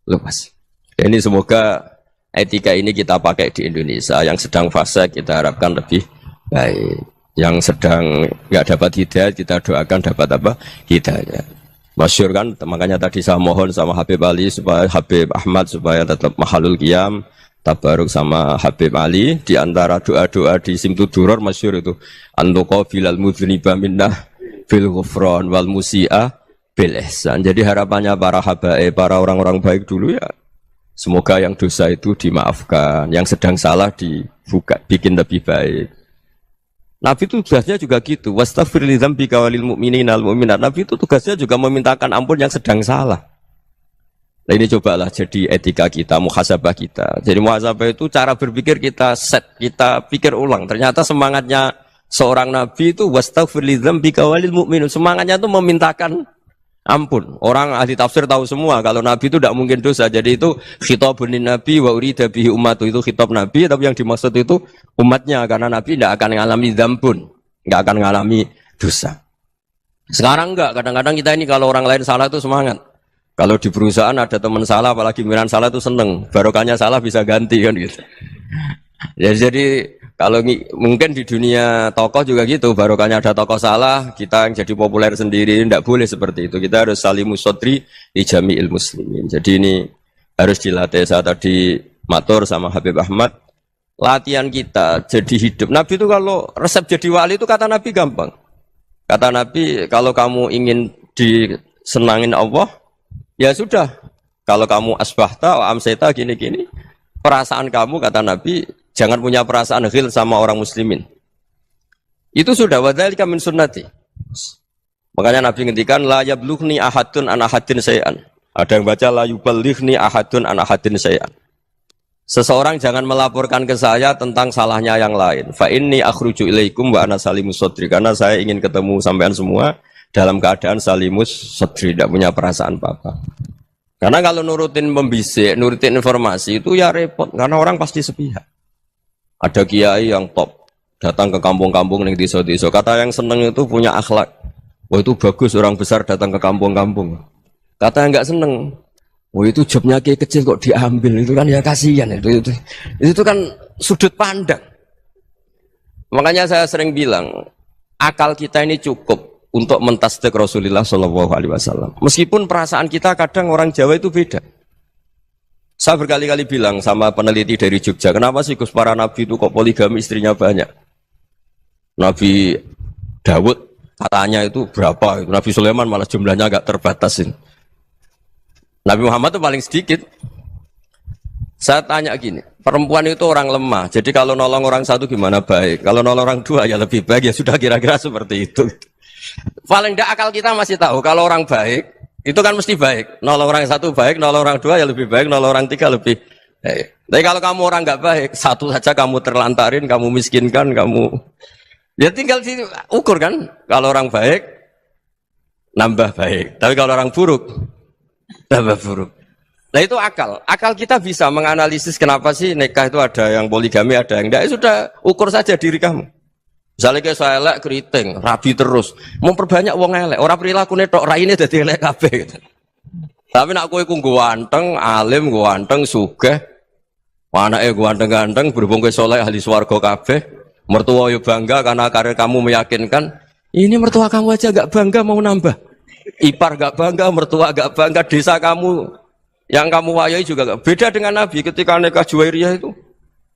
luas. Ini semoga etika ini kita pakai di Indonesia. Yang sedang fase kita harapkan lebih baik. Yang sedang nggak dapat hidayah kita doakan dapat apa? Hidayah. Masyhur kan, makanya tadi saya mohon sama Habib Ali supaya Habib Ahmad supaya tetap mahalul qiyam, tabaruk sama Habib Ali. Di antara doa-doa di Simtud Duror masyhur itu antuqa bilal mudhniba minnah fil ghufran wal musi'ah bil ihsan. Jadi harapannya para habaib, para orang-orang baik dulu ya, semoga yang dosa itu dimaafkan, yang sedang salah dibuka, bikin lebih baik. Nabi itu tugasnya juga gitu. Wastaghfir li dzambika walil mu'minina wal mu'minat. Nabi itu tugasnya juga memintakan ampun yang sedang salah. Nah ini cobalah jadi etika kita, muhasabah kita. Jadi muhasabah itu cara berpikir kita set, kita pikir ulang. Ternyata semangatnya seorang nabi itu wastaghfir li dzambika walil mu'minun. Semangatnya itu memintakan ampun. Orang ahli tafsir tahu semua kalau nabi itu tidak mungkin dosa. Jadi itu khitabun lin nabi wa urida bihi ummatu, itu khitab nabi, tapi yang dimaksud itu umatnya, karena nabi tidak akan mengalami dzambun, tidak akan mengalami dosa. Sekarang enggak, kadang-kadang kita ini kalau orang lain salah itu semangat. Kalau di perusahaan ada teman salah, apalagi pimpinan salah itu seneng. Barokahnya salah bisa ganti kan gitu. Ya, jadi kalau mungkin di dunia tokoh juga gitu, barokahnya ada tokoh salah, kita yang jadi populer sendiri, tidak boleh seperti itu. Kita harus salimus sodri di jami'il muslimin. Jadi ini harus dilatih. Saya tadi matur sama Habib Ahmad, latihan kita jadi hidup. Nabi itu kalau resep jadi wali itu kata Nabi gampang. Kata Nabi, kalau kamu ingin disenangin Allah, ya sudah, kalau kamu asbahta, amseta, gini-gini, perasaan kamu, kata Nabi, jangan punya perasaan ghil sama orang muslimin. Itu sudah, wadzalika min sunnati. Makanya Nabi ngendikan, la yablughni ahadun an ahadin syai'an. Ada yang baca, la yuballighni ahadun an ahadin syai'an. Seseorang jangan melaporkan ke saya tentang salahnya yang lain. Fa inni akhruju ilaikum wa ana salimus sodri. Karena saya ingin ketemu sampean semua dalam keadaan salimus sodri, tidak punya perasaan apa-apa. Karena kalau nurutin membisik, nurutin informasi itu ya repot, karena orang pasti sepihak. Ada kiai yang top, datang ke kampung-kampung ning desa-desa. Kata yang seneng itu punya akhlak. Wah itu bagus orang besar datang ke kampung-kampung. Kata yang nggak seneng, wah itu jobnya kiai kecil kok diambil, itu kan ya kasihan itu kan sudut pandang. Makanya saya sering bilang, akal kita ini cukup untuk mentasdik Rasulullah Shallallahu Alaihi Wasallam. Meskipun perasaan kita kadang orang Jawa itu beda. Saya berkali-kali bilang sama peneliti dari Jogja, kenapa sih Gus para nabi itu kok poligami istrinya banyak? Nabi Dawud katanya itu berapa? Nabi Sulaiman malah jumlahnya agak terbatasin. Nabi Muhammad itu paling sedikit. Saya tanya gini, perempuan itu orang lemah, jadi kalau nolong orang satu gimana baik? Kalau nolong orang dua ya lebih baik, ya sudah kira-kira seperti itu. Paling tidak akal kita masih tahu kalau orang baik itu kan mesti baik. Nolong orang satu baik, nolong orang dua ya lebih baik, nolong orang tiga lebih baik. Tapi kalau kamu orang nggak baik, satu saja kamu terlantarin, kamu miskinkan, kamu ya tinggal ukur kan. Kalau orang baik nambah baik, tapi kalau orang buruk tambah buruk. Nah itu akal. Akal kita bisa menganalisis kenapa sih nikah itu ada yang poligami, ada yang enggak. Ya sudah, ukur saja diri kamu. Misalnya kayak saya elek keriting, rabi terus, memperbanyak wong elek, orang perilaku netok raine dadi elek kabeh gitu. Tapi nak kowe ku ganteng, alim, ganteng, sugih, anake ganteng-ganteng, berhubung kowe saleh ahli swarga kabeh, mertua yo bangga karena karir kamu meyakinkan, ini mertua kamu aja gak bangga mau nambah. Ipar gak bangga, mertua gak bangga, desa kamu yang kamu wayai juga gak. Beda dengan Nabi ketika nikah Juwairiyah itu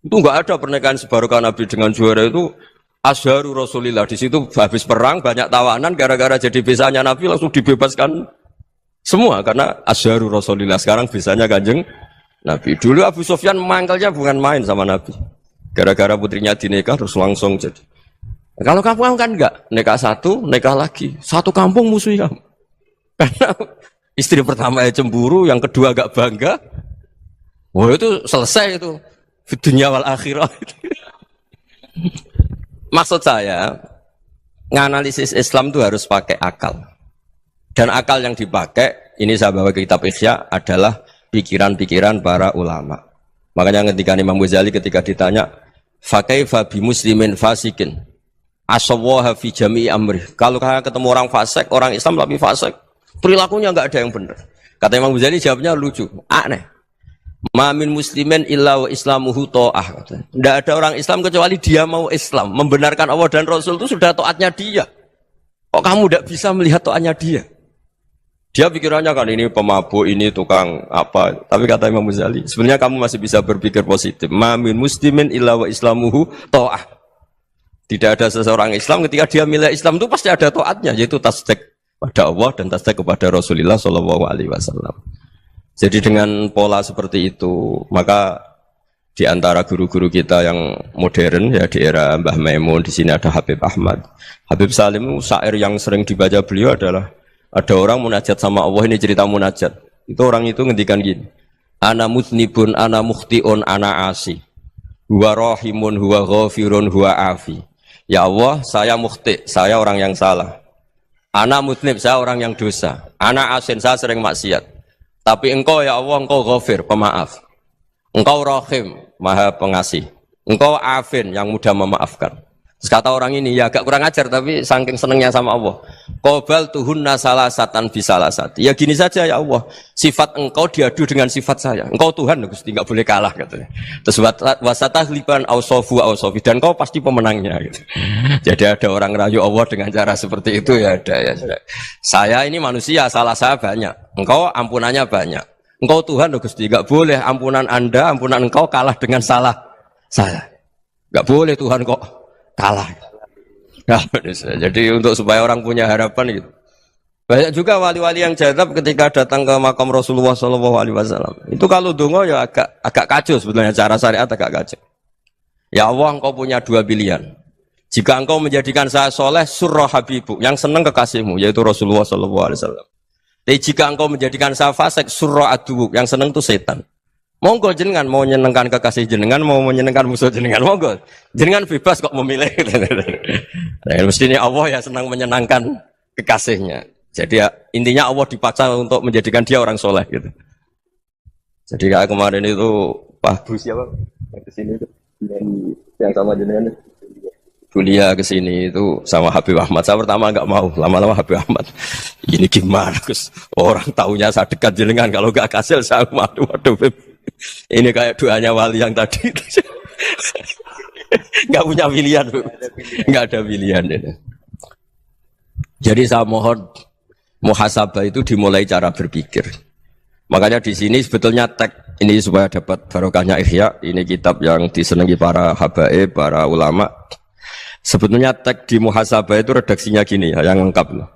gak ada pernikahan sebarokah Nabi dengan Juwairiyah itu. Azharu Rasulillah, di situ habis perang banyak tawanan, gara-gara jadi besanya Nabi langsung dibebaskan semua karena Azharu Rasulillah. Sekarang besanya Kanjeng Nabi. Dulu Abu Sufyan mangkelnya bukan main sama Nabi, gara-gara putrinya dinikah terus langsung jadi. Kalau kamu kan enggak, nikah satu, nikah lagi, satu kampung musuhi kamu. Karena istri pertama cemburu, yang kedua agak bangga. Wah itu selesai itu, dunia wal akhirah. Maksud saya, nganalisis Islam itu harus pakai akal. Dan akal yang dipakai, ini saya bawa ke kitab Ihya, adalah pikiran-pikiran para ulama. Makanya ketika Imam Ghazali ketika ditanya, fakaifa bi muslimin fasikin asawwaha fi jami'i amri. Kalau ketemu orang fasik, orang Islam tapi fasik, perilakunya enggak ada yang benar. Kata Imam Ghazali jawabnya lucu, aneh. Ma min muslimin illa wa islamuhu ta'ah. Tidak ada orang Islam kecuali dia mau Islam, membenarkan Allah dan Rasul itu sudah taatnya dia. Kok kamu tidak bisa melihat taatnya dia? Dia pikirannya kan ini pemabuk, ini tukang apa. Tapi kata Imam Ghazali, sebenarnya kamu masih bisa berpikir positif. Ma min muslimin illa wa islamuhu ta'ah. Tidak ada seseorang Islam ketika dia milih Islam itu pasti ada taatnya, yaitu tasdik pada Allah dan tasdik kepada Rasulullah Shallallahu Alaihi Wasallam. Jadi dengan pola seperti itu, maka di antara guru-guru kita yang modern ya di era Mbah Maimun, di sini ada Habib Ahmad, Habib Salim, syair yang sering dibaca beliau adalah ada orang munajat sama Allah, ini cerita munajat. Itu orang itu ngendikan gini, ana mutnibun, ana mukhtiun, ana asi, huwa rahimun, huwa ghafirun, huwa afi. Ya Allah, saya mukhti, saya orang yang salah. Ana mutnib, saya orang yang dosa. Ana asin, saya sering maksiat. Tapi engkau ya Allah, engkau ghafir, pemaaf. Engkau rahim, maha pengasih. Engkau afin, yang mudah memaafkan. Terus kata orang ini, ya agak kurang ajar, tapi saking senengnya sama Allah. Qobal tuhunna salasatan bisalasati. Ya gini saja ya Allah, sifat engkau diadu dengan sifat saya. Engkau Tuhan, Gusti, enggak boleh kalah katanya. Terus wasatahliban ausofu ausofi, dan engkau pasti pemenangnya gitu. Jadi ada orang rayu Allah dengan cara seperti itu ya ada ya. Saya ini manusia, salah saya banyak. Engkau ampunannya banyak. Engkau Tuhan, Gusti, enggak boleh ampunan Anda, ampunan engkau kalah dengan salah saya. Enggak boleh Tuhan kok kalah. Nah, jadi untuk supaya orang punya harapan gitu. Banyak juga wali-wali yang jadab ketika datang ke makam Rasulullah SAW. Itu kalau dongo ya agak kacau sebetulnya, cara syariat agak kacau. Ya Allah, engkau punya dua pilihan. Jika engkau menjadikan saya soleh, surah habibu, yang senang kekasihmu, yaitu Rasulullah SAW. Tapi jika engkau menjadikan saya fasik, surah adubu, yang senang itu setan. Monggo jenengan mau menyenangkan kekasih jenengan, mau menyenangkan musuh jenengan, monggo. Jenengan bebas kok memilih. Nah, mestinya Allah ya senang menyenangkan kekasihnya. Jadi ya, intinya Allah dipaksa untuk menjadikan dia orang soleh gitu. Jadi kayak kemarin itu Pak Bu siapa? Yang kesini itu yang sama jenengan. Kuliah kesini itu sama Habib Ahmad. Saya pertama nggak mau, lama-lama Habib Ahmad. Ini gimana Gus? Orang taunya saya dekat jenengan, kalau nggak kasil saya waduh. Ini kayak doanya wali yang tadi. Nggak punya pilihan, nggak ada pilihan. Jadi saya mohon muhasabah itu dimulai cara berpikir. Makanya di sini sebetulnya tag ini supaya dapat barokahnya Ihya. Ini kitab yang disenangi para habaib, para ulama. Sebetulnya tag di muhasabah itu redaksinya gini ya, yang lengkap.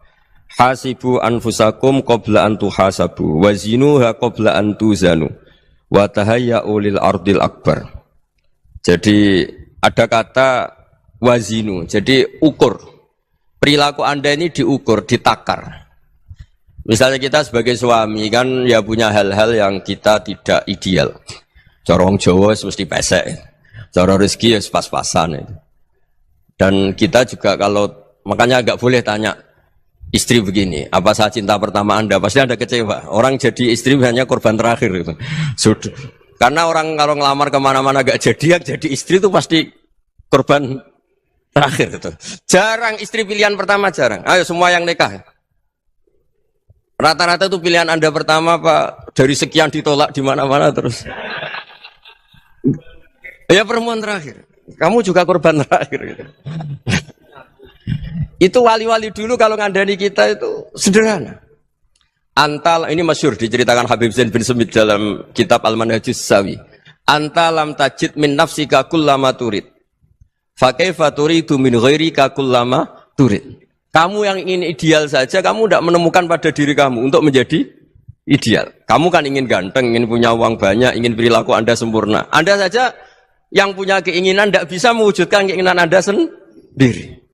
Hasibu anfusakum qabla an tuhasabu, wazinuha qabla an tuzanu, wa tahayya'u lil ardil akbar. Jadi ada kata wazinu, jadi ukur. Perilaku Anda ini diukur, ditakar. Misalnya kita sebagai suami kan ya punya hal-hal yang kita tidak ideal. Cara wong Jawa mesti pesek. Cara rezeki ya pas-pasan. Dan kita juga kalau makanya enggak boleh tanya istri begini, apa saya cinta pertama Anda? Pasti Anda kecewa. Orang jadi istri hanya korban terakhir gitu. Sudah. Karena orang kalau ngelamar kemana-mana gak jadi, yang jadi istri itu pasti korban terakhir gitu. Jarang istri pilihan pertama, jarang. Ayo semua yang nikah. Rata-rata itu pilihan Anda pertama Pak, dari sekian ditolak di mana-mana terus. Ya perempuan terakhir. Kamu juga korban terakhir gitu. Itu wali-wali dulu kalau ngandani kita itu sederhana. Antal ini masyhur diceritakan Habib Zain bin Semit dalam kitab Al-Manhajus Sawi. Antalam tajid min nafsika kullama turid. Fa kaifa turidu min ghairika kullama turid. Kamu yang ingin ideal saja kamu tidak menemukan pada diri kamu untuk menjadi ideal. Kamu kan ingin ganteng, ingin punya uang banyak, ingin perilaku Anda sempurna. Anda saja yang punya keinginan tidak bisa mewujudkan keinginan Anda sendiri.